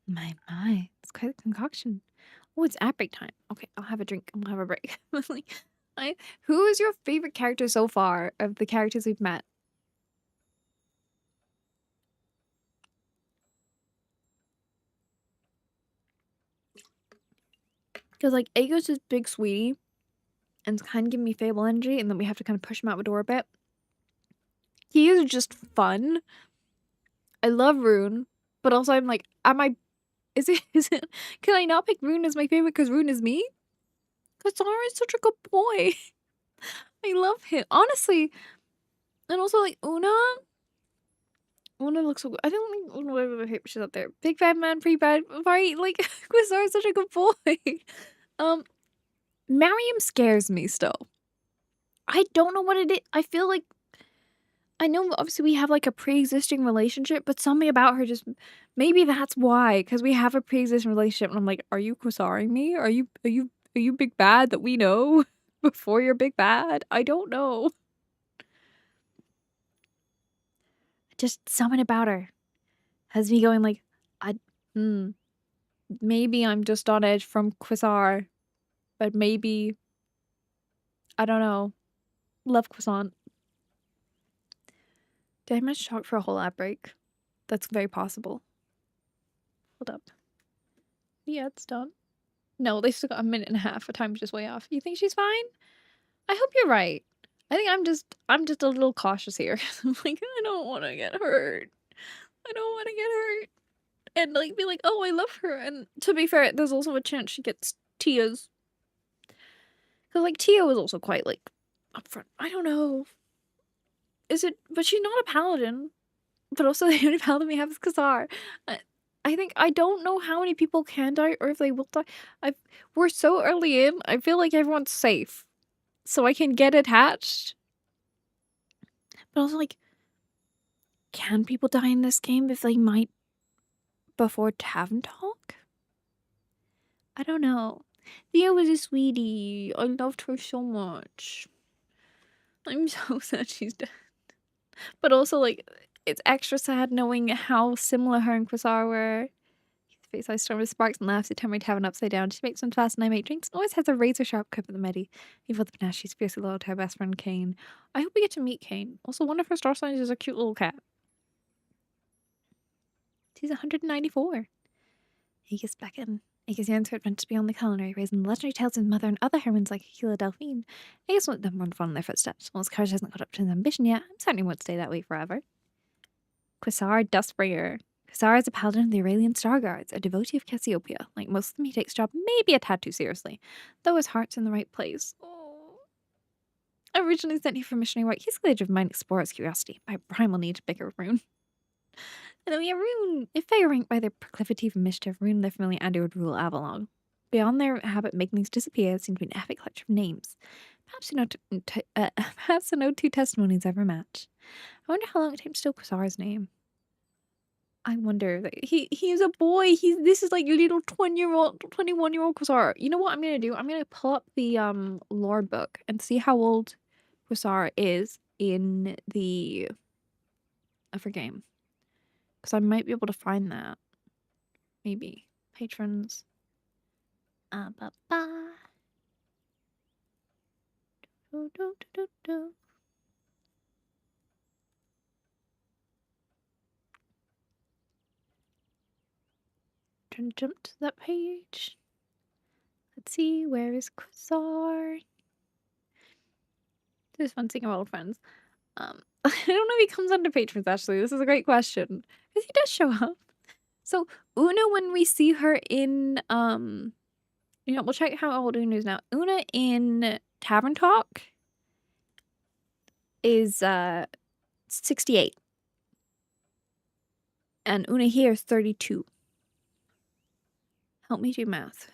S1: My. It's quite a concoction. Oh, it's at break time. Okay, I'll have a drink and we'll have a break. Who is your favorite character so far of the characters we've met? Because, like, Aego's this big sweetie, and it's kind of giving me Fable energy, and then we have to kind of push him out the door a bit. He is just fun. I love Rune, but also I'm like, is it, can I not pick Rune as my favorite because Rune is me? Because Zara is such a good boy. I love him. Honestly, and also, like, Una looks so good. I don't think Una would have she's up there. Big bad man, pretty bad, right? Like, Quasar is such a good boy. Mariam scares me still. I don't know what it is. I feel like, I know obviously we have like a pre-existing relationship, but something about her just, maybe that's why, because we have a pre-existing relationship, and I'm like, are you Quasaring me? Are you big bad that we know before you're big bad? I don't know. Just something about her has me going like, maybe I'm just on edge from Quasar, but maybe, I don't know. Love croissant. Did I manage to talk for a whole ad break? That's very possible. Hold up. Yeah, it's done. No, they still got a minute and a half. The time's just way off. You think she's fine? I hope you're right. I think I'm just a little cautious here. I'm like, I don't want to get hurt. I don't want to get hurt. And like be like, oh, I love her. And to be fair, there's also a chance she gets Tia's. Because like Tia was also quite like upfront. I don't know. Is it? But she's not a paladin. But also the only paladin we have is Khazar. I think I don't know how many people can die or if they will die. We're so early in. I feel like everyone's safe, so I can get attached. But also, like, can people die in this game if they might before Tavern Talk? I don't know. Thea was a sweetie. I loved her so much. I'm so sad she's dead. But also, like, it's extra sad knowing how similar her and Quasar were. Face I storm with sparks and laughs to turn my tavern upside down. She makes them fast and I make drinks and always has a razor sharp cup at the Medi. Even the panache, she's fiercely loyal to her best friend Kane. I hope we get to meet Kane. Also, one of her star signs is a cute little cat. She's 194. Aegis beckon. Aegis yearns for adventures beyond the culinary, raising the legendary tales of his mother and other heroines like Aquila Delphine. Aegis won't them run fond in their footsteps. While his courage hasn't caught up to his ambition yet, I'm certain he won't stay that way forever. Quasar Dustbringer. Quasar is a paladin of the Aurelian Star Guards, a devotee of Cassiopeia. Like most of them, he takes his job maybe a tad too seriously, though his heart's in the right place. Oh. Originally sent here for missionary work, he's glad of mind explorer's curiosity by primal need to pick a rune. And then we have Rune. If they are ranked by their proclivity for mischief, Rune and their familiar Andy would rule Avalon. Beyond their habit of making things disappear, seem to be an epic collection of names. Perhaps no two testimonies ever match. I wonder how long it takes to steal Quasar's name. I wonder. Like, he's a boy. This is like little 21-year-old Quasar. You know what I'm gonna do? I'm gonna pull up the lore book and see how old Quasar is in the other game. Because I might be able to find that. Maybe. Patrons. Ba ba. Do, do, do, do, do. Trying to jump to that page. Let's see, where is Quasar? This is fun seeing our old friends. I don't know if he comes under patrons, actually. This is a great question. Because he does show up. So, Una, when we see her in, we'll check how old Una is now. Una in Tavern Talk is, 68. And Una here is 32. Help me do math.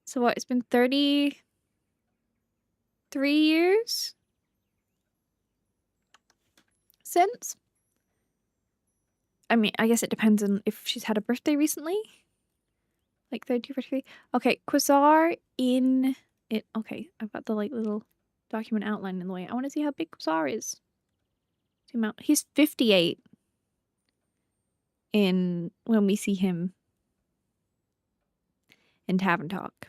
S1: So what, it's been 33 years? Since? I mean, I guess it depends on if she's had a birthday recently. Like 32, 33. Okay, Quasar in it. Okay, I've got the like little document outline in the way. I want to see how big Quasar is. Zoom out. He's 58 in when we see him in Tavern Talk.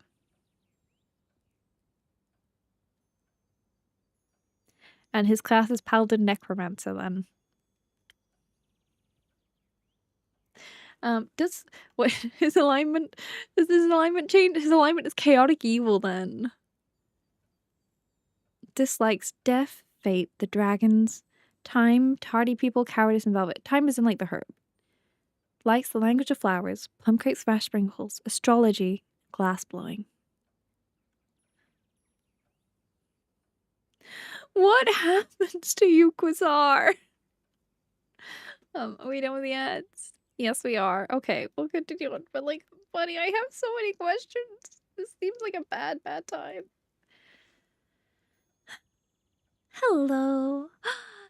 S1: And his class is Paladin Necromancer then. Does what his alignment? Does his alignment change? His alignment is chaotic evil then. Dislikes death, fate, the dragons, time, tardy people, cowardice, and velvet. Time isn't like the herb. Likes the language of flowers, plum cakes, smash sprinkles, astrology, glass blowing. What happens to you, Quasar? Are we done with the ads? Yes, we are. Okay, we'll continue on. But like, buddy, I have so many questions. This seems like a bad time. Hello.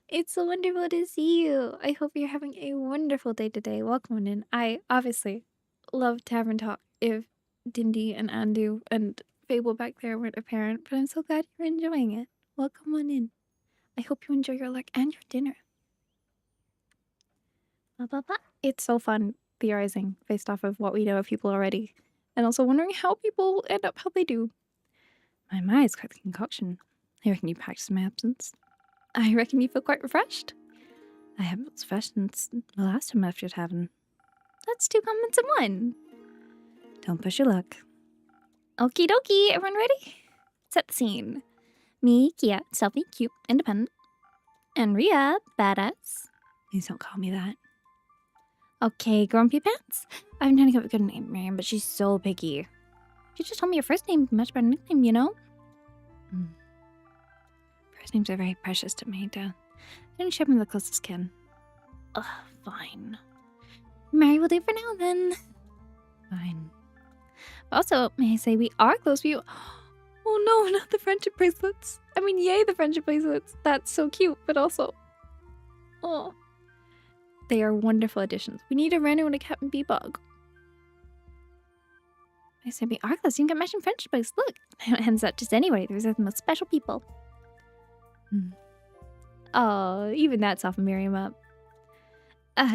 S1: It's so wonderful to see you. I hope you're having a wonderful day today. Welcome on in. I obviously love Tavern Talk if Dindy and Andu and Fable back there weren't apparent, but I'm so glad you're enjoying it. Welcome on in. I hope you enjoy your Lurk and your dinner. It's so fun theorizing based off of what we know of people already, and also wondering how people end up how they do. My, it's quite the concoction. I reckon you packed some absence. I reckon you feel quite refreshed. I haven't felt refreshed since the last time I left your tavern. That's 2 comments in 1. Don't push your luck. Okie dokie, everyone ready? Set the scene. Me, Kia, selfie, cute, independent. And Ria, badass. Please don't call me that. Okay, Grumpy Pants. I've been trying to come up with a good name, Miriam, but she's so picky. You just told me your first name, much better nickname, you know? First names are very precious to me, I didn't ship him the closest kin. Ugh, fine. Mary will do for now, then. Fine. Also, may I say we are close to you. Oh no, not the friendship bracelets. I mean, yay, the friendship bracelets. That's so cute, but also... Oh. They are wonderful additions. We need a Renu and a Captain Bebug. I said we are close. You can get matching friendship bracelets. Look, I don't hand out just anybody. They're the most special people. Oh, even that softened Miriam up.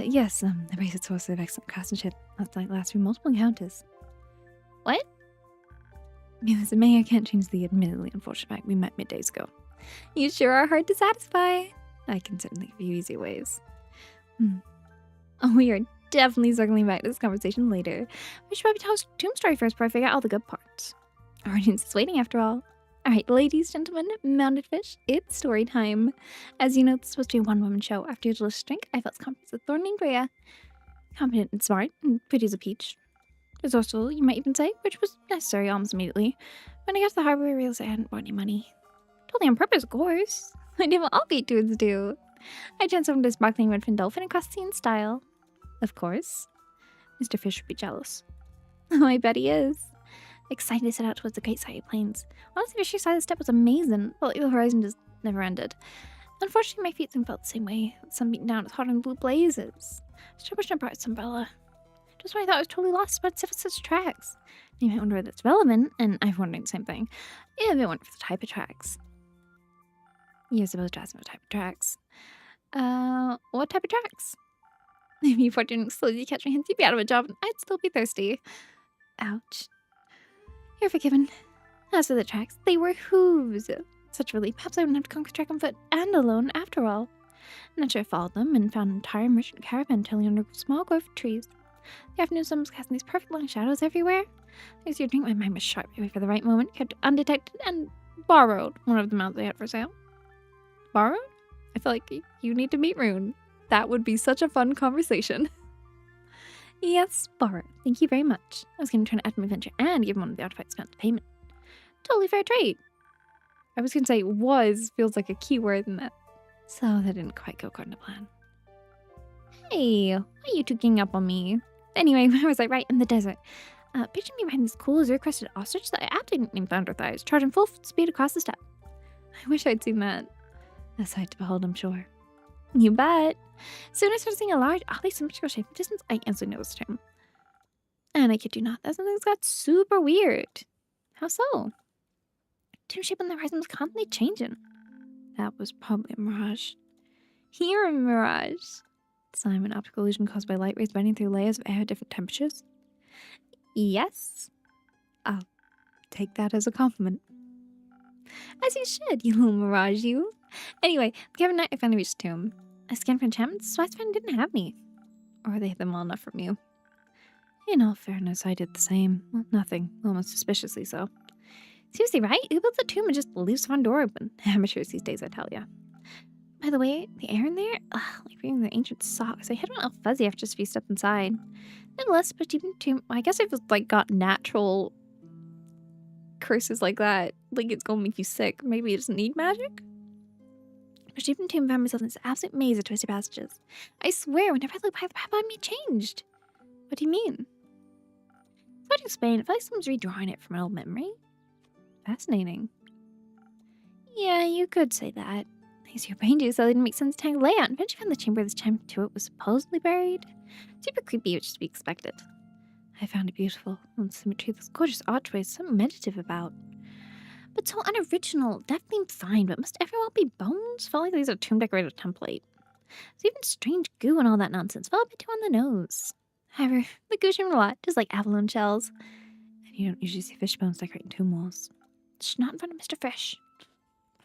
S1: Yes, the bracelets source of excellent craftsmanship. That's like last through multiple encounters. What? As a mayor, I can't change the admittedly unfortunate fact we met mid-days ago. You sure are hard to satisfy. I can certainly give you easy ways. Oh, we are definitely circling back to this conversation later. We should probably tell us Tomb story first before I figure out all the good parts. Our audience is waiting after all. Alright, ladies, gentlemen, mounted fish, it's story time. As you know, it's supposed to be a one-woman show. After your delicious drink, I felt confident with Thorn and Rhea. Competent and smart, and pretty as a peach. Resourceful, you might even say, which was necessary almost immediately. When I got to the harbor, I realized I hadn't brought any money. Totally on purpose, of course. I did what all great dudes do. I transformed into a sparkling redfin dolphin across the sea in style. Of course. Mr. Fish would be jealous. Oh, I bet he is. Excited to set out towards the Great Side Plains. Honestly, the sheer side of the step was amazing, but like the horizon just never ended. Unfortunately, my feet soon felt the same way. The sun beating down with hot and blue blazes. So much I brought its umbrella. Just when I thought I was totally lost, but it's such tracks. You might wonder whether it's relevant, and I've wondered the same thing. If it weren't for the type of tracks. You're supposed to ask me what type of tracks. What type of tracks? If you didn't slowly catch my hints, you'd be out of a job, and I'd still be thirsty. Ouch. You're forgiven. As for the tracks, they were hooves. Such relief. Perhaps I wouldn't have to conquer track on foot and alone after all. Naturally, I followed them and found an entire merchant caravan tailing under a small grove of trees. The afternoon sun was casting these perfect long shadows everywhere. As you drink, my mind was sharp. I waited for the right moment, kept undetected, and borrowed one of the mounts they had for sale. Borrowed? I feel like you need to meet Rune. That would be such a fun conversation. Yes, borrowed. Thank you very much. I was going to try to add my adventure and give him one of the artifacts found the payment. Totally fair trade. I was going to say was feels like a keyword in that. So that didn't quite go according to plan. Hey, why are you two ganging up on me? Anyway, where was I? Right in the desert. Picture me behind this cool zero-crested ostrich that I aptly named Thunder Thighs, charging full speed across the steppe. I wish I'd seen that. A sight to behold, I'm sure. You bet. Soon I started seeing a large, oddly symmetrical shape in the distance. I instantly noticed him. And I kid you not, that something's got super weird. How so? Tomb shape on the horizon was constantly changing. That was probably a mirage. Here a mirage. Sign an optical illusion caused by light rays bending through layers of air at different temperatures? Yes. I'll take that as a compliment. As you should, you little mirage, you. Anyway, the cavern night I finally reached the tomb. I scanned for enchantments, so I found it didn't have me. Or they hid them well enough from you. In all fairness, I did the same. Well, nothing. Almost suspiciously so. Seriously, right? Who builds a tomb and just leaves the front door open? Amateurs these days, I tell ya. By the way, the air in there, like reading the ancient socks. I had one all fuzzy after just a few steps inside. Nonetheless, but even tomb. I guess I've like got natural curses like that. Like it's gonna make you sick. Maybe it doesn't need magic. But even tomb found myself in this absolute maze of twisted passages. I swear, whenever I look back, the path behind me changed. What do you mean? It's hard to explain. It felt like someone's redrawing it from an old memory. Fascinating. Yeah, you could say that. These your brain juice, so it didn't make sense to layout. And eventually found the chamber this time to it was supposedly buried. Super creepy, which is to be expected. I found it beautiful. On symmetry, this gorgeous archway, something meditative about. But so unoriginal, definitely fine, but must everyone be bones? Felt like these are tomb decorator template. So even strange goo and all that nonsense felt a bit too on the nose. However, the goo shimmered a lot, just like abalone shells. And you don't usually see fish bones decorating tomb walls. Just not in front of Mr. Fish.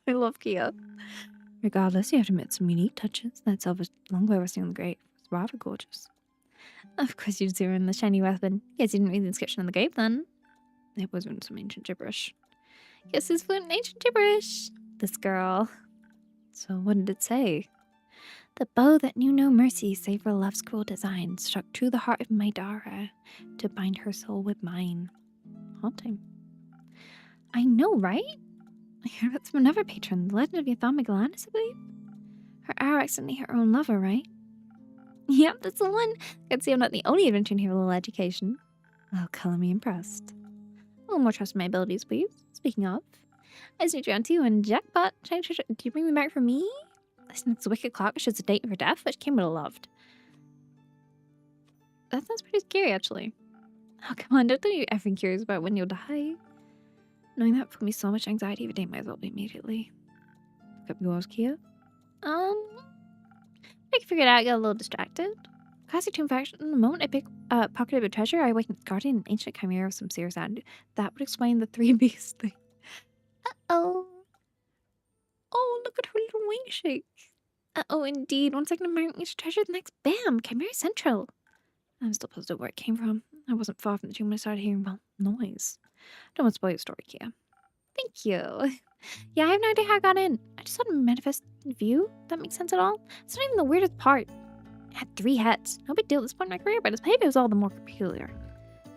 S1: I love Kia. Regardless, you have to admit some unique touches. That Silver's longbow resting on the grave was rather gorgeous. Of course you'd zero in the shiny weapon. Guess you didn't read the inscription on the grave then. It was in some ancient gibberish. Guess it's fluent in ancient gibberish. This girl. So what did it say? The bow that knew no mercy save for love's cruel design struck true the heart of my Dara to bind her soul with mine. Haunting. I know, right? I heard about from another patron, the legend of Yathama Galanis, I believe. Her arrow accidentally hit her own lover, right? Yep, that's the one. Could see I'm not the only adventurer here with a little education. Well, color me impressed. A little more trust in my abilities, please. Speaking of, I sneaked around to you and jackpot. Do you bring me back for me? This next wicked clock shows the date of her death, which Kim would have loved. That sounds pretty scary, actually. Oh, come on, don't you ever curious about when you'll die? Knowing that put me so much anxiety every day might as well be immediately. Pick up yours, Kia? I can figure it out, I got a little distracted. Classic tomb faction, the moment I pocketed a treasure, I awakened the guardian, an ancient chimera of some serious attitude. That would explain the 3 beasts thing. Uh-oh. Oh, look at her little wing shake. Uh-oh, indeed. 1 second of my ancient treasure, the next, bam, Chimera Central. I'm still puzzled where it came from. I wasn't far from the tomb when I started hearing, well, noise. Don't want to spoil your story, Kia. Thank you. Yeah, I have no idea how I got in. I just saw a manifest view. That makes sense at all? It's not even the weirdest part. It had 3 heads. No big deal at this point in my career, but its behavior was all the more peculiar.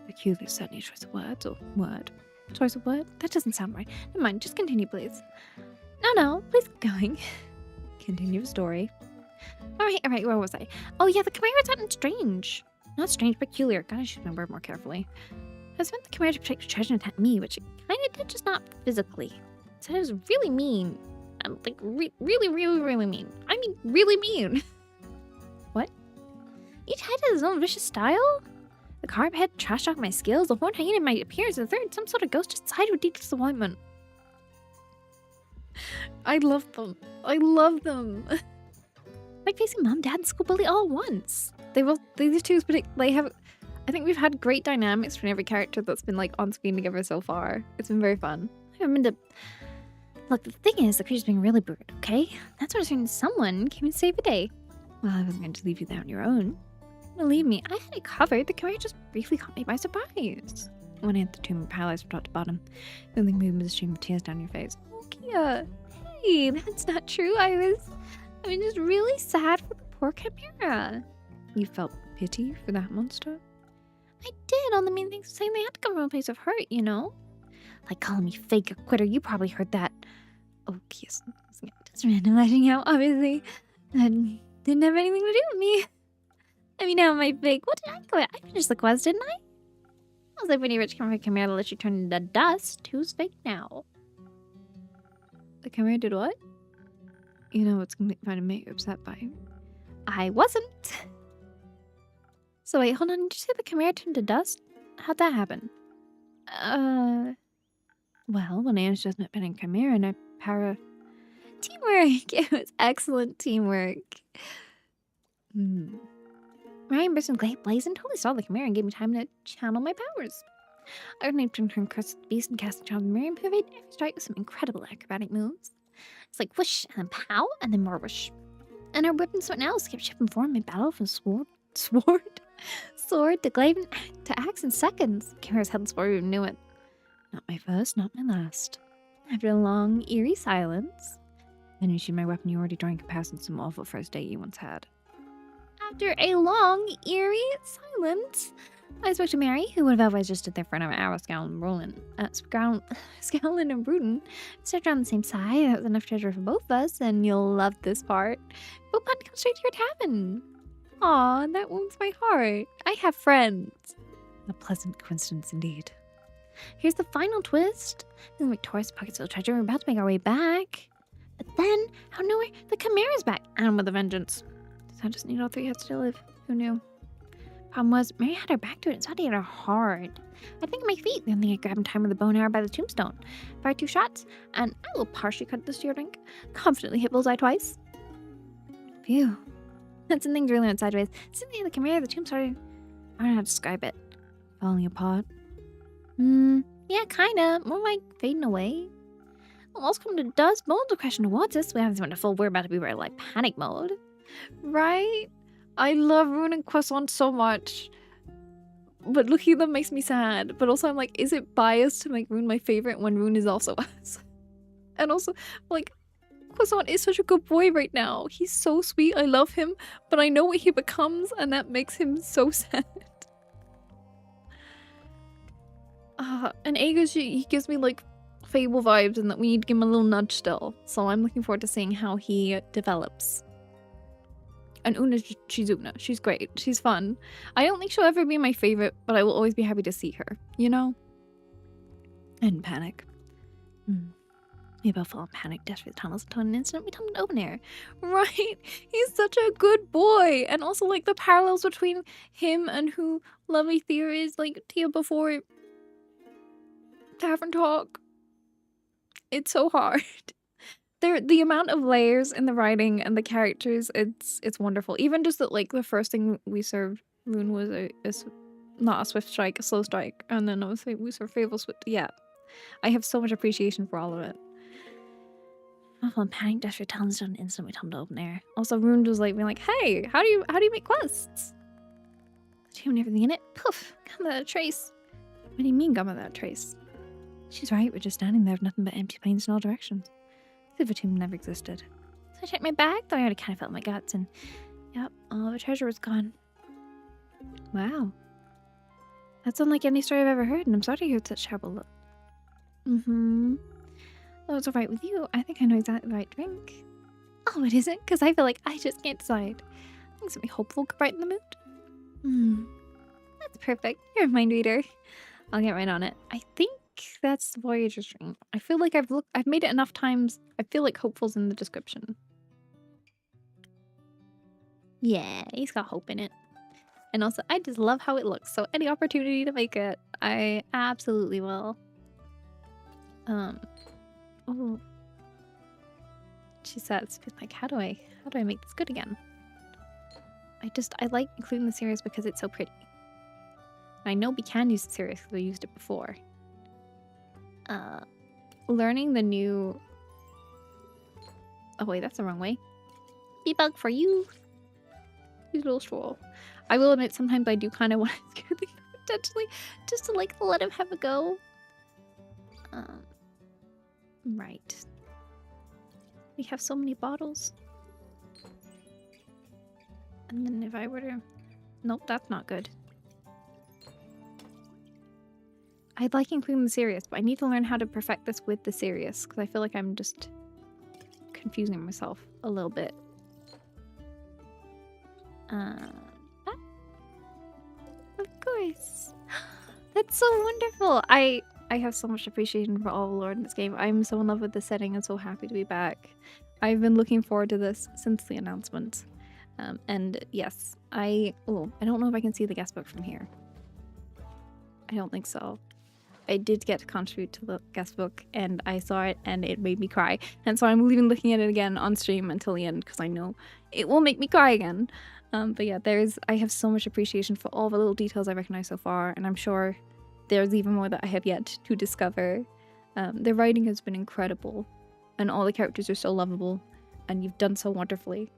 S1: Peculiar is certainly a choice of words, or word. Choice of word? That doesn't sound right. Never mind, just continue, please. No, please keep going. Continue the story. Alright, where was I? Oh yeah, the chimera's acting strange. Not strange, peculiar. Gotta choose my word more carefully. I was meant the chimera to protect the treasure and attack me, which it kinda did, just not physically. So it was really mean. Like, really mean. I mean, really mean. What? Each head has its own vicious style? The carp head trash talked my skills, the horned hyena my appearance, and the third, some sort of ghost just sighed with deep disappointment. I love them. I love them. Like facing mom, dad, and school bully all at once. These two, but they have. I think we've had great dynamics from every character that's been like on screen together so far. It's been very fun. I haven't been to. Look, the thing is, the creature's being really rude, okay? That's what I was saying. Someone came and saved the day. Well, I wasn't going to leave you there on your own. Believe me, I had it covered. The chimera just briefly caught me by surprise. When I entered the tomb, paralyzed from top to bottom, feeling moved with a stream of tears down your face. Oh, Kia. Hey, that's not true. I was just really sad for the poor chimera. You felt pity for that monster? I did. All the mean things saying they had to come from a place of hurt, you know? Like calling me fake, a quitter. You probably heard that. Oh, yes. Just random lashing out, obviously. That didn't have anything to do with me. I mean, how am I fake? What did I go at? I finished the quest, didn't I? I was like, when you rich chimera to let you turn into dust. Who's fake now? The chimera did what? You know what's going to make you upset by him? I wasn't. So wait, hold on. Did you say the chimera turned to dust? How'd that happen? Well, when I was just met Ben Chimera and I teamwork! It was excellent teamwork. Ryan burst into blazing, totally saw the chimera and gave me time to channel my powers. I was able to turn crusted beast and cast a child Mary and pivot every strike with some incredible acrobatic moves. It's like whoosh and then pow and then more whoosh. And our weapons went now skip ship and form in battle from sword. Sword to glaive to axe in seconds. Chimera's headless warrior knew it. Not my first, not my last. After a long, eerie silence, then you shoot my weapon you already drawing comparison to some awful first date you once had. After a long, eerie silence, I spoke to Mary, who would have otherwise just stood there for another hour scowling and rolling. Scowling and brooding. Stepped around the same side. That was enough treasure for both of us, and you'll love this part. Boat plan to come straight to your tavern. Aw, that warms my heart. I have friends. A pleasant coincidence indeed. Here's the final twist. In the victorious pockets of the treasure, we're about to make our way back. But then, out of nowhere, the Chimera's back, and with a vengeance. Does that just need all three heads to live? Who knew? Problem was, Mary had her back to it and started to hit her hard. I think my feet. The only thing I grabbed in time with the bone arrow by the tombstone. Fired 2 shots, and I will partially cut the steer drink. Confidently hit bullseye twice. Phew. That's the things really went sideways. Suddenly, the Chimera, the tomb started. I don't know how to describe it. Falling apart. Yeah, kinda. More like fading away. Almost come to dust. Molds are crashing towards us. We haven't went to full. We're about to be right like panic mode. Right? I love Rune and Croissant so much. But looking at them makes me sad. But also I'm like, is it biased to make Rune my favorite when Rune is also us? And also, like, Croissant is such a good boy right now. He's so sweet. I love him. But I know what he becomes, and that makes him so sad. And Aegis, he gives me like Fable vibes, and that we need to give him a little nudge still. So I'm looking forward to seeing how he develops. And she's Una. She's great. She's fun. I don't think she'll ever be my favorite, but I will always be happy to see her, you know? And panic. We both fell in panic, dash for the tunnels until in an instant we tumbled open air. Right? He's such a good boy. And also like the parallels between him and who Lovely Thea is, like Tia before Tavern Talk. It's so hard. The amount of layers in the writing and the characters, it's wonderful. Even just that, like, the first thing we served Rune was not a swift strike, a slow strike, and then obviously we served Fable Swift. Yeah, I have so much appreciation for all of it. Awful and panic dash for talents on instant we tumbled open air. Also, Rune was like being like, "Hey, how do you make quests? The tomb and everything in it. Poof, come without a trace." What do you mean, come without a trace? She's right. We're just standing there with nothing but empty plains in all directions. The tomb never existed. So I checked my bag, though I already kind of felt my guts, and yep, all the treasure was gone. Wow. That's unlike any story I've ever heard, and I'm sorry to hear such terrible luck. Though it's alright with you, I think I know exactly the right drink. Oh, it isn't, because I feel like I just can't decide. I think something hopeful could brighten the mood. That's perfect. You're a mind reader. I'll get right on it. I think that's the Voyager's drink. I feel like I've made it enough times. I feel like hopeful's in the description. Yeah, he's got hope in it. And also, I just love how it looks. So any opportunity to make it, I absolutely will. Oh. She says, like, how do I make this good again? I like including the series because it's so pretty. And I know we can use the series because we used it before. Learning the new... Oh wait, that's the wrong way. Debug for you. Use a little stroll. I will admit, sometimes I do kind of want to scare things potentially, just to like let him have a go. Right. We have so many bottles. And then if I were to... Nope, that's not good. I'd like including the serious, but I need to learn how to perfect this with the serious, because I feel like I'm just confusing myself a little bit. Of course. That's so wonderful. I have so much appreciation for all of Lord in this game. I'm so in love with the setting and so happy to be back. I've been looking forward to this since the announcement. And yes, I don't know if I can see the guest book from here. I don't think so. I did get to contribute to the guest book, and I saw it, and it made me cry. And so I'm even looking at it again on stream until the end, because I know it will make me cry again. But yeah, I have so much appreciation for all the little details I recognize so far, and I'm sure there's even more that I have yet to discover. The writing has been incredible, and all the characters are so lovable, and you've done so wonderfully.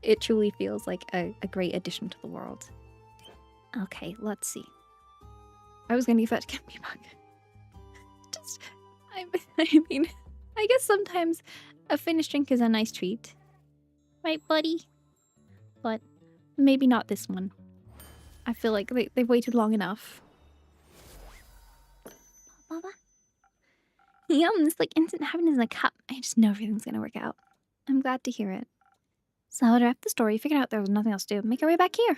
S1: It truly feels like a great addition to the world. Okay, let's see. I was gonna use that to get me back. I mean, I guess sometimes a finished drink is a nice treat. Right, buddy? But maybe not this one. I feel like they've waited long enough. Baba? Yum, it's like instant happiness in a cup. I just know everything's gonna work out. I'm glad to hear it. So to wrap the story, figured out there was nothing else to do. Make our way back here.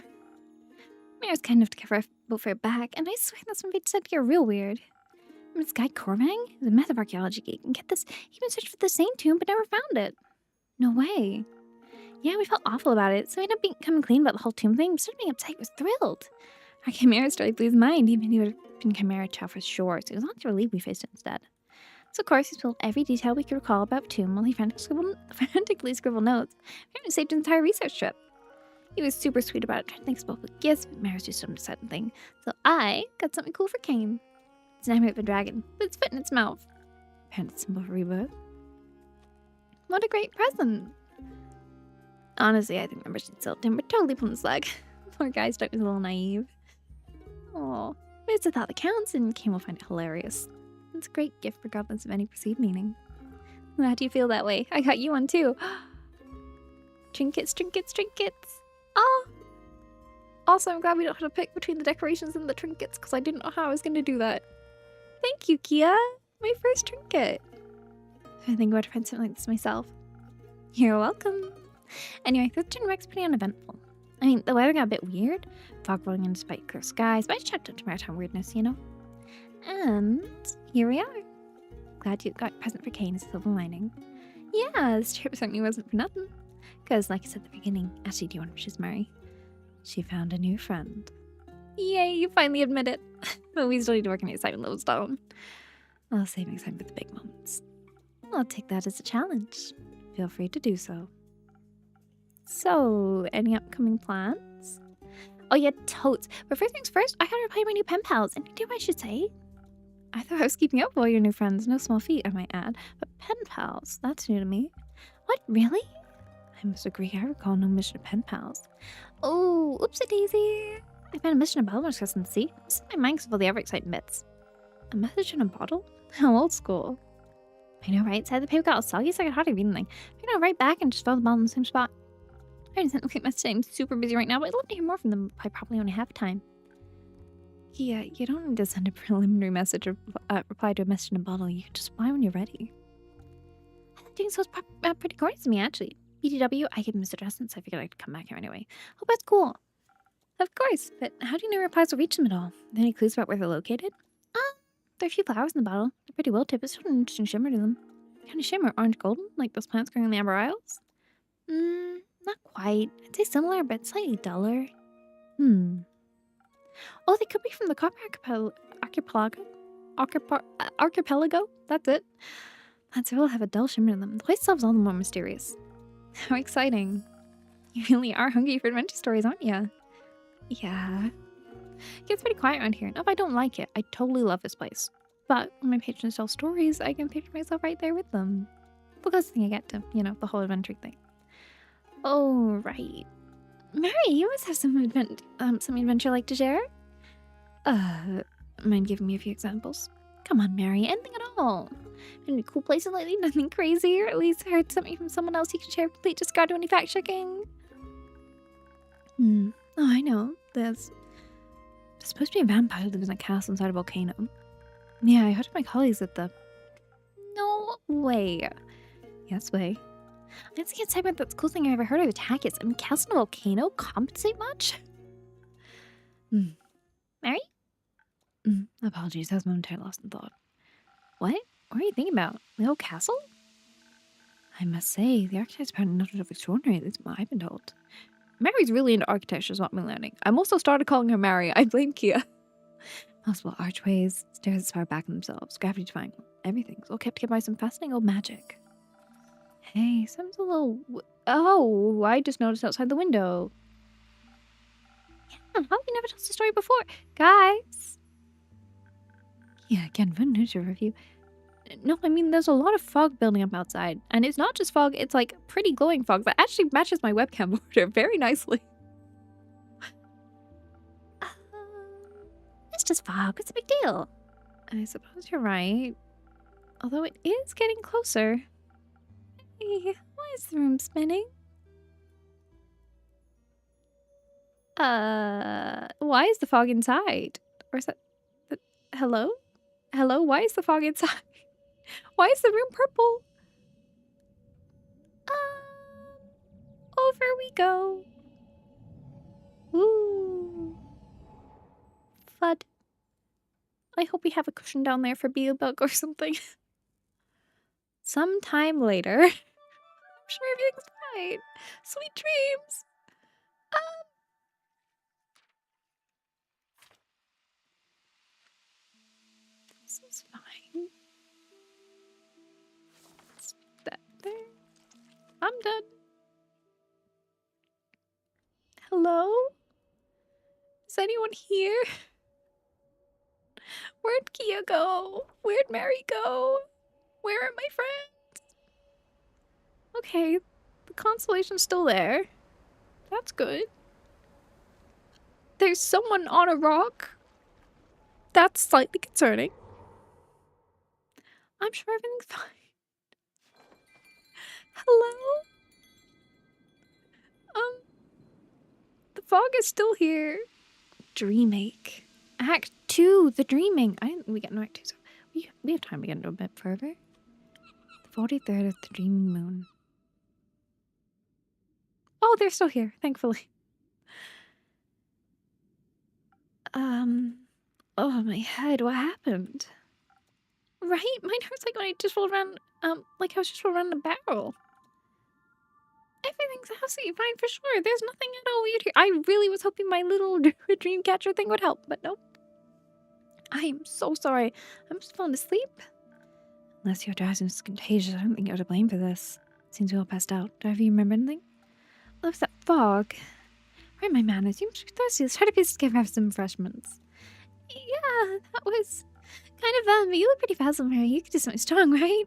S1: Mary's kind enough to give her boat for her back, and I swear that's when they decided to get real weird. I mean, this guy Cormang is a massive archaeology geek, and get this, he even searched for the same tomb but never found it. No way. Yeah, we felt awful about it, so we ended up coming clean about the whole tomb thing. Instead of being uptight, he was thrilled. Our Chimera story blew his mind, even he would have been Chimera Chow for sure, so he was not to relieve we faced it instead. So of course, he spilled every detail we could recall about tomb while he frantically scribbled notes. Apparently saved his entire research trip. He was super sweet about it, trying to think both with gifts, but Mary's just some deciding thing. So I got something cool for Kane. It's an amulet of a dragon, but it's fit in its mouth. Apparently symbol for rebirth. What a great present! Honestly, I think members should sell him, but totally pulled his leg. Poor guy stuck was a little naive. Oh, but it's a thought that counts, and Kane will find it hilarious. It's a great gift regardless of any perceived meaning. How do you feel that way? I got you one too. Trinkets, trinkets, trinkets. Oh! Also, I'm glad we don't have to pick between the decorations and the trinkets, because I didn't know how I was going to do that. Thank you, Kia! My first trinket! I think about to find something like this myself. You're welcome! Anyway, this turn Rex pretty uneventful. I mean, the weather got a bit weird. Fog rolling in despite clear skies, but I checked up to maritime weirdness, you know? And here we are. Glad you got a present for Kane as a silver lining. Yeah, this trip certainly wasn't for nothing. Because, like I said at the beginning, actually, do you want to wish us Mary? She found a new friend. Yay, you finally admit it. But we still need to work on the excitement levels down. I'll save excitement for the big moments. I'll take that as a challenge. Feel free to do so. So, any upcoming plans? Oh yeah, totes. But first things first, I gotta reply to my new pen pals. Any idea what I should say? I thought I was keeping up with all your new friends. No small feat, I might add. But pen pals, that's new to me. What, really? I must agree, I recall no mission of pen pals. Oh, oopsie daisy. I found a mission of bottle discussing the sea. This is my mind because of all the other exciting bits. A message in a bottle? How old school. I know, right? Side of the paper got all soggy, so I could hardly read anything. I know, right back and just found the bottle in the same spot. I didn't send a quick message. I'm super busy right now, but I'd love to hear more from them. I probably only have time. Yeah, you don't need to send a preliminary message or reply to a message in a bottle. You can just reply when you're ready. I think doing so is pretty gorgeous to me, actually. BTW, I gave him his address, so I figured I'd come back here anyway. Hope that's cool. Of course, but how do you know replies will reach them at all? Are there any clues about where they're located? There are a few flowers in the bottle. They're pretty well tipped, but still an interesting shimmer to them. Kind of shimmer, orange golden, like those plants growing in the Amber Isles? Not quite. I'd say similar, but slightly duller. Oh, they could be from the Copper Archipelago? That's it. Plants will have a dull shimmer to them. The place itself is all the more mysterious. How exciting. You really are hungry for adventure stories, aren't you? Yeah. It gets pretty quiet around here. Not if I don't like it. I totally love this place. But when my patrons tell stories, I can picture myself right there with them. The closest thing I get to, you know, the whole adventure thing. Oh, right. Mary, you always have some adventure like to share? Mind giving me a few examples? Come on, Mary, anything at all. Any cool places lately? Nothing crazy? Or at least heard something from someone else you can share complete discard to any fact checking? Oh, I know. There's supposed to be a vampire who lives in a castle inside a volcano. Yeah, I heard of my colleagues at the... No way. Yes, way. I just can't say about that's the coolest thing I've ever heard of attack is. I mean, castle and a volcano compensate much? Mary? Apologies, I was momentarily lost in thought. What? What are you thinking about? The old castle? I must say, the architect's apparently nothing of extraordinary, at least what I've been told. Mary's really into architecture is what I'm learning. I'm also started calling her Mary. I blame Kia. Multiple archways, stairs as far back in themselves, gravity defying, everything's all kept together by some fascinating old magic. Hey, something's a little... Oh, I just noticed outside the window. Yeah, how have we never told the story before? Guys! Yeah, again, fun news to review. No, I mean, there's a lot of fog building up outside. And it's not just fog, it's like pretty glowing fog that actually matches my webcam border very nicely. just fog. What's the big deal? I suppose you're right. Although it is getting closer. Hey, why is the room spinning? Why is the fog inside? Or is that... hello? Hello? Why is the fog inside? Why is the room purple? Over we go. Ooh. Fud. I hope we have a cushion down there for Beelbug or something. Sometime later. I'm sure everything's fine. Sweet dreams. This is fine. Is that there? I'm done. Hello? Is anyone here? Where'd Kia go? Where'd Mary go? Where are my friends? Okay, the constellation's still there. That's good. There's someone on a rock. That's slightly concerning. I'm sure everything's fine. Hello? The fog is still here. Dreamache. Act 2, the dreaming. We get no Act 2, so we have time to get into a bit further. The 43rd of the dreaming moon. Oh, they're still here, thankfully. Oh, my head, what happened? Right? Mine hurts like when I just rolled around, like I was just rolling around a barrel. Everything's absolutely fine for sure. There's nothing at all weird here. I really was hoping my little dream catcher thing would help, but nope. I am so sorry. I'm just falling asleep. Unless your drowsiness is contagious, I don't think you're to blame for this. Seems we all passed out. Do either of you remember anything? What was that fog? Where are my manners? You must be thirsty. Let's try to piece together have some refreshments. Yeah, that was kind of, you look pretty frazzled, Mary. You could do something strong, right?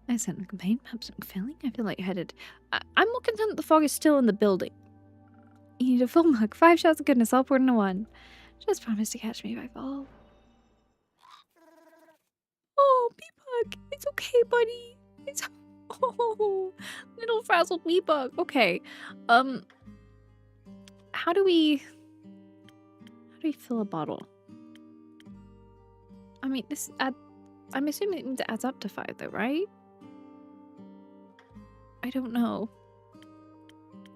S1: I certainly complain. Perhaps I'm failing. I feel lightheaded. I'm more concerned that the fog is still in the building. You need a full mug. 5 shots of goodness, all poured into one. Just promise to catch me if I fall. Oh, Bee-Bug. It's okay, buddy. It's... oh, little frazzled Bee-Bug. Okay. How do we fill a bottle? I mean, I'm assuming it means it adds up to 5 though, right? I don't know.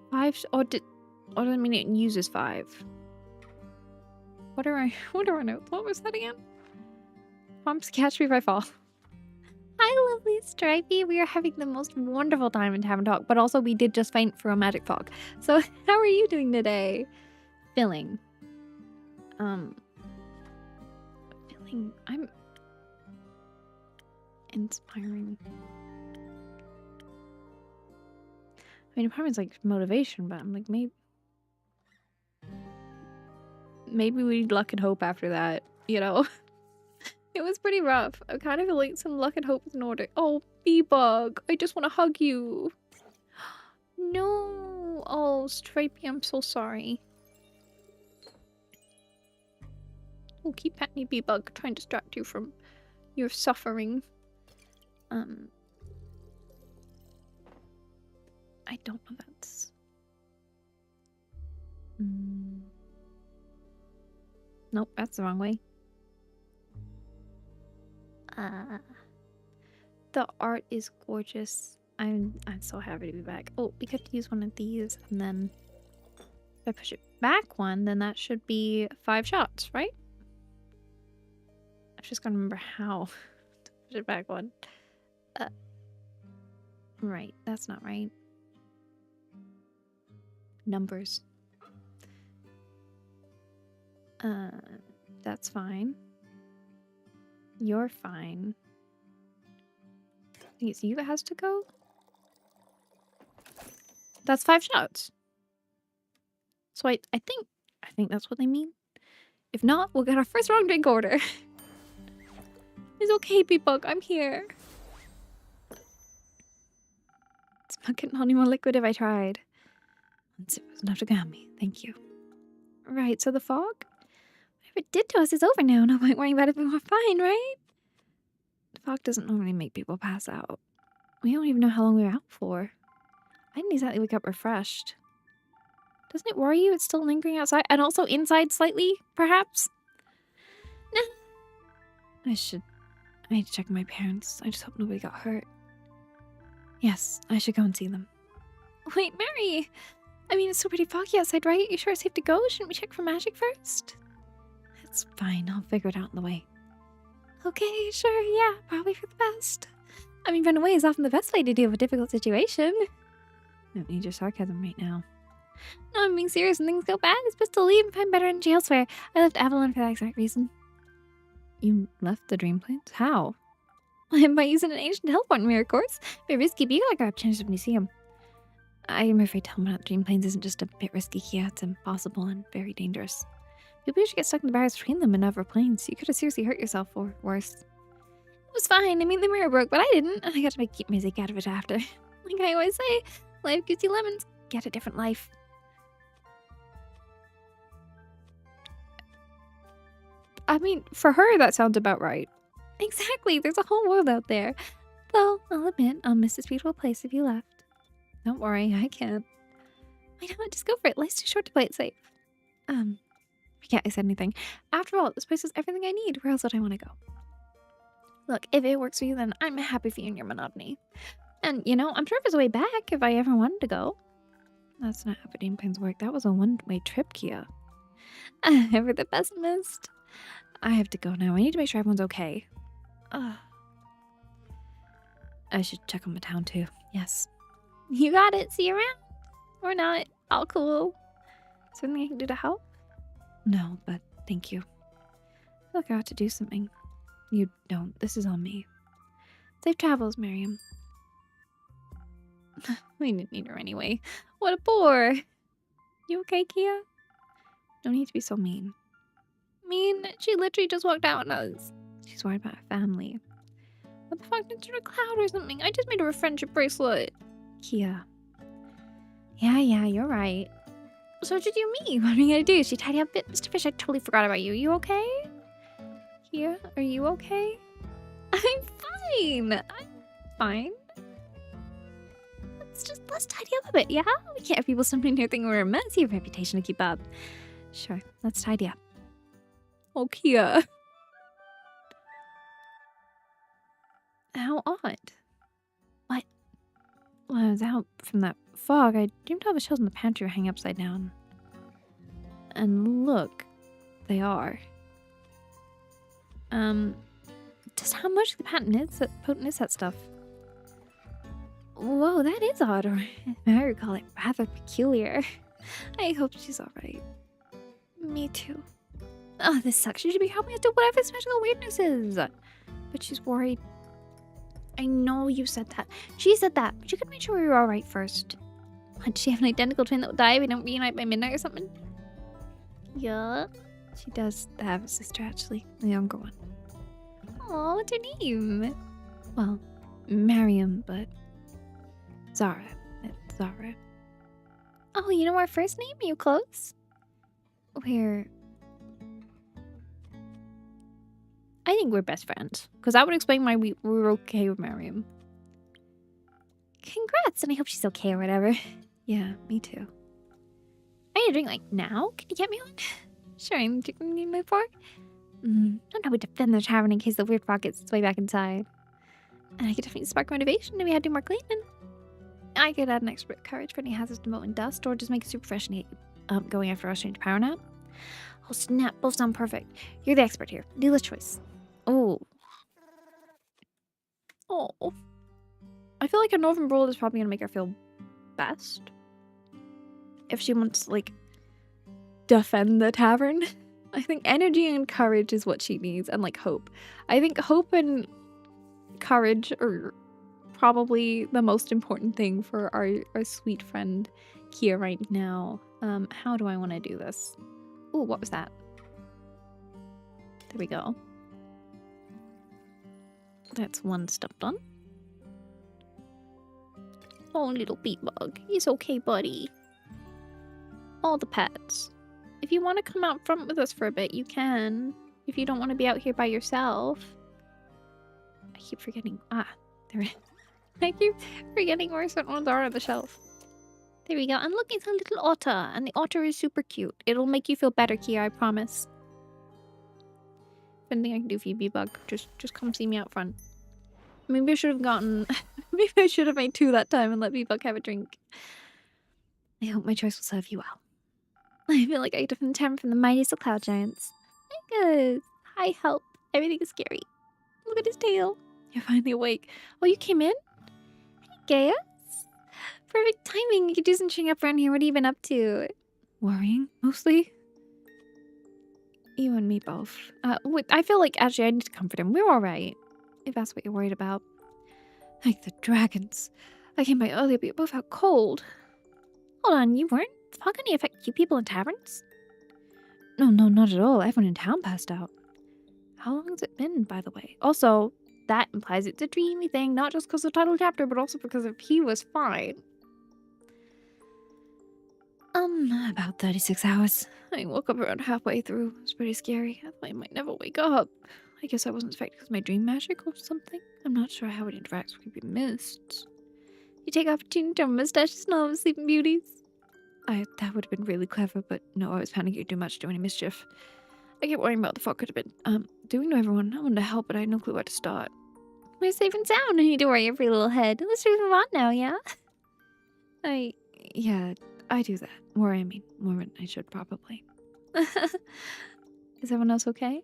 S1: 5 or does it mean it uses 5? What are our notes? What was that again? Promise to catch me if I fall. Hi, lovely Stripey. We are having the most wonderful time in Tavern Talk, but also we did just faint for a magic fog. So, how are you doing today? Filling. Filling. I'm inspiring. I mean, it probably is like motivation, but I'm like, maybe we need luck and hope after that, you know? It was pretty rough. I kind of feel like some luck and hope is in order. Oh, Bee-Bug, I just want to hug you. No. Oh, Stripey, I'm so sorry. Oh, keep patting me, Bee-Bug. Try and distract you from your suffering. I don't know that's... Nope, that's the wrong way. The art is gorgeous. I'm so happy to be back. Oh, we could use one of these, and then if I push it back one, then that should be 5 shots, right? I just gotta remember how to push it back one. Right, that's not right. Numbers. That's fine. You're fine. I think it's you that has to go. That's 5 shots. So I think that's what they mean. If not, we'll get our first wrong drink order. It's okay, Bee-Bug, I'm here. It's not getting any more liquid if I tried. Once it was enough to calm me. Thank you. Right, so the fog? Whatever it did to us is over now. No point worrying about it when we're fine, right? The fog doesn't normally make people pass out. We don't even know how long we were out for. I didn't exactly wake up refreshed. Doesn't it worry you it's still lingering outside? And also inside slightly, perhaps? Nah. I need to check on my parents. I just hope nobody got hurt. Yes, I should go and see them. Wait, Mary! I mean, it's still pretty foggy outside, right? You sure it's safe to go? Shouldn't we check for magic first? It's fine. I'll figure it out on the way. Okay, sure, yeah. Probably for the best. I mean, run away is often the best way to deal with a difficult situation. I don't need your sarcasm right now. No, I'm being serious. When things go bad, it's best to leave and find better energy elsewhere. I left Avalon for that exact reason. You left the dream planes? How? By using an ancient teleporting mirror, of course. Very risky, but you gotta grab chances when you see them. I am afraid teleport out the dream planes isn't just a bit risky here. It's impossible and very dangerous. People usually get stuck in the barriers between them and other planes. You could have seriously hurt yourself or worse. It was fine. I mean, the mirror broke, but I didn't. I got to make keep music out of it after. Like I always say, life gives you lemons. Get a different life. I mean, for her, that sounds about right. Exactly. There's a whole world out there. Though, I'll admit, I'll miss this beautiful place if you left. Don't worry, I can't. Why not? Just go for it. Life's too short to play it safe. Yeah, I said anything. After all, this place is everything I need. Where else would I want to go? Look, if it works for you, then I'm happy for you and your monotony. And, you know, I'm sure there's a way back if I ever wanted to go. That's not how dream planes work. That was a one-way trip, Kia. Ever the pessimist. I have to go now. I need to make sure everyone's okay. I should check on the town, too. Yes. You got it. See you around. Or not. All cool. Is there anything I can do to help? No, but thank you. I feel like I ought to do something. You don't. This is on me. Safe travels, Miriam. We didn't need her anyway. What a bore. You okay, Kia? No need to be so mean. Mean? She literally just walked out on us. She's worried about her family. What the fuck? Did she do a cloud or something? I just made her a friendship bracelet. Kia. Yeah, you're right. So what did you mean? What are you gonna do? She tidy up a bit? Mr. Fish, I totally forgot about you. You okay? Kia, are you okay? I'm fine. I'm fine. Let's tidy up a bit, yeah? We can't have people stumbling here thinking we're a mess. You have a reputation to keep up. Sure, let's tidy up. Oh, Kia. How odd. What? When I was out from that fog, I dreamed all the shelves in the pantry were hanging upside down. And look, they are. Just how much the potent is that stuff? Whoa, that is odd, or I would call it rather peculiar. I hope she's alright. Me too. Oh, this sucks. She should be helping us do whatever this magical weirdness is. But she's worried. I know you said that. She said that, but you could make sure we were alright first. What, does she have an identical twin that will die if we don't reunite by midnight or something? Yeah. She does have a sister, actually. The younger one. Aw, what's her name? Well, Miriam, but... Zara. It's Zara. Oh, you know our first name? Are you close? We're... I think we're best friends. Because that would explain why we were okay with Miriam. Congrats, and I hope she's okay or whatever. Yeah, me too. I need a drink, like, now? Can you get me one? Sure, I'm need my fork. Don't know how we defend the tavern in case the weird frog gets its way back inside. And I could definitely spark motivation if we had to do more cleaning. I could add an extra bit of courage for any hazards to moat and dust, or just make it super fresh and get going after our strange power nap. Oh snap, both sound perfect. You're the expert here. Dealer's choice. Oh. I feel like a northern broad is probably gonna make her feel best. If she wants to, like, defend the tavern. I think energy and courage is what she needs, and, like, hope. I think hope and courage are probably the most important thing for our sweet friend Kia right now. How do I want to do this? Ooh, what was that? There we go. That's one step done. Oh, little beat bug. He's okay, buddy. All the pets. If you want to come out front with us for a bit, you can. If you don't want to be out here by yourself. I keep forgetting. Ah, there it is. I keep forgetting where certain ones are on the shelf. There we go. And look, it's a little otter. And the otter is super cute. It'll make you feel better, Kia, I promise. If anything I can do for you, B-Bug, just come see me out front. Maybe I should have gotten... Maybe I should have made 2 that time and let B-Bug have a drink. I hope my choice will serve you well. I feel like I defend Terran from the mightiest of cloud giants. Because I help. Everything is scary. Look at his tail. You're finally awake. Oh, you came in? Hey, Gaius? Perfect timing. You could do some chewing up around here. What have you been up to? Worrying, mostly. You and me both. Wait, I feel like actually I need to comfort him. We're alright. If that's what you're worried about. Like the dragons. I came by earlier, but you're both out cold. Hold on, you weren't? Did fog only affect you people in taverns? No, not at all. Everyone in town passed out. How long has it been, by the way? Also, that implies it's a dreamy thing, not just because of the title chapter, but also because if he was fine. About 36 hours. I woke up around halfway through. It was pretty scary. I thought I might never wake up. I guess I wasn't affected because of my dream magic or something. I'm not sure how it interacts with creepy mists. You take opportunity to mustaches and all the sleeping beauties. That would have been really clever, but no, I was panicking too much to do any mischief. I kept worrying about what the fuck could have been doing to everyone. I wanted to help, but I had no clue where to start. We're safe and sound. I need to worry your pretty little head. Let's just move on now, yeah? Yeah, I do that. More than I should probably. Is everyone else okay?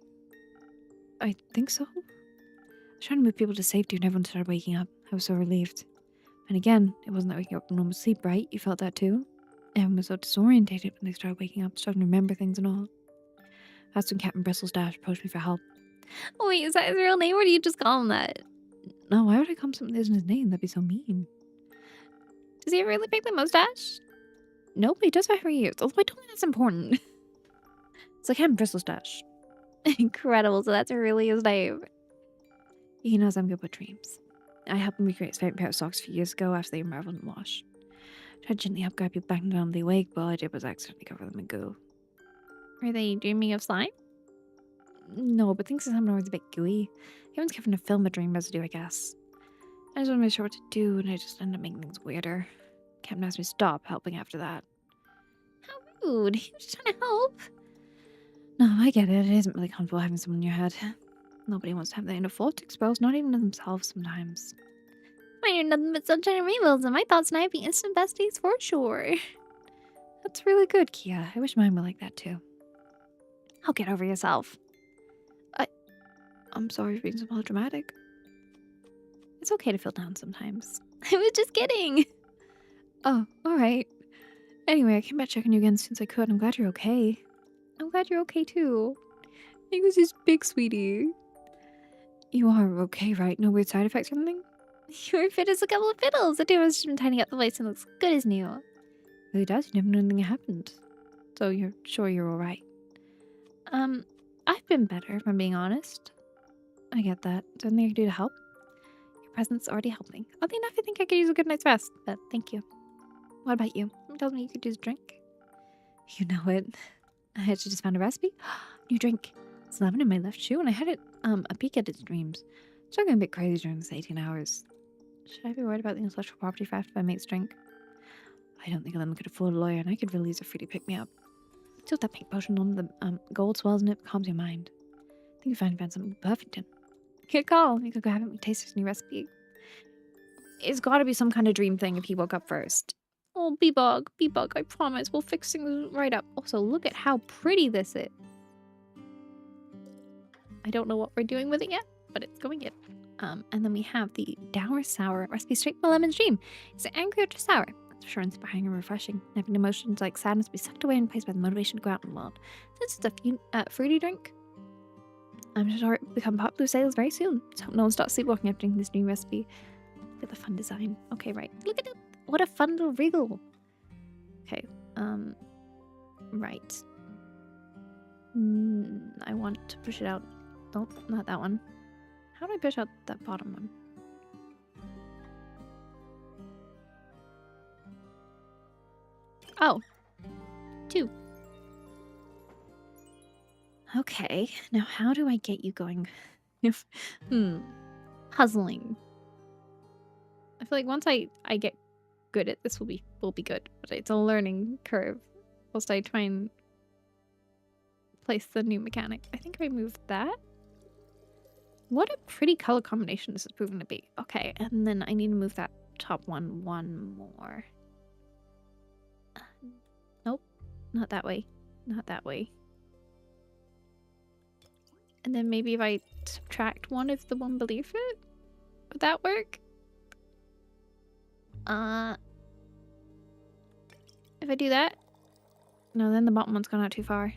S1: I think so. I was trying to move people to safety when everyone started waking up. I was so relieved. And again, it wasn't that waking up from normal sleep, right? You felt that too? Everyone was so disorientated when they started waking up, starting to remember things and all. That's when Captain Bristles Dash approached me for help. Oh wait, is that his real name or do you just call him that? No, why would I call him something that isn't his name? That'd be so mean. Does he ever really pick the mustache? Nope, he does have for years. Although I don't think that's important. It's like Captain Bristles Dash. Incredible, so that's really his name. He knows I'm good with dreams. I helped him recreate his favorite pair of socks a few years ago after they unraveled and washed. Tried to gently help guide people back into the awake, but all I did was accidentally cover them in goo. Are they dreaming of slime? No, but things sometimes a bit gooey. Everyone's covering a film of dream residue, I guess. I just wasn't really sure what to do, and I just ended up making things weirder. Captain asked me to stop helping after that. How rude. He was just trying to help. No, I get it. It isn't really comfortable having someone in your head. Nobody wants to have their inner thoughts exposed, not even to themselves sometimes. Mine are nothing but sunshine and rainbows, and my thoughts and I be instant besties for sure. That's really good, Kia. I wish mine were like that too. I'll get over yourself. I'm sorry for being so melodramatic. It's okay to feel down sometimes. I was just kidding. Oh, alright. Anyway, I came back checking you again since I could. I'm glad you're okay. I'm glad you're okay too. He was just big, sweetie. You are okay, right? No weird side effects or anything? You're fit as a couple of fiddles. The dude has just been tidying up the place and looks good as new. It really does. You never know anything happened. So you're sure you're alright? I've been better, if I'm being honest. I get that. Is there anything I can do to help? Your presence is already helping. Oddly enough, I think I could use a good night's rest, but thank you. What about you? Someone tells me you could use a drink. You know it. I actually just found a recipe. New drink. It's lemon in my left shoe, and I had it a peek at its dreams. It's going a bit crazy during this 18 hours. Should I be worried about the intellectual property theft if I make drink? I don't think a lemon could afford a lawyer, and I could really use a freebie pick-me-up. Still that pink potion on the gold swells in it calms your mind. I think you finally found something perfect in. Good call. You could go have it taste this new recipe. It's got to be some kind of dream thing if he woke up first. Oh, B-Bug, I promise we'll fix things right up. Also, look at how pretty this is. I don't know what we're doing with it yet, but it's going in. And then we have the Dour Sour recipe straight from a lemon dream. Is it angry or just sour? That's for sure inspiring and refreshing. Having emotions like sadness be sucked away and replaced by the motivation to go out in the world. Since it's a fruity drink, I'm sure it will become popular sales very soon. So no one starts sleepwalking after drinking this new recipe. Look at the fun design. Okay, right. Look at it. What a fun little wriggle. Okay. Right. I want to push it out. Nope, not that one. How do I push out that bottom one? Oh. 2. Okay, now how do I get you going? If puzzling. I feel like once I get good at this, will be good, but it's a learning curve. Whilst I try and place the new mechanic. I think I moved that. What a pretty color combination this is proving to be. Okay, and then I need to move that top one more. Nope, not that way. Not that way. And then maybe if I subtract one of the one beneath it, would that work? If I do that? No, then the bottom one's gone out too far.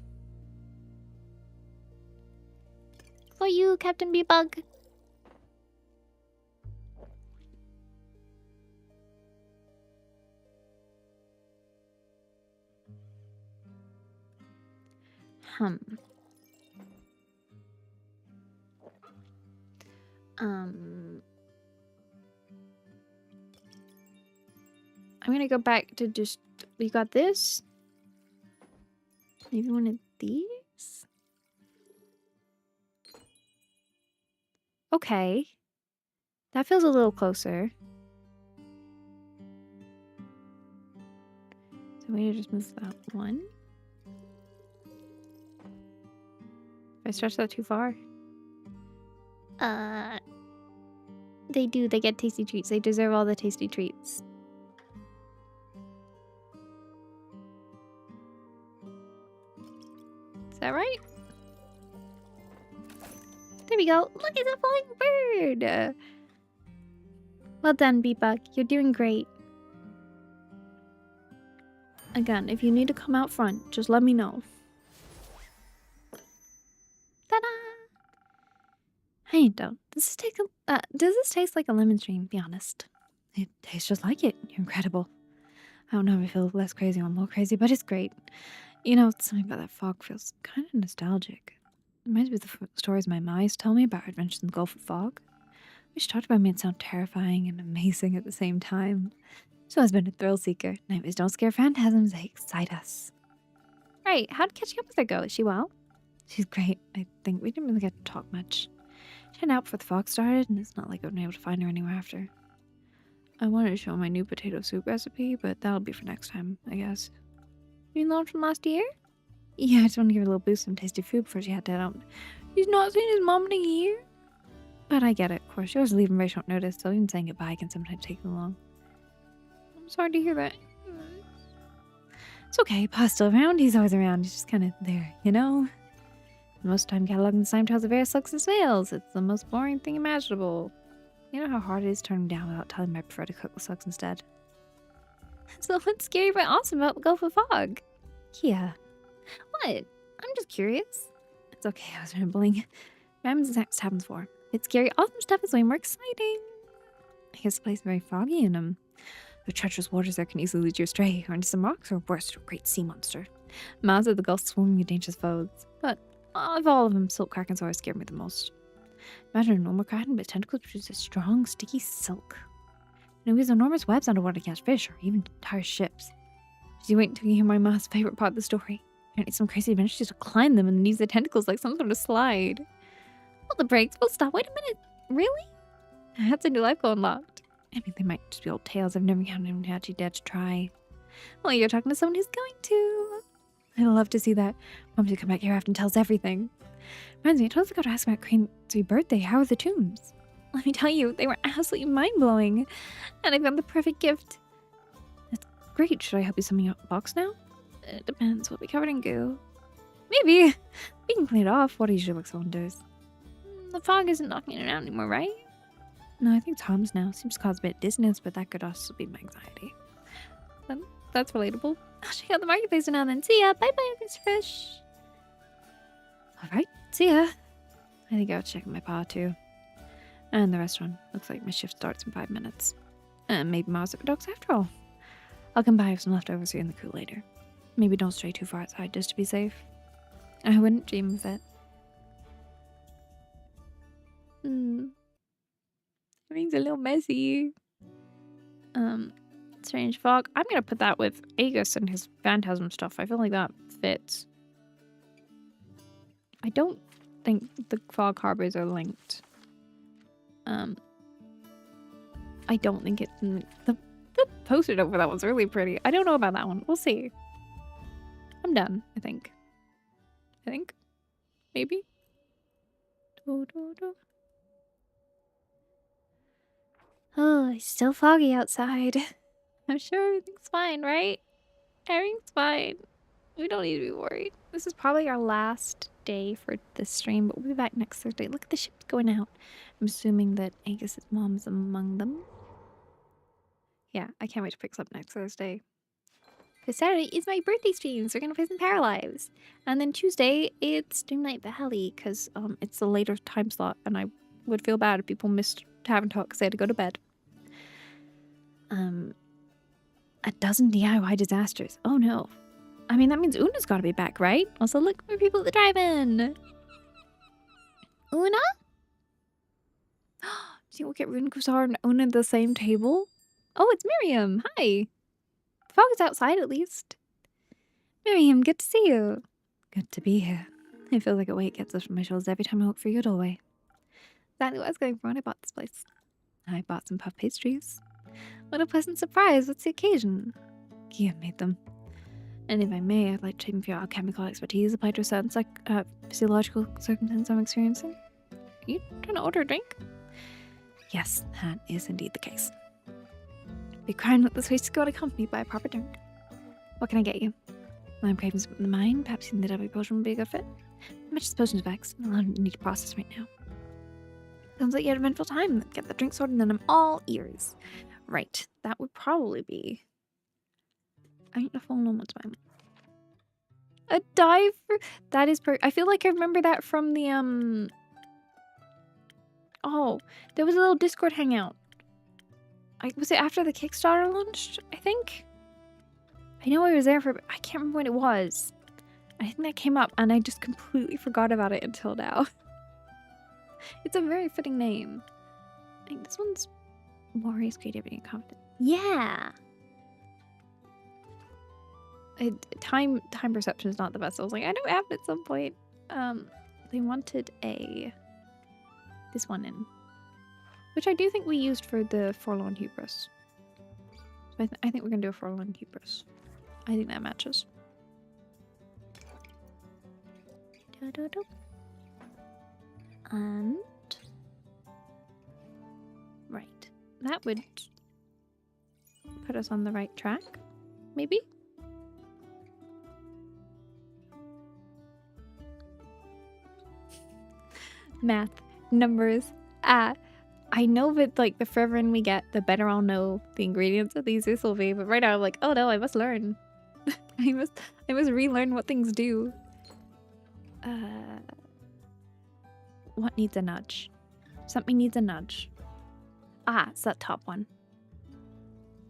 S1: For you, Captain Bee-Bug. I'm gonna go back to just, we got this. Maybe one of these? Okay. That feels a little closer. So we need to just move that one. If I stretch that too far? They do. They get tasty treats. They deserve all the tasty treats. Is that right? There we go. Look, it's a flying bird. Well done, Bee-Bug. You're doing great. Again, if you need to come out front, just let me know. Ta-da! Hey, don't. Does this taste like a lemon stream? Be honest. It tastes just like it. You're incredible. I don't know if I feel less crazy or more crazy, but it's great. You know, something about that fog feels kind of nostalgic. It reminds me of the stories my ma used to tell me about our adventures in the Gulf of Fog. When she talked about me, it sounded terrifying and amazing at the same time. She's always been a thrill seeker. Nightmares don't scare phantasms, they excite us. Right, how'd catching up with her go? Is she well? She's great. I think we didn't really get to talk much. She went out before the fog started, and it's not like I've been able to find her anywhere after. I wanted to show my new potato soup recipe, but that'll be for next time, I guess. You mean the one from last year? Yeah, I just want to give her a little boost of some tasty food before she had to head out. He's not seen his mom in a year. But I get it, of course. She was leaving very short notice, so even saying goodbye can sometimes take too long. I'm sorry to hear that. It's okay. Pa's still around. He's always around. He's just kind of there, you know? Most time cataloging the slime trials of various sucks and snails. It's the most boring thing imaginable. You know how hard it is turning down without telling me I prefer to cook with sucks instead. So what's scary but awesome about the Gulf of Fog? Yeah. What? I'm just curious. It's okay, I was rambling. Rambling exact happens for. It's scary. Awesome stuff is way more exciting. I guess the place is very foggy and the treacherous waters there can easily lead you astray, or into some rocks, or worse, to a great sea monster. Mouths of the Gulf swarming with dangerous foes. But of all of them, silk krakens always scared me the most. Imagine a normal kraken, but tentacles produce a strong, sticky silk. And it weaves enormous webs underwater to catch fish, or even entire ships. Just you wait until you hear my mom's favorite part of the story. Apparently some crazy adventures to climb them and use their tentacles like some sort of slide. Hold the brakes, we'll stop. Wait a minute. Really? That's a new life goal unlocked. I mean, they might just be old tales. I've never encountered anyone who actually dared to try. Well, you're talking to someone who's going to. I'd love to see that. Mom should come back here after and tell us everything. Reminds me, I totally forgot to ask about Crane's birthday. How are the tunes? Let me tell you, they were absolutely mind-blowing. And I found the perfect gift. That's great. Should I help you summon up a box now? It depends. Will it be covered in goo? Maybe. We can clean it off. Water usually looks wonders. The fog isn't knocking it out anymore, right? No, I think it's harmless now. Seems to cause a bit of dizziness, but that could also be my anxiety. That's relatable. I'll check out the marketplace now then. See ya. Bye-bye, Miss Fish. Alright, see ya. I think I'll check my paw too. And the restaurant. Looks like my shift starts in 5 minutes. And maybe Mars at dogs after all. I'll come by with some leftovers here in the crew later. Maybe don't stray too far outside just to be safe. I wouldn't dream of it. Everything's a little messy. Strange fog. I'm gonna put that with Aegis and his phantasm stuff. I feel like that fits. I don't think the fog harbors are linked. I don't think it's the poster over that one's really pretty. I don't know about that one. We'll see. I'm done, I think. Maybe. Oh, it's still foggy outside. I'm sure everything's fine, right? Everything's fine. We don't need to be worried. This is probably our last day for this stream, but we'll be back next Thursday. Look at the ships going out. I'm assuming that Angus's mom's among them. Yeah, I can't wait to pick up next Thursday. Because Saturday is my birthday stream, so we're gonna play some Paralives. And then Tuesday, it's Stream Night Valley, because it's a later time slot, and I would feel bad if people missed Tavern Talk because they had to go to bed. A dozen DIY disasters. Oh no. I mean, that means Una's gotta be back, right? Also, look for people at the drive-in. Una? Do you look at Rune Kusar and Una at the same table? Oh, it's Miriam. Hi. The fog is outside, at least. Miriam, good to see you. Good to be here. I feel like a weight gets lifted from my shoulders every time I walk through your doorway. Exactly what I was going for when I bought this place. I bought some puff pastries. What a pleasant surprise. What's the occasion? Kia made them. And if I may, I'd like to take for your alchemical expertise applied to a certain physiological circumstance I'm experiencing. Are you trying to order a drink? Yes, that is indeed the case. Be crying that this waste is going accompanied by a proper drink. What can I get you? I'm craving something in the mind. Perhaps the deadly potion would be a good fit. How much is potion effects? I need to process right now. Sounds like you had an eventful time. Get the drink sorted and then I'm all ears. Right. That would probably be... I ain't a full moment time. A dive? That is I feel like I remember that from the, Oh, there was a little Discord hangout. Was it after the Kickstarter launched, I think? I know I was there for... I can't remember when it was. I think that came up and I just completely forgot about it until now. It's a very fitting name. I think this one's Warriors, Creativity, and Confidence. Yeah! Time perception is not the best. I was like, I know it happened at some point. They wanted this one in, which I do think we used for the Forlorn Hubris. So I think we're gonna do a Forlorn Hubris. I think that matches. And right, that would put us on the right track, maybe. Math, numbers, I know that like the further in we get, the better I'll know the ingredients of these will be, but right now I'm like, oh no, I must learn. I must relearn what things do. What needs a nudge? Something needs a nudge. It's that top one.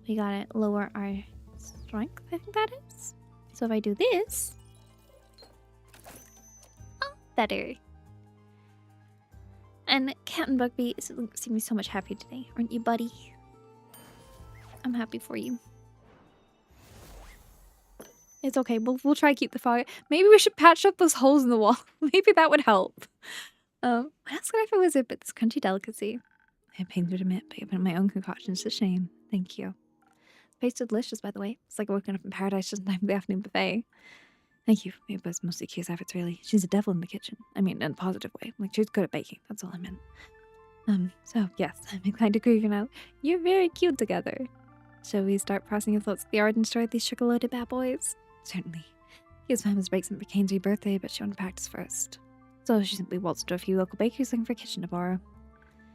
S1: We gotta lower our strength, I think that is. So if I do this... Oh, better. And Captain Bugby seems so much happier today, aren't you, buddy? I'm happy for you. It's okay. We'll try to keep the fog. Maybe we should patch up those holes in the wall. Maybe that would help. What else could I for wizard but this crunchy delicacy? I pain to admit, but even my own concoction is a shame. Thank you. The paste is delicious, by the way. It's like waking up in paradise just in time for the afternoon buffet. Thank you. It was mostly Kia's efforts, really. She's a devil in the kitchen. I mean, in a positive way. Like, she's good at baking. That's all I meant. So, yes, I'm inclined to agree now. You're very cute together. Shall we start processing your thoughts of the origin story of these sugar-loaded bad boys? Certainly. Kia's family was breaking for Kane's birthday, but she wanted to practice first. So she simply waltzed to a few local bakeries looking for a kitchen to borrow.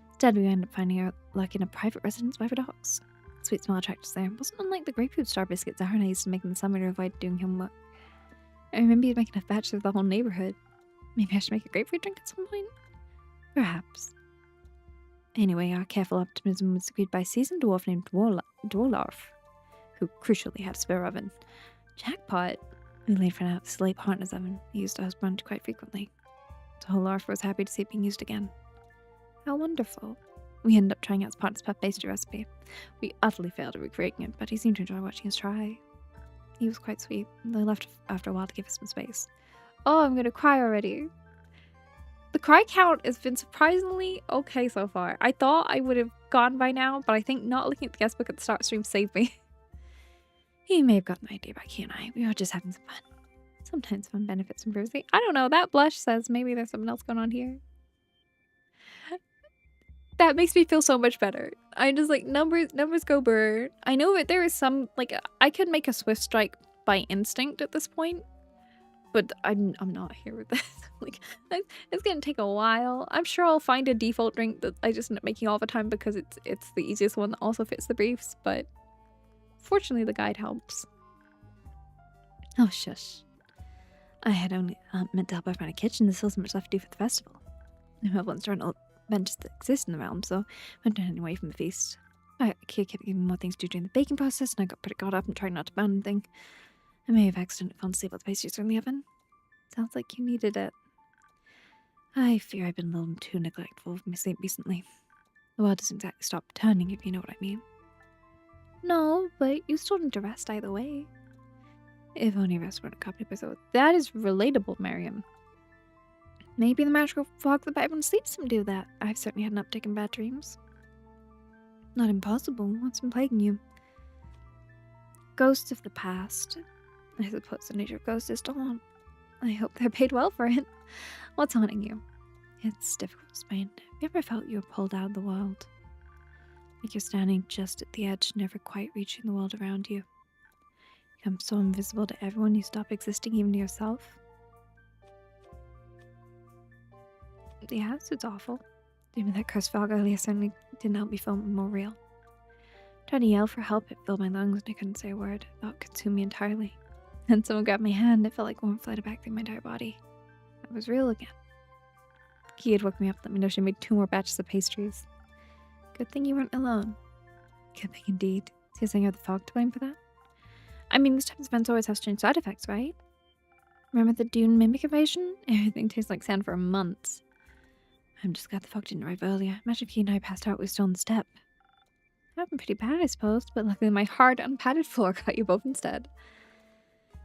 S1: Instead, we ended up finding our luck in a private residence by her dogs. Sweet smell attracted us there. It wasn't unlike the grapefruit star biscuits Zahra and I used to make in the summer to avoid doing homework. I remember you'd make enough batches for the whole neighborhood. Maybe I should make a grapefruit drink at some point? Perhaps. Anyway, our careful optimism was agreed by a seasoned dwarf named Dwarlarf, who crucially had a spare oven. Jackpot! We laid for out this late partner's oven. He used to husband quite frequently. So Larf was happy to see it being used again. How wonderful. We ended up trying out his partner's puff pastry recipe. We utterly failed at recreating it, but he seemed to enjoy watching us try. He was quite sweet. They left after a while to give us some space. Oh, I'm gonna cry already. The cry count has been surprisingly okay so far. I thought I would have gone by now, but I think not looking at the guest book at the start stream saved me. He may have gotten the idea back, he and I. We were just having some fun. Sometimes fun benefits from privacy. I don't know. That blush says maybe there's something else going on here. That makes me feel so much better. I just like numbers go burr. I know that there is some like I could make a swift strike by instinct at this point, but I'm not here with this. Like it's gonna take a while. I'm sure I'll find a default drink that I just end up making all the time because it's the easiest one that also fits the briefs. But fortunately, the guide helps. Oh shush! I had only meant to help out around a kitchen. There's still so much left to do for the festival. I once run all benches that exist in the realm, so I went down away from the feast. I kept giving me more things to do during the baking process, and I got pretty caught up in trying not to burn anything. I may have accidentally fallen asleep while the pastries were in the oven. Sounds like you needed it. I fear I've been a little too neglectful of my sleep recently. The world doesn't exactly stop turning, if you know what I mean. No, but you still need to rest either way. If only rest weren't accompanied by so. That is relatable, Miriam. Maybe the magical fog that everyone sleeps can do that. I've certainly had an uptick in bad dreams. Not impossible. What's been plaguing you? Ghosts of the past. I suppose the nature of ghosts is to haunt. I hope they're paid well for it. What's haunting you? It's difficult to explain. Have you ever felt you were pulled out of the world? Like you're standing just at the edge, never quite reaching the world around you. You become so invisible to everyone you stop existing even to yourself. Yes, it's awful. Even that cursed fog earlier certainly didn't help me feel more real. Tried to yell for help, it filled my lungs and I couldn't say a word. It felt consumed me entirely. And someone grabbed my hand, it felt like warmth flooded back through my entire body. I was real again. Key had woke me up, let me know she made 2 more batches of pastries. Good thing you weren't alone. Good thing indeed. So you're saying I have the fog to blame for that? I mean, this type of events always has strange side effects, right? Remember the Dune mimic invasion? Everything tastes like sand for months. I'm just glad the fog didn't arrive earlier. Imagine if he and I passed out, we were still on the step. That happened pretty bad, I suppose, but luckily my hard, unpadded floor got you both instead.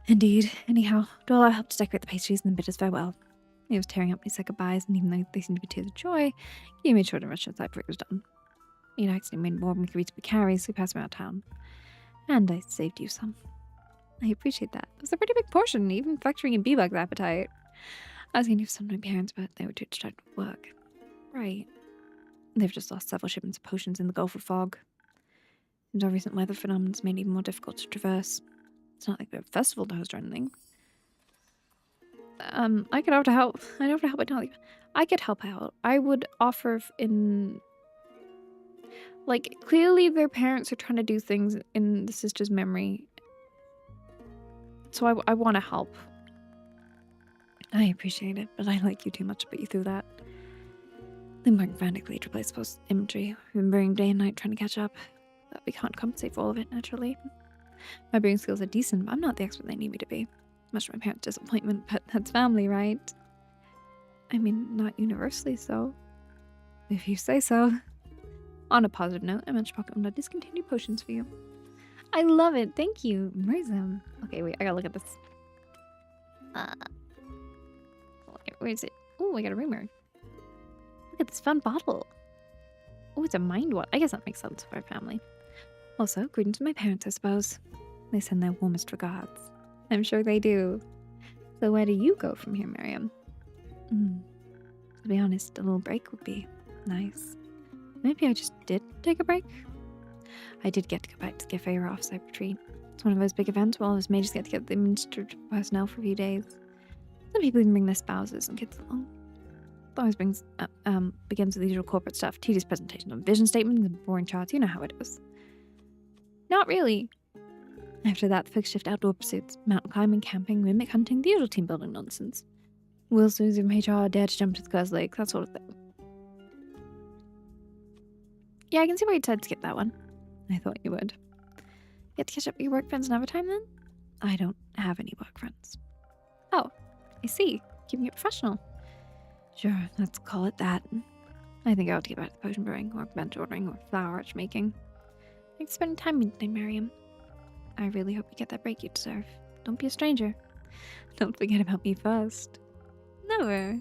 S1: Indeed. Anyhow, Dwella helped to decorate the pastries and then bid us farewell. He was tearing up when he said goodbyes, and even though they seemed to be tears of joy, he made sure to rush outside before it was done. He'd accidentally made more than we could reach the carries, so we passed around town. And I saved you some. I appreciate that. It was a pretty big portion, even factoring in Bebug's appetite. I was going to give some to my parents, but they were too distracted with work. Right. They've just lost several shipments of potions in the Gulf of Fog. And our recent weather phenomenon's made it even more difficult to traverse. It's not like we have a festival to host or anything. I could offer to help. I offer to help, but not like I could help out. I would offer in like clearly their parents are trying to do things in the sister's memory. So I want to help. I appreciate it, but I like you too much to put you through that. Been working frantically to replace post imagery. We've been brewing day and night trying to catch up. But we can't compensate for all of it, naturally. My brewing skills are decent, but I'm not the expert they need me to be. Much to my parents' disappointment, but that's family, right? I mean, not universally so. If you say so. On a positive note, I managed to pocket one of discontinued potions for you. I love it. Thank you. Where's him? Okay, wait. I gotta look at this. Where is it? Oh, I got a rumor. Look at this fun bottle. Oh, it's a mind one. I guess that makes sense for our family. Also, greetings to my parents, I suppose. They send their warmest regards. I'm sure they do. So where do you go from here, Miriam? To be honest, a little break would be nice. Maybe I just did take a break. I did get to go back to the cafe or offsite retreat. It's one of those big events where all of us mages get to get the administrative personnel for a few days. Some people even bring their spouses and kids along. It always begins with the usual corporate stuff, tedious presentations on vision statements and boring charts. You know how it is. Not really. After that, the folks shift outdoor pursuits, mountain climbing, camping, mimic hunting, the usual team building nonsense. Will Susie from HR dare to jump to the Curse Lake, that sort of thing. Yeah, I can see why you decided to skip that one. I thought you would. Get to catch up with your work friends another time then? I don't have any work friends. Oh, I see. Keeping it professional. Sure, let's call it that. I think I ought to get back to potion brewing, or bench ordering, or flower arch making. Thanks for spending time with me today, Miriam. I really hope you get that break you deserve. Don't be a stranger. Don't forget about me first. Never.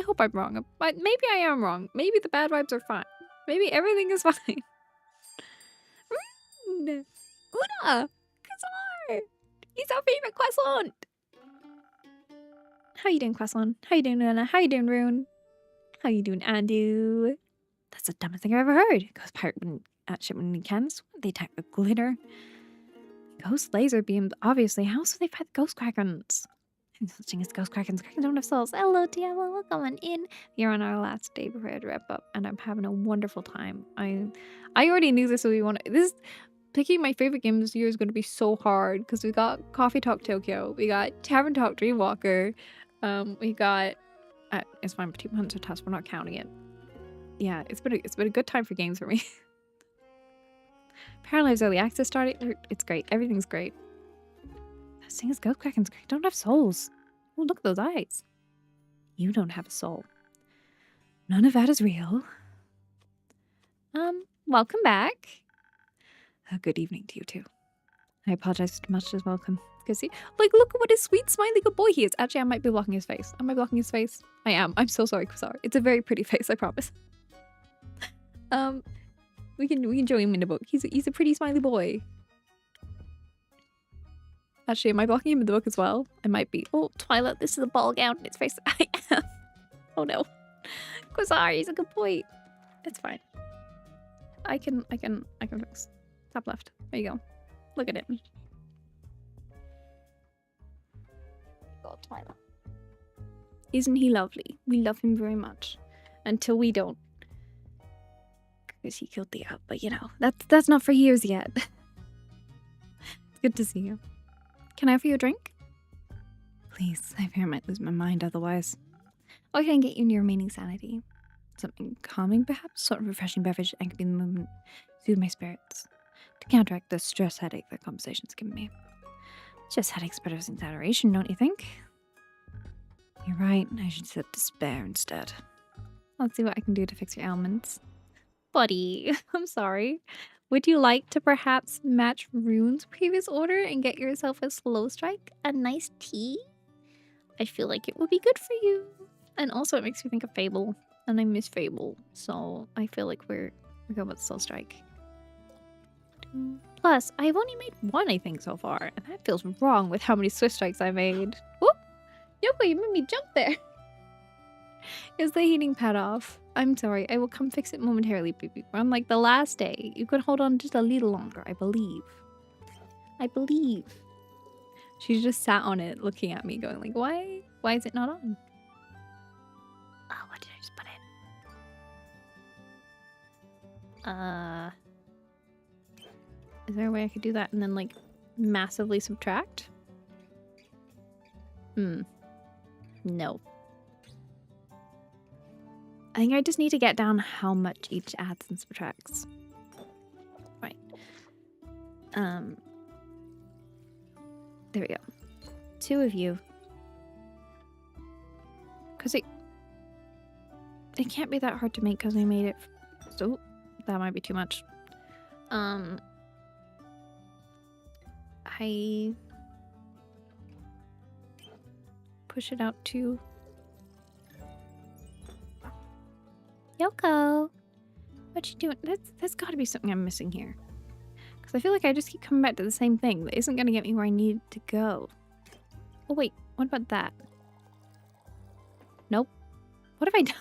S1: I hope I'm wrong. But maybe I am wrong. Maybe the bad vibes are fine. Maybe everything is fine. Una! Kazar! He's our favorite croissant! How you doing, croissant? How you doing, Una? How you doing, Rune? How you doing, Andu? That's the dumbest thing I've ever heard. Ghost pirate wouldn't ship when cans. They attack with glitter. Ghost laser beams. Obviously, how else would they fight the ghost krakens? And such thing as ghost krakens. Krakens don't have souls. Hello, Diablo. Welcome in. You're on our last day before I had to wrap up, and I'm having a wonderful time. I already knew this would be this. Picking my favorite game this year is going to be so hard because we got Coffee Talk Tokyo, we got Tavern Talk Dreamwalker, we got it's fine, but 2 months of test. We're not counting it. Yeah, it's been a good time for games for me. Paralyzed Early Access started. It's great. Everything's great. That thing is Ghost Krakens don't have souls. Oh, look at those eyes. You don't have a soul. None of that is real. Welcome back. A good evening to you too. I apologize so much as welcome. Because see, like, look at what a sweet, smiley good boy he is. Actually, I might be blocking his face. Am I blocking his face? I am. I'm so sorry, Quasar. It's a very pretty face, I promise. We can show him in the book. He's a pretty smiley boy. Actually, am I blocking him in the book as well? I might be. Oh, Twilight, this is a ball gown in its face. I am. Oh no. Quasar, he's a good boy. It's fine. I can fix. Top left. There you go. Look at it. God, Twilight. Isn't he lovely? We love him very much. Until we don't. Because he killed the out, but you know, that's not for years yet. It's good to see you. Can I offer you a drink? Please, I fear I might lose my mind otherwise. Or can I get you your remaining sanity? Something calming, perhaps? Sort of refreshing beverage that can be in the moment. Soothe my spirits. To counteract the stress headache that conversation's given me. Stress headache's better as exaggeration, don't you think? You're right, I should sip despair instead. I'll see what I can do to fix your ailments. Buddy, I'm sorry. Would you like to perhaps match Rune's previous order and get yourself a slow strike? A nice tea? I feel like it would be good for you. And also it makes me think of Fable. And I miss Fable. So I feel like we're good with slow strike. Plus, I've only made one, I think, so far. And that feels wrong with how many Swift Strikes I made. Whoop! Yoko, you made me jump there! Is the heating pad off? I'm sorry, I will come fix it momentarily, baby. We're on like the last day. You can hold on just a little longer, I believe. I believe. She just sat on it, looking at me, going like, why? Why is it not on? Oh, what did I just put in? Is there a way I could do that and then like massively subtract? No. I think I just need to get down how much each adds and subtracts. Right. There we go. 2 of you. Because it can't be that hard to make because I made it. So that might be too much. I push it out to Yoko. What you doing? That's got to be something I'm missing here. Because I feel like I just keep coming back to the same thing that isn't going to get me where I need to go. Oh wait, what about that? Nope. What have I done?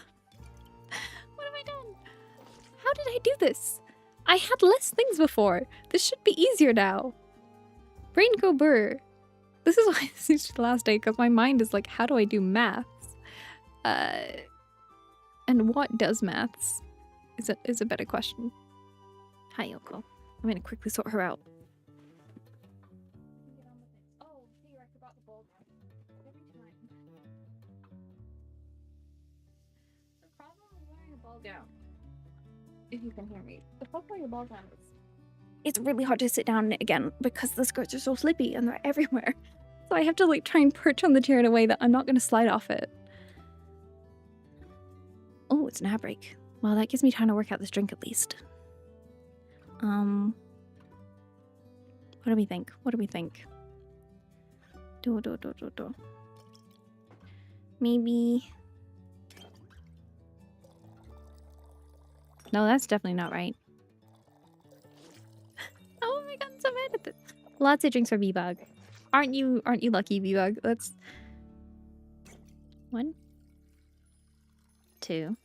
S1: What have I done? How did I do this? I had less things before. This should be easier now. Brain go burr. This is why this is the last day, because my mind is like, how do I do maths? And what does maths? Is a better question. Hi, Yoko. I'm gonna quickly sort her out. Oh, hey, I forgot the ball gown. Every time. The problem with wearing a ball gown, if you can hear me, the problem with a ball gown is it's really hard to sit down again because the skirts are so slippy and they're everywhere. So I have to like try and perch on the chair in a way that I'm not gonna slide off it. Oh, it's an ad break. Well, that gives me time to work out this drink at least. What do we think? What do we think? Maybe No, that's definitely not right. Oh my god, I'm so mad at this. Lots of drinks for B-Bug. Aren't you lucky, B-Bug? Let's... 1, 2.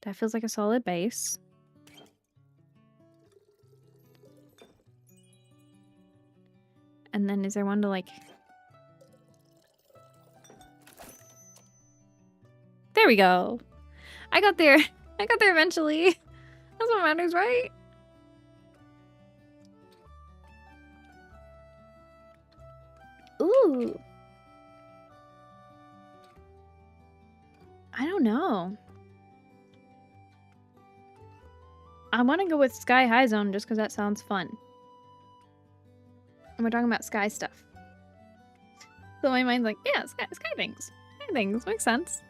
S1: That feels like a solid base. And then is there one to like... There we go. I got there. I got there eventually. That's what matters, right? Ooh. I don't know. I want to go with Sky High Zone just because that sounds fun. And we're talking about sky stuff. So my mind's like, yeah, sky things. Sky things. Makes sense.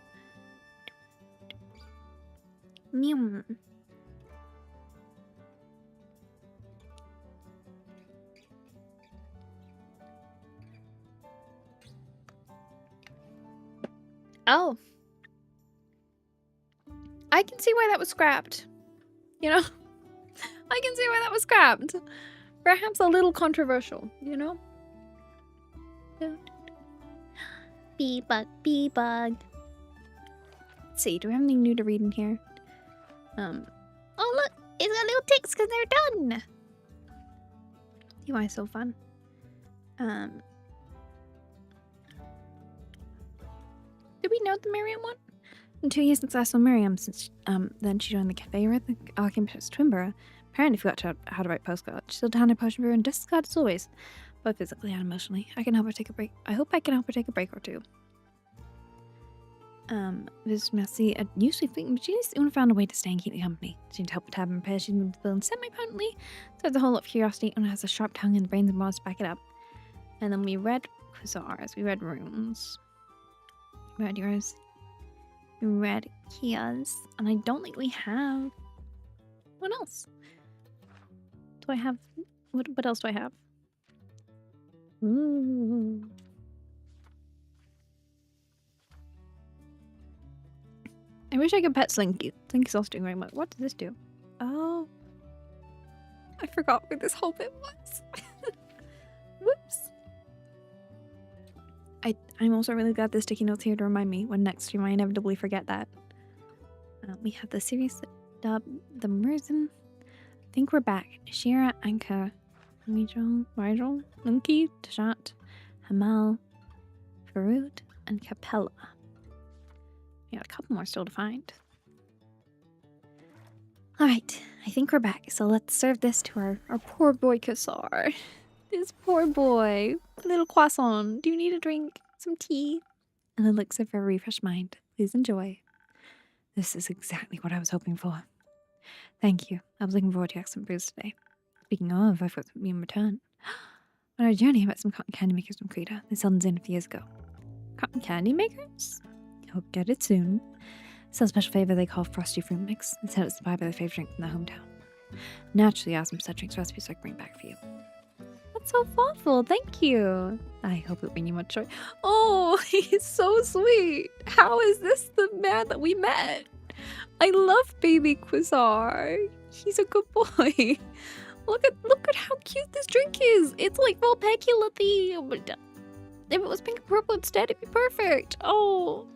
S1: Meow. Oh. I can see why that was scrapped. You know? I can see why that was scrapped. Perhaps a little controversial, you know? B-Bug, B-Bug. Let's see, do we have anything new to read in here? Oh look! It's got little ticks because they're done! You are so fun. Did we note the Miriam one? In 2 years since I saw Miriam, since then she joined the cafe with the Archimpetus Twimborough. Apparently forgot how to write postcards. She's still down in Potion Brewer and just as glad as always. Both physically and emotionally. I can help her take a break. I hope I can help her take a break or two. This messy, usually thinking, but she soon found a way to stay and keep me company. She need help with tab and repair. She's moved the building semi-permanently. So there's a whole lot of curiosity and has a sharp tongue and brains and bars to back it up. And then we read Quasars. We read Runes. We read yours. We read Kia's. And I don't think we have... What else? Do I have... What else do I have? Ooh. I wish I could pet Slinky. Slinky's also doing very much. What does this do? Oh. I forgot where this whole bit was. Whoops. I'm also really glad there's sticky notes here to remind me when next stream I inevitably forget that. We have the series dub, the Merzen. I think we're back. Shira, Anka, Rigel, Lunky, Tashat, Hamal, Farut, and Capella. We got a couple more still to find. Alright, I think we're back. So let's serve this to our poor boy Kassar. This poor boy. A little croissant. Do you need a drink? Some tea? An elixir for a refreshed mind. Please enjoy. This is exactly what I was hoping for. Thank you. I was looking forward to excellent brews today. Speaking of, I've got something in return. On our journey, I met some cotton candy makers from Krita. They sold in a few years ago. Cotton candy makers? Hope to get it soon. It's a special flavor they call Frosty Fruit Mix. They said it's inspired by their favorite drink from their hometown. Naturally, I asked them such drinks recipes so I can bring back for you. That's so thoughtful. Thank you. I hope it bring you much joy. Oh, he's so sweet. How is this the man that we met? I love baby Quasar. He's a good boy. Look at how cute this drink is. It's like Vulpecula themed. If it was pink and purple instead, it'd be perfect. Oh.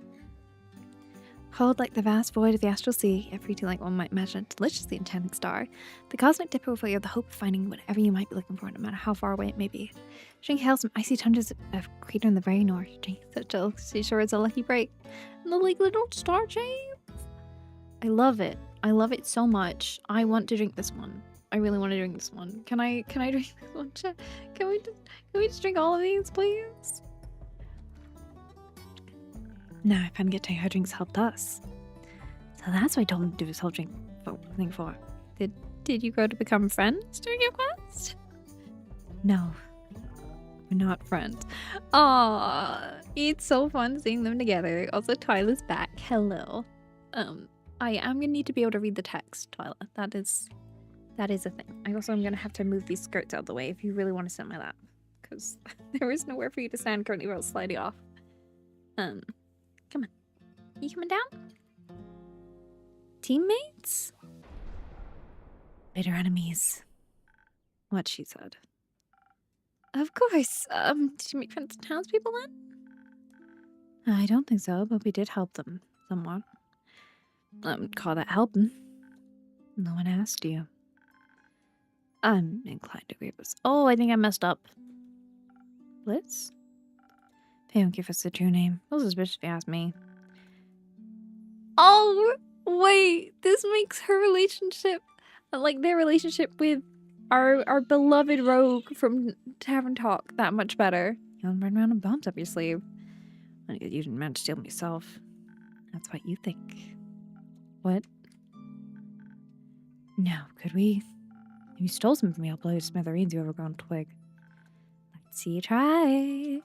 S1: Cold like the vast void of the astral sea, yet fruity like one might imagine a deliciously enchanting star, the cosmic dipper will fill you with the hope of finding whatever you might be looking for, no matter how far away it may be. Drink hails from icy tundras of Krita in the very north. Drink such a sure it's a lucky break. And the like little star shape. I love it. I love it so much. I want to drink this one. I really want to drink this one. Can I drink this one? Can we just drink all of these, please? Now I finally get to how drinks helped us. So that's what I told him to do this whole thing for. Did you go to become friends during your quest? No. We're not friends. Aww. It's so fun seeing them together. Also, Twyla's back. Hello. I am gonna need to be able to read the text, Twyla. That is a thing. I also am gonna have to move these skirts out of the way if you really want to sit on my lap. Because there is nowhere for you to stand currently where I'll slide you off. Come on. You coming down? teammates? Bitter enemies. What she said. Of course. Did you make friends with townspeople then? I don't think so, but we did help them somewhat. Call that helping. No one asked you. I'm inclined to agree with this. Oh, I think I messed up. Blitz? They don't give us the true name. A little suspicious if you ask me. Oh, wait. This makes her relationship, like their relationship with our beloved rogue from Tavern Talk, that much better. You don't run around with bombs up your sleeve. You didn't manage to steal them yourself. That's what you think. What? No, could we? If you stole something from me, I'll blow you to smithereens, you overgrown twig. Let's see you try.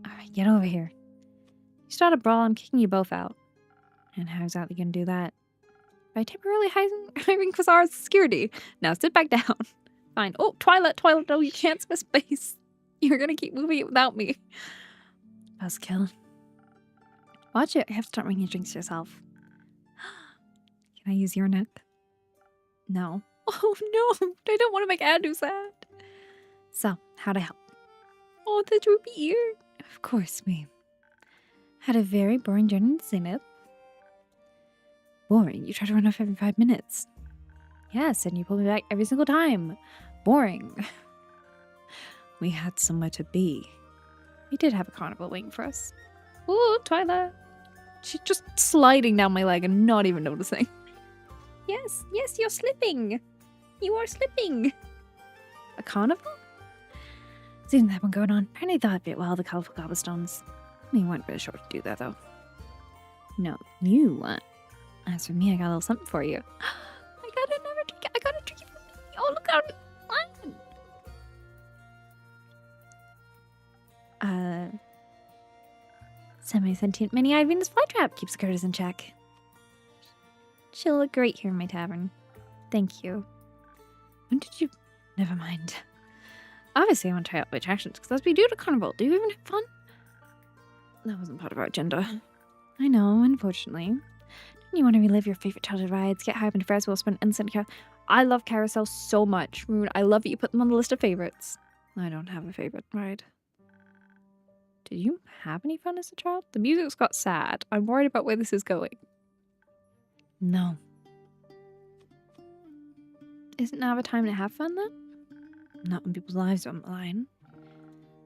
S1: Alright, get over here. You start a brawl, I'm kicking you both out. And how exactly you gonna do that? By temporarily hiring Quasar's security. Now sit back down. Fine. Oh, Twilight, no, you can't spare space. You're gonna keep moving it without me. Buzzkill. Watch it. I have to start bringing your drinks to yourself. Can I use your neck? No. Oh no, I don't want to make Adu sad. So, how'd I help? Oh, the droopy ear. Of course, we had a very boring journey to Zenith. Boring? You try to run off every 5 minutes. Yes, and you pull me back every single time. Boring. We had somewhere to be. We did have a carnival waiting for us. Ooh, Twyla. She's just sliding down my leg and not even noticing. Yes, you're slipping. You are slipping. A carnival? Seeing that one going on. Apparently thought it'd fit well, the colourful cobblestones. We weren't really sure to do that, though. No, you weren't. As for me, I got a little something for you. I got another drink. I got a drink for me. Oh, look out. Semi-sentient mini-eyed Venus flytrap keeps the critters in check. She'll look great here in my tavern. Thank you. When did you... Never mind. Obviously, I want to try out the attractions, because as we do at a carnival, do you even have fun? That wasn't part of our agenda. I know, unfortunately. Didn't you want to relive your favorite childhood rides, get high up into festival, spend instant carousel? I love carousel so much. I love that you put them on the list of favorites. I don't have a favorite ride. Did you have any fun as a child? The music's got sad. I'm worried about where this is going. No. Isn't now a time to have fun then? Not when people's lives are on the line.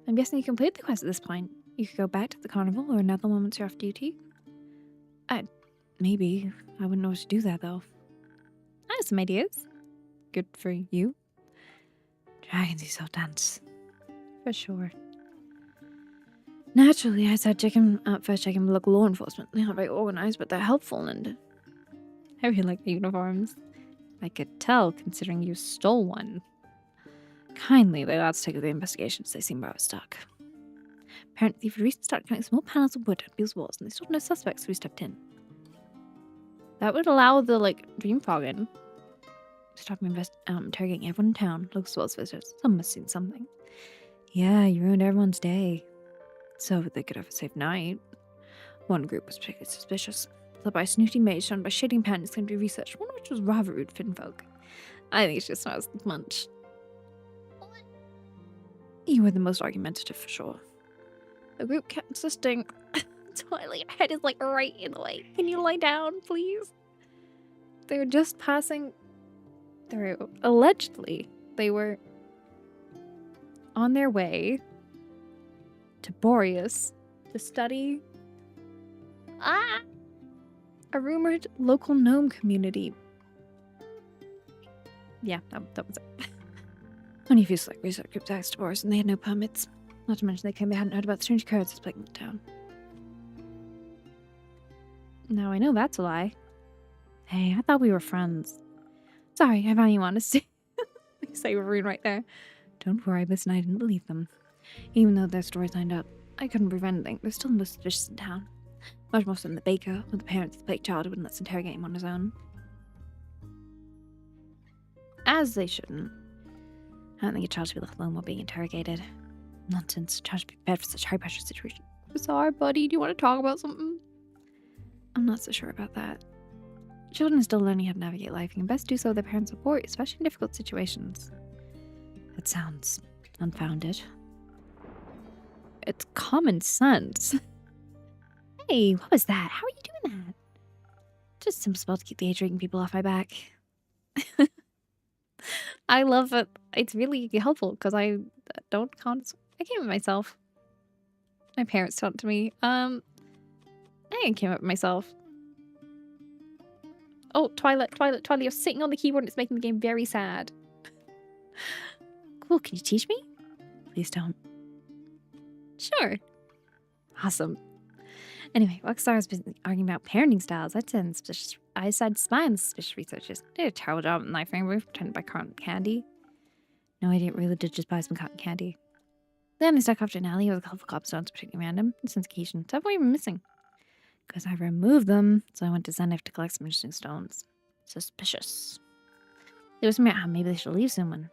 S1: I'm guessing you completed the quest at this point. You could go back to the carnival or another one once you're off duty. Maybe. I wouldn't know what to do that though. I have some ideas. Good for you. Dragons you so dense. For sure. Naturally, I said first check in with local law enforcement. They're not very organized, but they're helpful and I really like the uniforms. I could tell, considering you stole one. Kindly, they allowed to take over the investigations. They seem rather stuck. Apparently, you've recently started cutting small panels of wood at people's walls, and they still have no suspects, so we stepped in. That would allow the, dream fog in. Stop interrogating everyone in town, locals as well as visitors. Someone must have seen something. Yeah, you ruined everyone's day. So they could have a safe night. One group was particularly suspicious. Led by a snooty mage shown by shading panties claimed to be researched, one of which was rather rude to folk. I think it's just not as much. You were the most argumentative for sure. The group kept insisting. Twilight, your head is right in the way. Can you lie down, please? They were just passing through. Allegedly, they were on their way to Boreas to study a rumored local gnome community. Yeah, that was it. Only a few select research groups access to Boreas, and they had no permits. Not to mention they claimed they hadn't heard about the strange occurrences plaguing the town. Now I know that's a lie. Hey, I thought we were friends. Sorry, I value honesty. They say we're rude right there. Don't worry, listen, I didn't believe them. Even though their stories lined up, I couldn't prove anything. They're still the most suspicious in town. Much more so than the baker, or the parents of the plague child who wouldn't let us interrogate him on his own. As they shouldn't. I don't think a child should be left alone while being interrogated. Nonsense. A child should be prepared for such high-pressure situation. Sorry, buddy. Do you want to talk about something? I'm not so sure about that. Children are still learning how to navigate life and can best do so with their parents' support, especially in difficult situations. That sounds unfounded. It's common sense. Hey, what was that? How are you doing that? Just some spell to keep the age-drinking people off my back. I love it. It's really helpful because I I came up myself. My parents taught it to me. I came up myself. Oh, Twilight, you're sitting on the keyboard and it's making the game very sad. Cool, can you teach me? Please don't. Sure. Awesome. Anyway, Rockstar has been arguing about parenting styles. I said spy on suspicious researchers. They did a terrible job at Knife Rainbow pretending to buy cotton candy. No idea it really did just buy some cotton candy. Then they stuck off to an alley with a couple of cobblestones, particularly random, and since occasion, several even missing. Because I removed them, so I went to Zenith to collect some interesting stones. Suspicious. There was something about how maybe they should leave soon.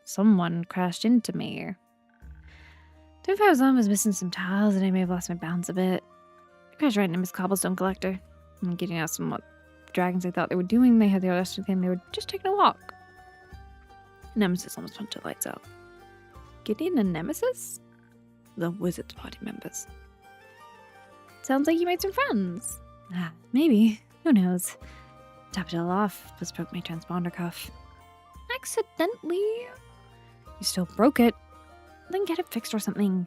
S1: Someone crashed into me. 25 I was on was missing some tiles and I may have lost my balance a bit. I crashed right into Miss Cobblestone Collector. And getting out some what dragons I thought they were doing, they had the audacity to claim they were just taking a walk. Nemesis almost punched the lights out. Gideon and Nemesis? The Wizards party members. Sounds like you made some friends. Maybe. Who knows? Tapped it all off, just broke my transponder cuff. Accidentally? You still broke it. Then get it fixed or something.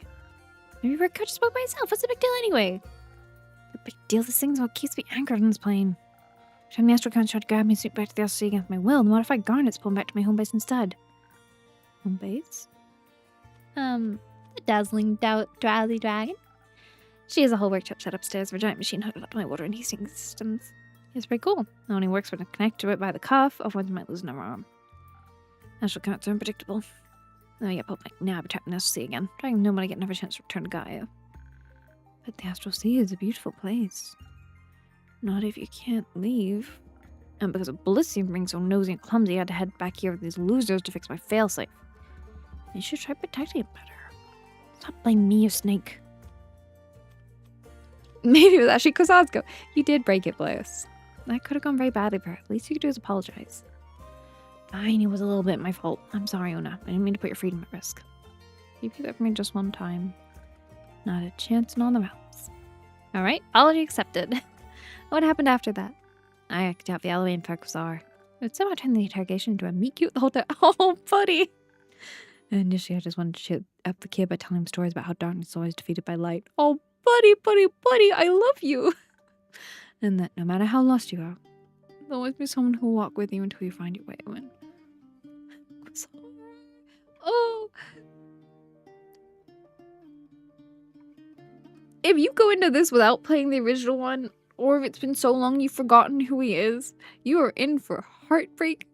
S1: Maybe Rick just spoke by himself. What's the big deal anyway? The big deal this thing's what keeps me anchored on this plane. Shiny the Astral Count tried to grab me and sneak back to the LC against my will. The modified Garnet's pulling back to my home base instead. Home base? The dazzling, drowsy dragon. She has a whole workshop set upstairs for a giant machine hooked up to my water and heating systems. It's pretty cool. It only works when I connect to it by the cuff, otherwise I might lose another arm. Astral Counts are unpredictable. Oh yeah, pulled back now, trapped in the Astral Sea again. Dragging nobody get another chance to return to Gaia. But the Astral Sea is a beautiful place. Not if you can't leave. And because of Ballistine being so nosy and clumsy, I had to head back here with these losers to fix my failsafe. You should try protecting it better. Stop blaming me, you snake. Maybe it was actually Kozazko. You did break it, Bliss. That could have gone very badly for her. At least you could do is apologize. Fine, it was a little bit my fault. I'm sorry, Una. I didn't mean to put your freedom at risk. You did that for me just one time. Not a chance in all the realms. Alright, apology accepted. What happened after that? I acted out the alleyway in Farquhar. It somehow turned the interrogation into a meet cute the whole time. Oh, buddy! Initially, I just wanted to cheer up the kid by telling him stories about how darkness is always defeated by light. Oh, buddy, I love you! And that no matter how lost you are, there'll always be someone who will walk with you until you find your way in. Oh! If you go into this without playing the original one, or if it's been so long you've forgotten who he is, you are in for heartbreak.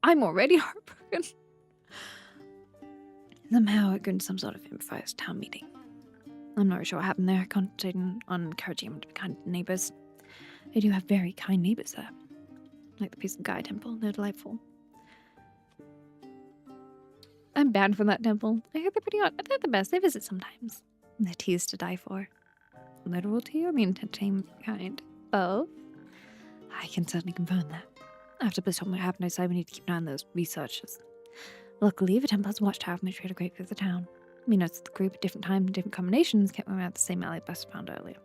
S1: I'm already heartbroken. Somehow it got into some sort of improvised town meeting. I'm not really sure what happened there, concentrating on encouraging them to be kind to neighbours. They do have very kind neighbours there. Like the Peace of Gaia Temple, they're delightful. I'm banned from that temple. I heard they're pretty odd, but they're the best. They visit sometimes. And their tea is to die for. Literal tea or the entertainment kind? Both? I can certainly confirm that. After this told me what happened, I decided we need to keep an eye on those researchers. Luckily, the temple has a watchtower from which we had a great view of the town. We noticed the group at different times and different combinations kept moving out the same alley Bess found earlier.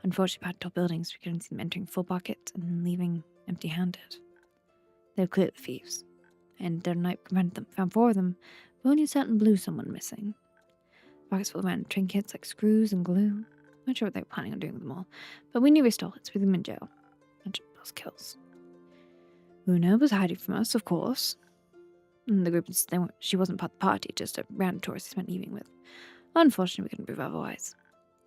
S1: Unfortunately, behind tall buildings, we couldn't see them entering full buckets and then leaving empty-handed. They were clearly thieves, and their night prevented them. Found 4 of them, but only certain blue someone missing. Pockets full of random trinkets like screws and glue. Not sure what they were planning on doing with them all, but we knew they stole it, so we threw them in jail. And those kills. Una was hiding from us, of course. And the group insisted she wasn't part of the party, just a random tourist he spent evening with. Unfortunately, we couldn't prove otherwise.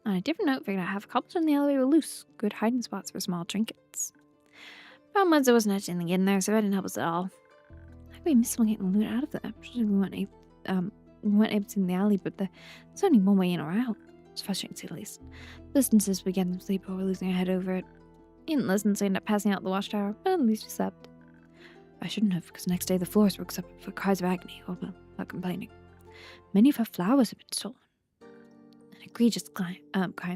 S1: On a different note, figured out half a cobblestone in the alleyway were loose. Good hiding spots for small trinkets. Problem was there wasn't anything in there, so that didn't help us at all. How could we miss someone getting loot out of there? We weren't able to in the alley, but there's only one way in or out. It's frustrating to say the least. Distances we get them sleep or we're losing our head over it. He didn't listen, so he ended up passing out the watchtower, but at least he slept. I shouldn't have, because next day the floors woke up for cries of agony, or without complaining. Many of her flowers had been stolen. An egregious crime.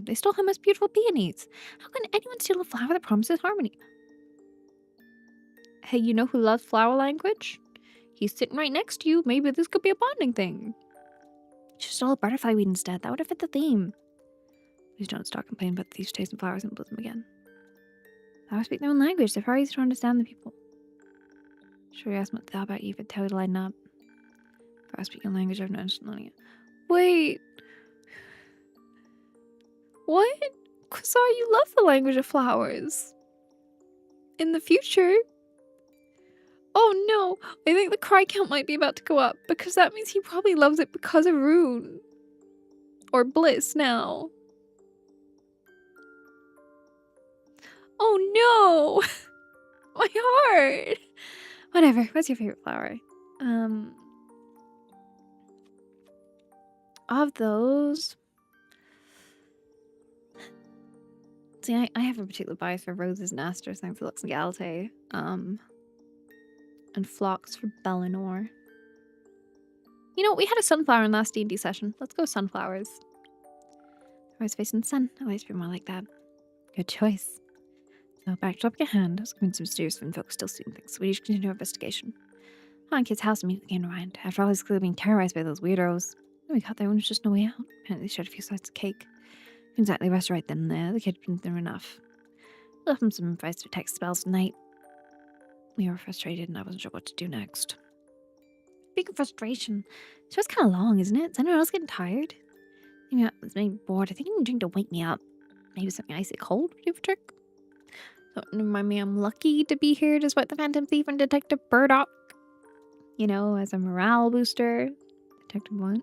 S1: They stole her most beautiful peonies. How can anyone steal a flower that promises harmony? Hey, you know who loves flower language? He's sitting right next to you. Maybe this could be a bonding thing. Just all butterfly weed instead. That would have fit the theme. Please don't start complaining about these tasting flowers and bloom again. Flowers speak their own language. They're far easier to understand than people. Sure, you asked what thought about you, but tell you to lighten up. Flowers speak your language. I've noticed learning it. Wait. What? Sorry, you love the language of flowers. In the future? Oh no, I think the cry count might be about to go up, because that means he probably loves it because of Rune. Or Bliss now. Oh no! My heart! Whatever, what's your favorite flower? Of those... See, I have a particular bias for roses and asters, thanks to Lux and Galate. And phlox for Bellinor. You know, we had a sunflower in last D&D session. Let's go sunflowers. Always facing the sun. I always feel more like that. Good choice. So back up your hand. I was convinced mysterious and folks still seeing things, so we need to continue our investigation. On Kid's house immediately came to mind. After all, he's clearly being terrorized by those weirdos. When we got there, when there was just no way out. Apparently, they shared a few slices of cake. Couldn't exactly rest right then and there. The kid had been through enough. We left him some advice to text spells tonight. We were frustrated, and I wasn't sure what to do next. Speaking of frustration, this was kind of long, isn't it? Is anyone else getting tired? I was being bored. I think I need a drink to wake me up. Maybe something icy cold would do the trick. Don't remind me I'm lucky to be here despite the Phantom Thief and Detective Burdock. You know, as a morale booster. Detective what?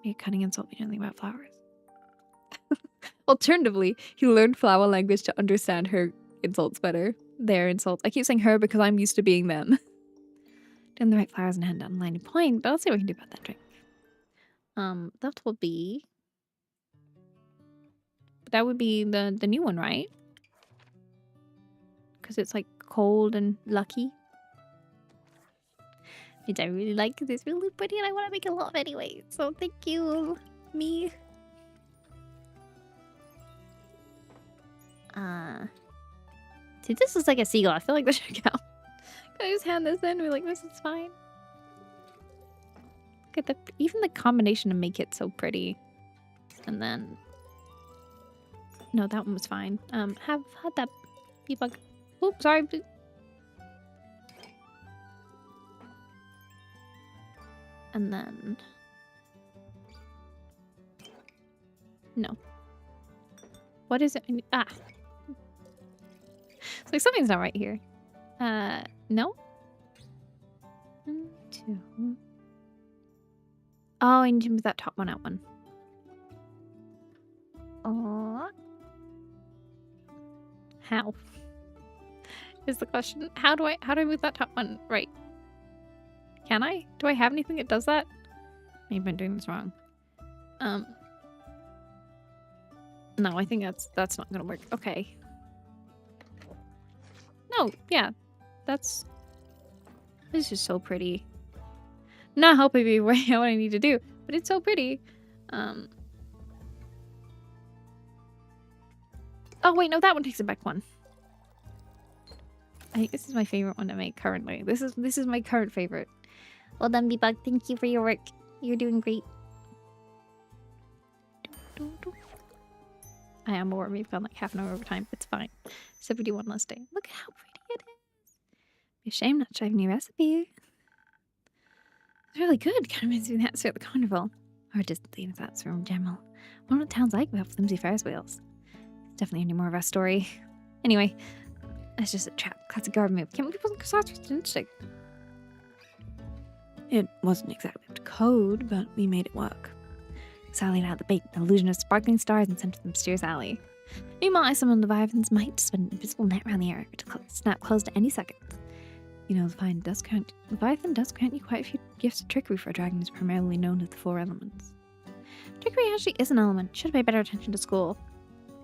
S1: Be a cutting insult we don't think about flowers. Alternatively, he learned flower language to understand her insults better. Their insults. I keep saying her because I'm used to being them. Doing the right flowers and hand down the lining point, but I'll see what we can do about that drink. That will be... That would be the new one, right? Because it's like cold and lucky. Which I really like because it's really pretty and I want to make a lot anyway. So thank you, me. See, this looks like a seagull. I feel like this should count. Can I just hand this in and be like, this is fine? Look at even the combination to make it so pretty. And then... No, that one was fine. Had that bee bug. Oops, sorry. And then... No. What is it? Ah. It's like something's not right here. No? 1, 2. Oh, I need to move that top one out one. How? Is the question. How do I move that top one right? Can I? Do I have anything that does that? Maybe I'm doing this wrong. No, I think that's not gonna work. Okay. No, yeah. This is so pretty. Not helping me work out what I need to do, but it's so pretty. Oh wait, no, that one takes it back one. I think this is my favorite one to make currently. This is my current favorite. Well done, Bebug. Thank you for your work. You're doing great. I am aware we've gone like half an hour over time. It's fine. Except we do one last day. Look at how pretty it is. Be a shame not to try a new recipe. It's really good. Kind of makes me that at the carnival. Or just the that's room in general. I wonder what towns like without flimsy Ferris wheels. It's definitely any more of our story. Anyway, that's just a trap. Classic garden move. Can't believe it wasn't Cassandra interesting. It wasn't exactly up to code, but we made it work. Sally laid out the bait, an illusion of sparkling stars, and sent to the mysterious alley. Meanwhile, I summoned Leviathan's might to spin an invisible net around the area to snap closed at any second. You know, Leviathan does grant you quite a few gifts of trickery for a dragon who's primarily known as the 4 elements. Trickery actually is an element. Should have paid better attention to school.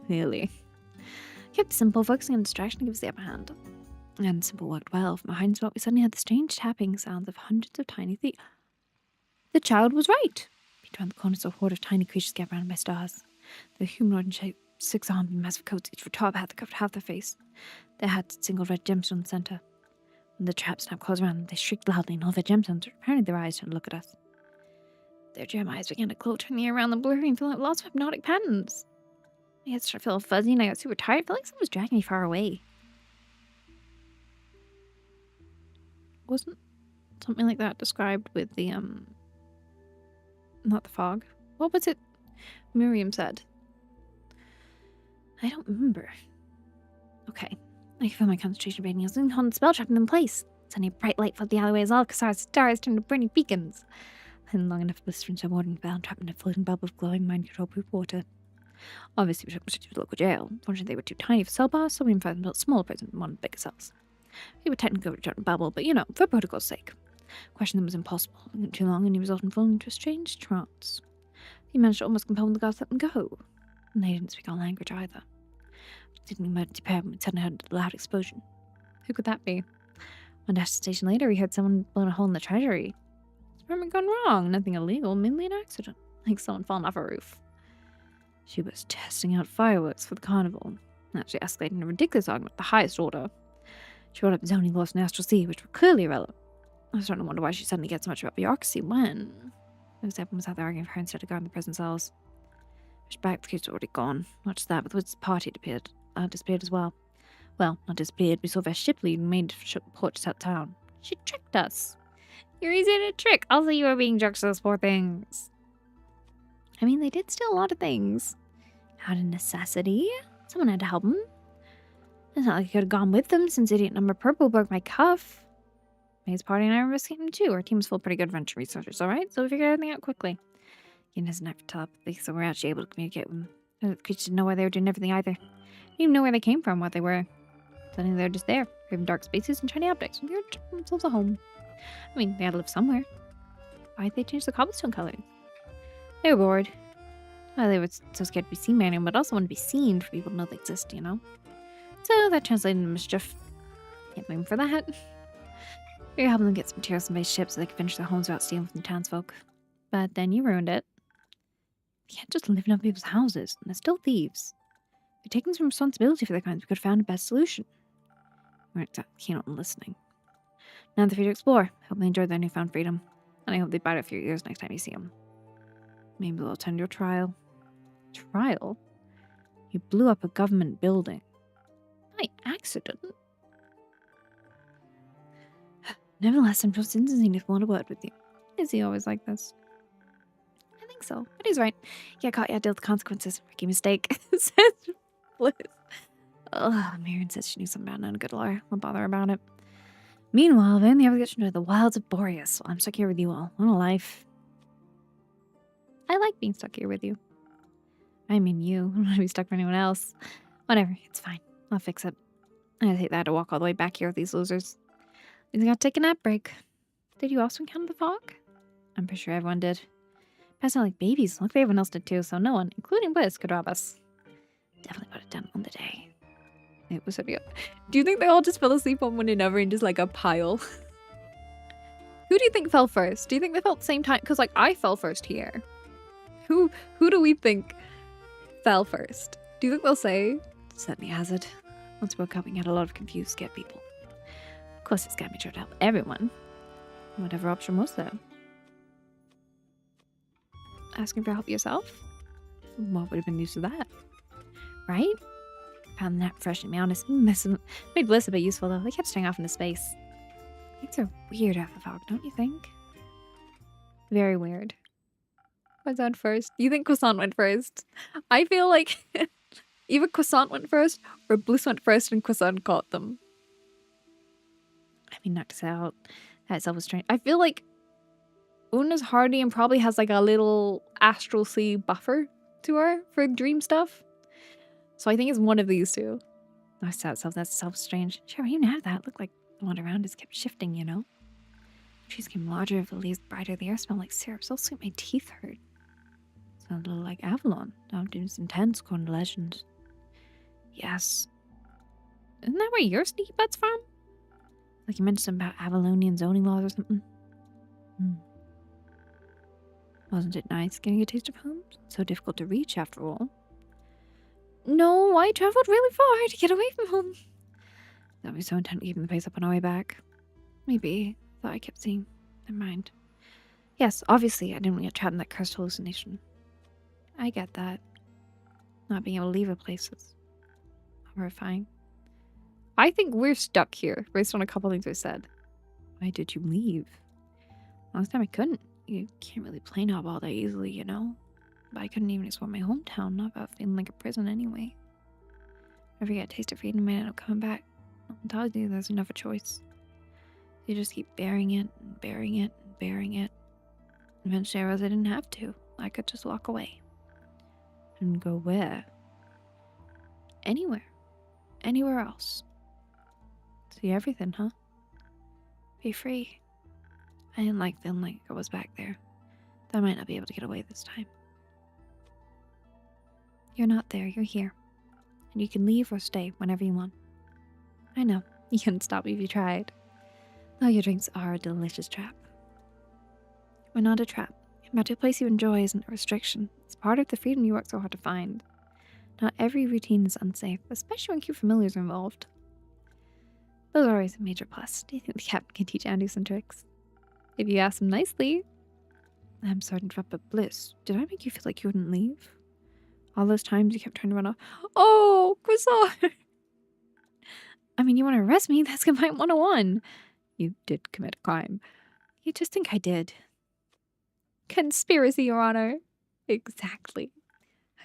S1: Clearly. Kept it simple, focusing on distraction gives the upper hand. And simple worked well. From behind spot, we suddenly had the strange tapping sounds of hundreds of tiny feet. The child was right. Peeked around the corner, saw a horde of tiny creatures get surrounded by stars. They were humanoid in shape, 6-armed and massive coats, each for top hat that covered half their face. Their hats had single red gemstone in the center. The trap snapped closed around them. They shrieked loudly and all their gemstones. Apparently their eyes turned to look at us. Their gem eyes began to glow, turning around the blurry and feeling like lots of hypnotic patterns. My head started feeling fuzzy and I got super tired. I felt like someone was dragging me far away. Wasn't something like that described with the, not the fog. What was it Miriam said? I don't remember. Okay. I can feel my concentration breaking. I was in on the spell trap in place. Suddenly a bright light filled the alleyway as all Kasar's stars turned to burning beacons. And long enough blistering so warden fell trapped in a floating bubble of glowing mind-control-proof water. Obviously, we took them to the local jail. Fortunately, they were too tiny for cell bars, so we found them built smaller prisons and one bigger cells. We were technically returned a bubble, but for protocol's sake. Questioning them was impossible. It wasn't too long, and he was often falling into a strange trance. He managed to almost compel the guards to let them go. And they didn't speak our language either. Didn't emergency pair when we suddenly heard a loud explosion. Who could that be? One dash station later, we heard someone blown a hole in the treasury. Experiment gone wrong. Nothing illegal, mainly an accident. Like someone falling off a roof. She was testing out fireworks for the carnival. Actually escalating a ridiculous argument at the highest order. She brought up zoning laws in the Astral Sea, which were clearly irrelevant. I was starting to wonder why she suddenly gets so much about bureaucracy when everyone was out there arguing for her instead of guarding the prison cells. Pushed back, the kids were already gone. Not just that, but the Woods party disappeared as well. Well, not disappeared. We saw their ship lead and made ports out town. She tricked us. You're easy to trick. Also, you were being jerks to those poor things. I mean, they did steal a lot of things. Out of necessity. Someone had to help them. It's not like I could have gone with them since idiot number purple broke my cuff. May's party and I were investigating him too. Our team was full of pretty good adventure researchers, alright? So we figured everything out quickly. Gideon has a knack for telepathy, so we're actually able to communicate with them. The creatures didn't know why they were doing everything either. They didn't even know where they came from, what they were. Suddenly they were just there, craving dark spaces and shiny objects. We were to themselves a home. I mean, they had to live somewhere. Why'd they change the cobblestone colors? They were bored. Well, they were so scared to be seen by anyone, but also wanted to be seen for people to know they exist, So that translated into mischief. Can't blame them for that. We were helping them get some materials from base ships so they could finish their homes without stealing from the townsfolk. But then you ruined it. You can't just live in other people's houses, and they're still thieves. If you're taking some responsibility for their crimes, we could have found a better solution. We weren't exactly keen on listening. Now they're free to explore. I hope they enjoy their newfound freedom. And I hope they bite a few ears next time you see them. Maybe they'll attend your trial. Trial? You blew up a government building. By accident? Nevertheless, I'm just insisting to want a word with you. Is he always like this? I think so, but he's right. Yeah, caught you. I dealt with the consequences. Rookie mistake. Says Bliss. Ugh, Marion says she knew something about it and a good lawyer. Won't bother about it. Meanwhile, Van the other gets to enjoy the wilds of Boreas. Well, I'm stuck here with you all. What a life. I like being stuck here with you. I mean you. I don't want to be stuck for anyone else. Whatever, it's fine. I'll fix it. I hate that I had to walk all the way back here with these losers. I got to take a nap break. Did you also encounter the fog? I'm pretty sure everyone did. Passed out like babies. Luckily everyone else did too, so no one, including Bliss, could rob us. Definitely would have done on the day. It was so good. Do you think they all just fell asleep on one another in just like a pile? Who do you think fell first? Do you think they fell at the same time? Because like I fell first here. Who do we think fell first? Do you think they'll say? Certainly has it. Once we woke up, we had a lot of confused, scared people. Of course, it's got me trying to help everyone. Whatever option was there? Asking for help yourself? What would have been used to that? Right? Found the nap fresh and be honest. Made Bliss a bit useful though. They kept staying off into space. Things are weird out the fog, don't you think? Very weird. What's on first? You think Croissant went first? I feel like either Croissant went first or Bliss went first and Croissant caught them. I mean, not to say out. That itself was strange. I feel like Una's hardy and probably has like a little astral sea buffer to her for dream stuff. So I think it's one of these two. I said itself, that's self strange. Sure, I even had that. Looked like the one around us kept shifting, Trees became larger, the leaves brighter, the air smelled like syrup. So sweet my teeth hurt. Sounded a little like Avalon. Now it's intense, according to legend. Yes. Isn't that where your sneaky butt's from? Like you mentioned something about Avalonian zoning laws or something. Wasn't it nice getting a taste of home? So difficult to reach after all. No, I traveled really far to get away from home. I'll be so intent on keeping the pace up on our way back. Maybe. Thought I kept seeing. Never mind. Yes, obviously I didn't get trapped in that cursed hallucination. I get that. Not being able to leave a place is horrifying. I think we're stuck here, based on a couple things I said. Why did you leave? Last time I couldn't. You can't really play knob all that easily, you know? But I couldn't even explore my hometown, not about feeling like a prison anyway. If you get a taste of freedom, man, it'll come back. No one tells you there's never a choice. You just keep bearing it and bearing it and bearing it. Eventually I realized I didn't have to. I could just walk away. And go where? Anywhere. Anywhere else. See everything, huh? Be free. I didn't like feeling like I was back there. That I might not be able to get away this time. You're not there, you're here. And you can leave or stay whenever you want. I know, you couldn't stop me if you tried. Though your drinks are a delicious trap. We're not a trap. About to a place you enjoy isn't a restriction. It's part of the freedom you work so hard to find. Not every routine is unsafe, especially when cute familiars are involved. Those are always a major plus. Do you think the captain can teach Andy some tricks? If you ask him nicely. I'm sorry to interrupt, but Bliss, did I make you feel like you wouldn't leave? All those times you kept trying to run off. Oh, Croissant! I mean, you want to arrest me? That's Combined 101. You did commit a crime. You just think I did. Conspiracy, Your Honor. Exactly.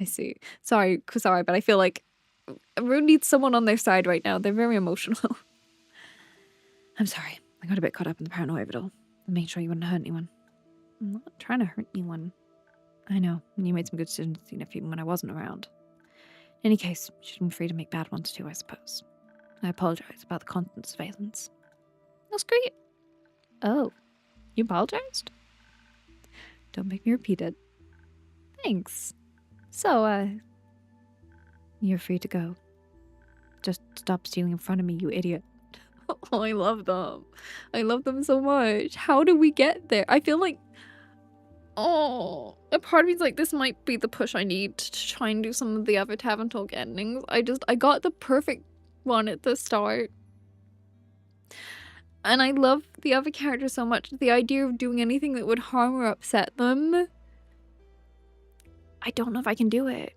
S1: I see. Sorry, but I feel like Rune needs someone on their side right now. They're very emotional. I'm sorry. I got a bit caught up in the paranoia of it all. I made sure you wouldn't hurt anyone. I'm not trying to hurt anyone. I know. And you made some good decisions, even when I wasn't around. In any case, you should be free to make bad ones too, I suppose. I apologize about the constant surveillance. That's great. Oh, you apologized? Don't make me repeat it. Thanks. So, you're free to go. Just stop stealing in front of me, you idiot. Oh, I love them. I love them so much. How do we get there? I feel like, oh, a part of me's like, this might be the push I need to try and do some of the other Tavern Talk endings. I got the perfect one at the start. And I love the other characters so much. The idea of doing anything that would harm or upset them. I don't know if I can do it.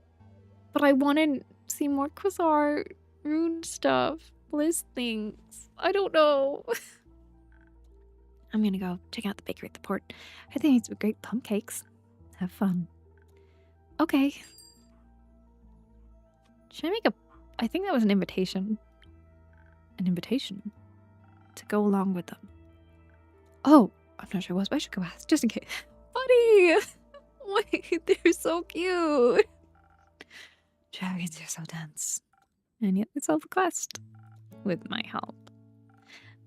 S1: But I want to see more Quasar, Rune stuff, Bliss things. I don't know. I'm gonna go check out the bakery at the port. I think it's great plum cakes. Have fun. Okay. Should I make a... I think that was an invitation. An invitation? To go along with them. Oh, I'm not sure it was, but I should go ask, just in case. Buddy! Wait, they're so cute. Dragons are so dense. And yet they solve the quest. With my help.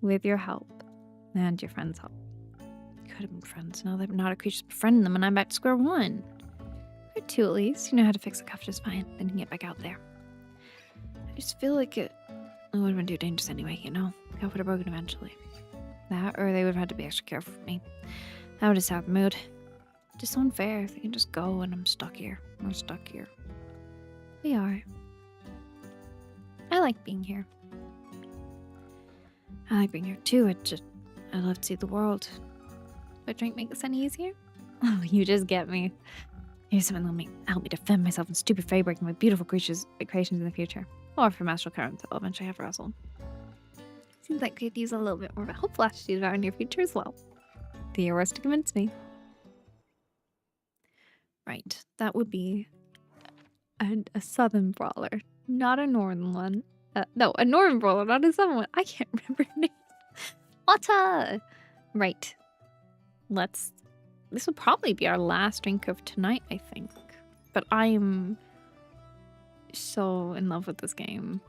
S1: With your help. And your friend's help. Could have been friends. Now they're not a creature befriending them and I'm back to square one. Or two at least. You know how to fix the cuff just fine. Then you can get back out there. I just feel like it would have been too dangerous anyway, you know? The cuff would have broken eventually. That, or they would have had to be extra careful for me. That would have soured the mood. Just so unfair. They can just go and I'm stuck here. We're stuck here. We are. I like being here. I like being here too. I love to see the world. Would a drink make this any easier? Oh, you just get me. Here's something that'll help me defend myself from stupid fey breaking my beautiful creations in the future. Or from astral currents that I'll eventually have Russell. Seems like we could use a little bit more of a hopeful attitude about our near future as well. Do your worst to convince me. Right, that would be a southern brawler, not a northern one. No, a northern brawler, not a southern one. I can't remember names. Otta! Right. This will probably be our last drink of tonight, I think. But I am so in love with this game.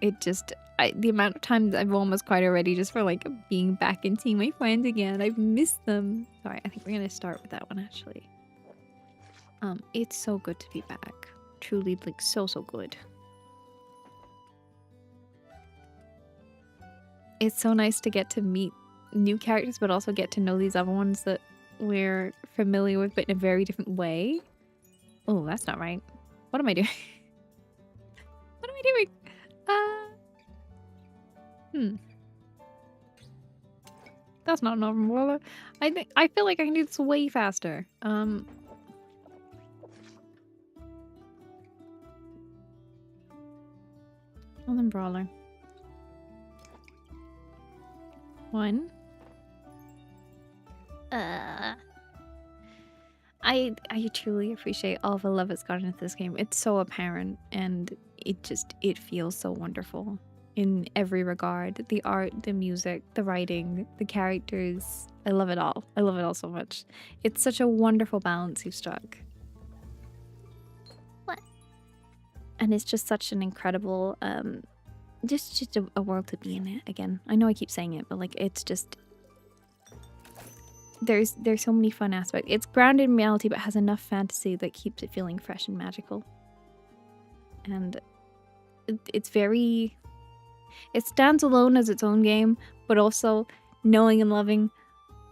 S1: The amount of times I've almost cried already just for like being back and seeing my friends again. I've missed them. Sorry, I think we're gonna start with that one actually. It's so good to be back. Truly, like, so good. It's so nice to get to meet new characters, but also get to know these other ones that we're familiar with, but in a very different way. Oh, that's not right. What am I doing? What am I doing? That's not an oven boiler. I feel like I can do this way faster. Oven brawler. 1. I truly appreciate all the love it's gotten into this game. It's so apparent, and it feels so wonderful in every regard. The art, the music, the writing, the characters. I love it all. I love it all so much. It's such a wonderful balance you've struck. What? And it's just such an incredible, just a world to be in it again. I know I keep saying it, but like it's just there's so many fun aspects. It's grounded in reality, but has enough fantasy that keeps it feeling fresh and magical. And it's very... It stands alone as its own game, but also knowing and loving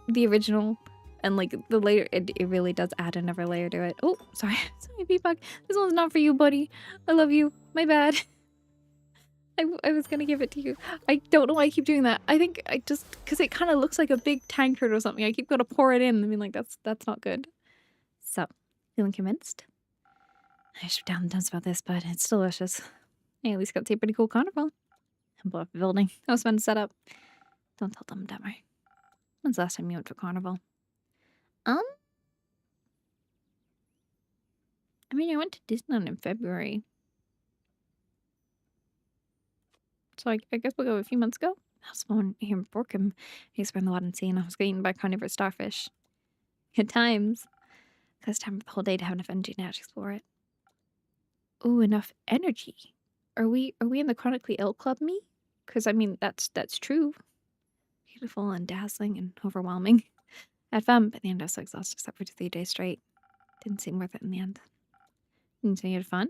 S1: the original and like the later, it really does add another layer to it. Oh, sorry, sorry, Beatbug. This one's not for you, buddy. I love you. My bad. I was gonna give it to you. I don't know why I keep doing that. I think I just, because it kind of looks like a big tankard or something. I keep gonna pour it in. I mean, like, that's not good. So, feeling convinced? I should be down the dumps about this, but it's delicious. I at least got to see a pretty cool carnival. And blow up a building. That was fun to set up. Don't tell them, don't worry. When's the last time you went for carnival? I mean, I went to Disneyland in February. So I guess we'll go a few months ago. I was one here in Borkham. I used to spend a lot in sea, and I was getting eaten by carnivorous starfish. Good times. Because time for the whole day to have enough energy now to explore it. Ooh, enough energy. Are we in the chronically ill club, me? Because I mean that's true. Beautiful and dazzling and overwhelming. I had fun, but at the end I was so exhausted except for 3 days straight. Didn't seem worth it in the end. Didn't say you had fun?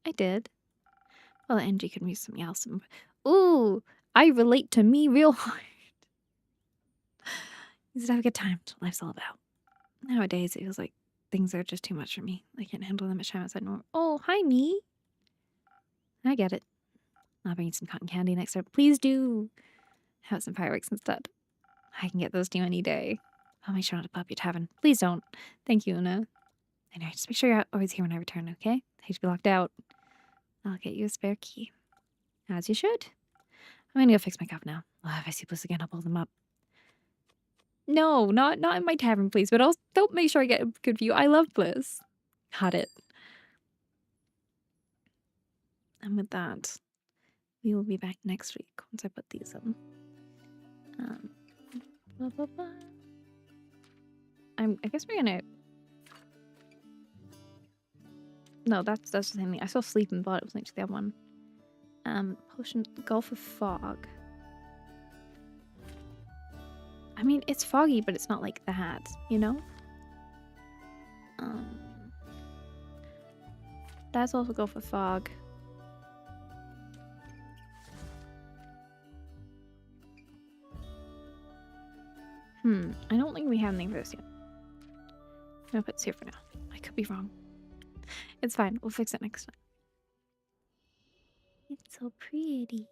S1: I did. Well, the energy could use something else. Ooh, I relate to me real hard. You just have a good time. That's what life's all about. Nowadays, it feels like things are just too much for me. I can't handle that much time outside normal. Oh, hi, me. I get it. I'll bring you some cotton candy next time. Please do. Have some fireworks instead. I can get those to you any day. I'll make sure not to pop your tavern. Please don't. Thank you, Una. Anyway, just make sure you're always here when I return, okay? I hate to be locked out. I'll get you a spare key. As you should. I'm gonna go fix my cup now. Oh, if I see Bliss again, I'll pull them up. No, not in my tavern, please. But also, don't make sure I get a good view. I love Bliss. Got it. And with that, we will be back next week once I put these in. Blah, blah, blah. I guess we're gonna... No, that's the same thing. I saw sleep and thought it was linked to the other one. Potion, Gulf of Fog. I mean, it's foggy, but it's not like that, you know? That's also Gulf of Fog. I don't think we have anything for this yet. I'm gonna put this here for now. I could be wrong. It's fine. We'll fix it next time. It's so pretty.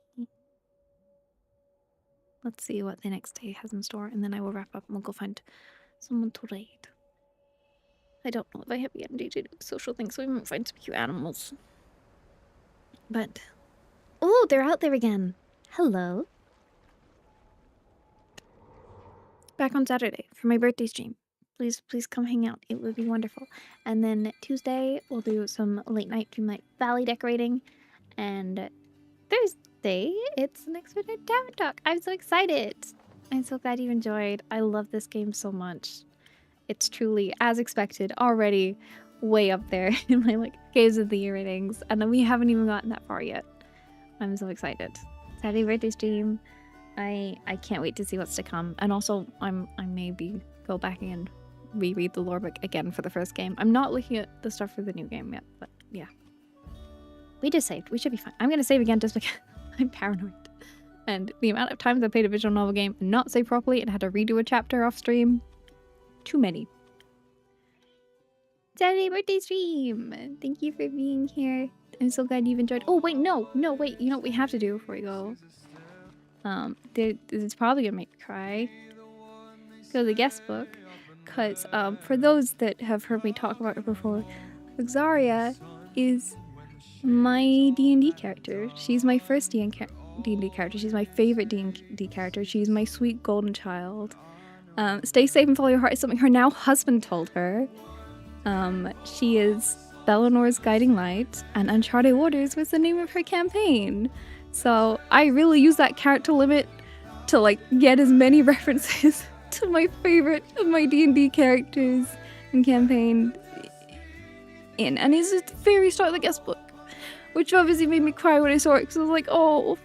S1: Let's see what the next day has in store, and then I will wrap up and we'll go find someone to raid. I don't know if I have the energy to do social things, so we might find some cute animals. But... Oh, they're out there again. Hello. Back on Saturday for my birthday stream. Please come hang out. It would be wonderful. And then Tuesday, we'll do some late night Dreamlight Valley decorating. And Thursday, it's the next Midnight Tavern Talk. I'm so excited. I'm so glad you enjoyed. I love this game so much. It's truly, as expected, already way up there in my like Games of the Year ratings. And we haven't even gotten that far yet. I'm so excited. Saturday birthday stream. I can't wait to see what's to come. And also, I maybe go back and reread the lore book again for the first game. I'm not looking at the stuff for the new game yet, but yeah. We just saved. We should be fine. I'm gonna save again just because I'm paranoid. And the amount of times I played a visual novel game and not save properly and had to redo a chapter off stream, too many. Saturday birthday stream! Thank you for being here. I'm so glad you've enjoyed. Oh wait, no, wait. You know what we have to do before we go? It's probably gonna make me cry. go to the guest book, because for those that have heard me talk about her before, Luxaria is my D&D character. She's my first D&D character. She's my favorite D&D character. She's my sweet golden child. Stay safe and follow your heart is something her now husband told her. She is Bellinor's guiding light, and Uncharted Waters was the name of her campaign. So I really use that character limit to like get as many references to my favorite of my D&D characters and campaign in. And it's at the very start of the guest book, which obviously made me cry when I saw it, because I was like, oh,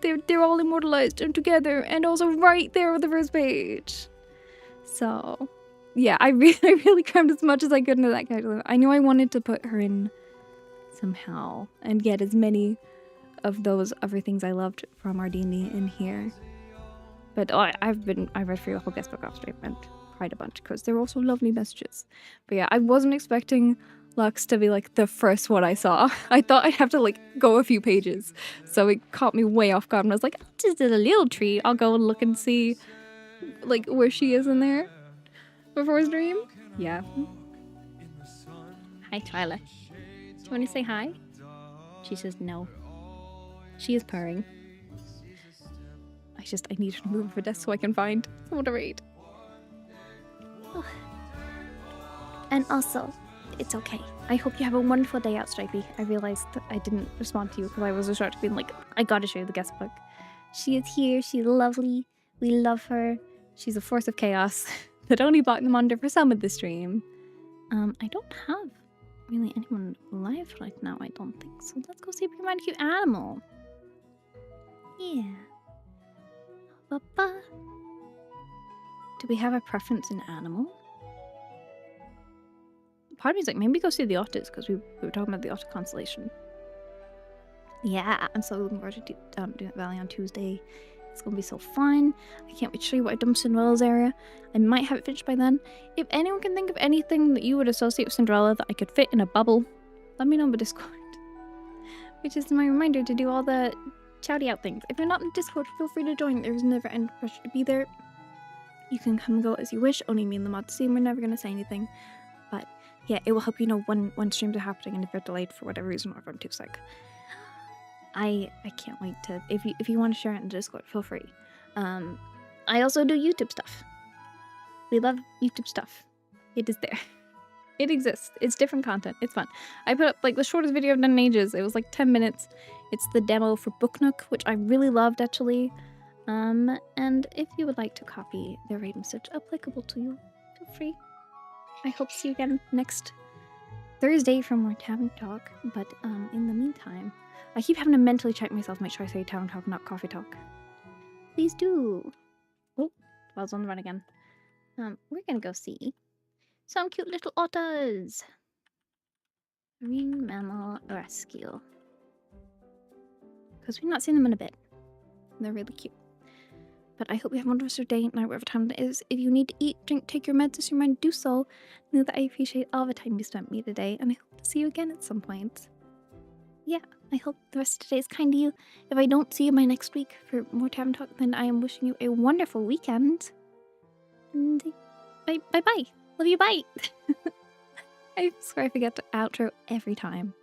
S1: they're all immortalized and together, and also right there on the first page. So yeah, I really crammed as much as I could into that character. I knew I wanted to put her in somehow and get as many of those other things I loved from our D&D in here. But I read through the whole guest book off stream and cried a bunch because there were also lovely messages. But yeah, I wasn't expecting Lux to be like the first one I saw. I thought I'd have to like go a few pages, so it caught me way off guard. And I was like, oh, just a little treat. I'll go and look and see like where she is in there before stream. Yeah. Hi, Twyla. Do you want to say hi? She says no. She is purring. I need to move her desk so I can find someone to read. Oh. And also, it's okay. I hope you have a wonderful day out, Stripey. I realized that I didn't respond to you because I was distracted being like, I gotta show you the guest book. She is here. She's lovely. We love her. She's a force of chaos that only brought them under for some of the stream. I don't have really anyone live right now, I don't think. So let's go see if we can find a cute animal. Yeah. Ba-ba. Do we have a preference in animal? Part of me is like, maybe go see the otters, because we were talking about the otter constellation. Yeah, I'm so looking forward to doing that valley on Tuesday. It's gonna be so fun. I can't wait to show you what I done with Cinderella's area. I might have it finished by then. If anyone can think of anything that you would associate with Cinderella that I could fit in a bubble, let me know in the Discord. Which is my reminder to do all the shouty out things. If you're not in Discord, feel free to join. There's never any pressure to be there. You can come and go as you wish. Only me and the mods see. We're never gonna say anything. But yeah, it will help you know when streams are happening, and if they're delayed for whatever reason or if I'm too sick. I can't wait to, if you want to share it in Discord, feel free. I also do YouTube stuff. We love YouTube stuff. It is there. It exists. It's different content. It's fun. I put up like the shortest video I've done in ages. It was like 10 minutes. It's the demo for Book Nook, which I really loved actually. And if you would like to copy the raid message applicable to you, feel free. I hope to see you again next Thursday for more Tavern Talk. But in the meantime, I keep having to mentally check myself, make sure I say Tavern Talk, not Coffee Talk. Please do. Oh, I was on the run again. We're gonna go see some cute little otters. Marine mammal rescue. Because we've not seen them in a bit. They're really cute. But I hope you have a wonderful day, night, whatever time it is. If you need to eat, drink, take your meds as you mind, do so. Know that I appreciate all the time you spent with me today, and I hope to see you again at some point. Yeah, I hope the rest of today is kind to you. If I don't see you by next week for more Tavern Talk, then I am wishing you a wonderful weekend. And bye. Love you, bye. I swear I forget to outro every time.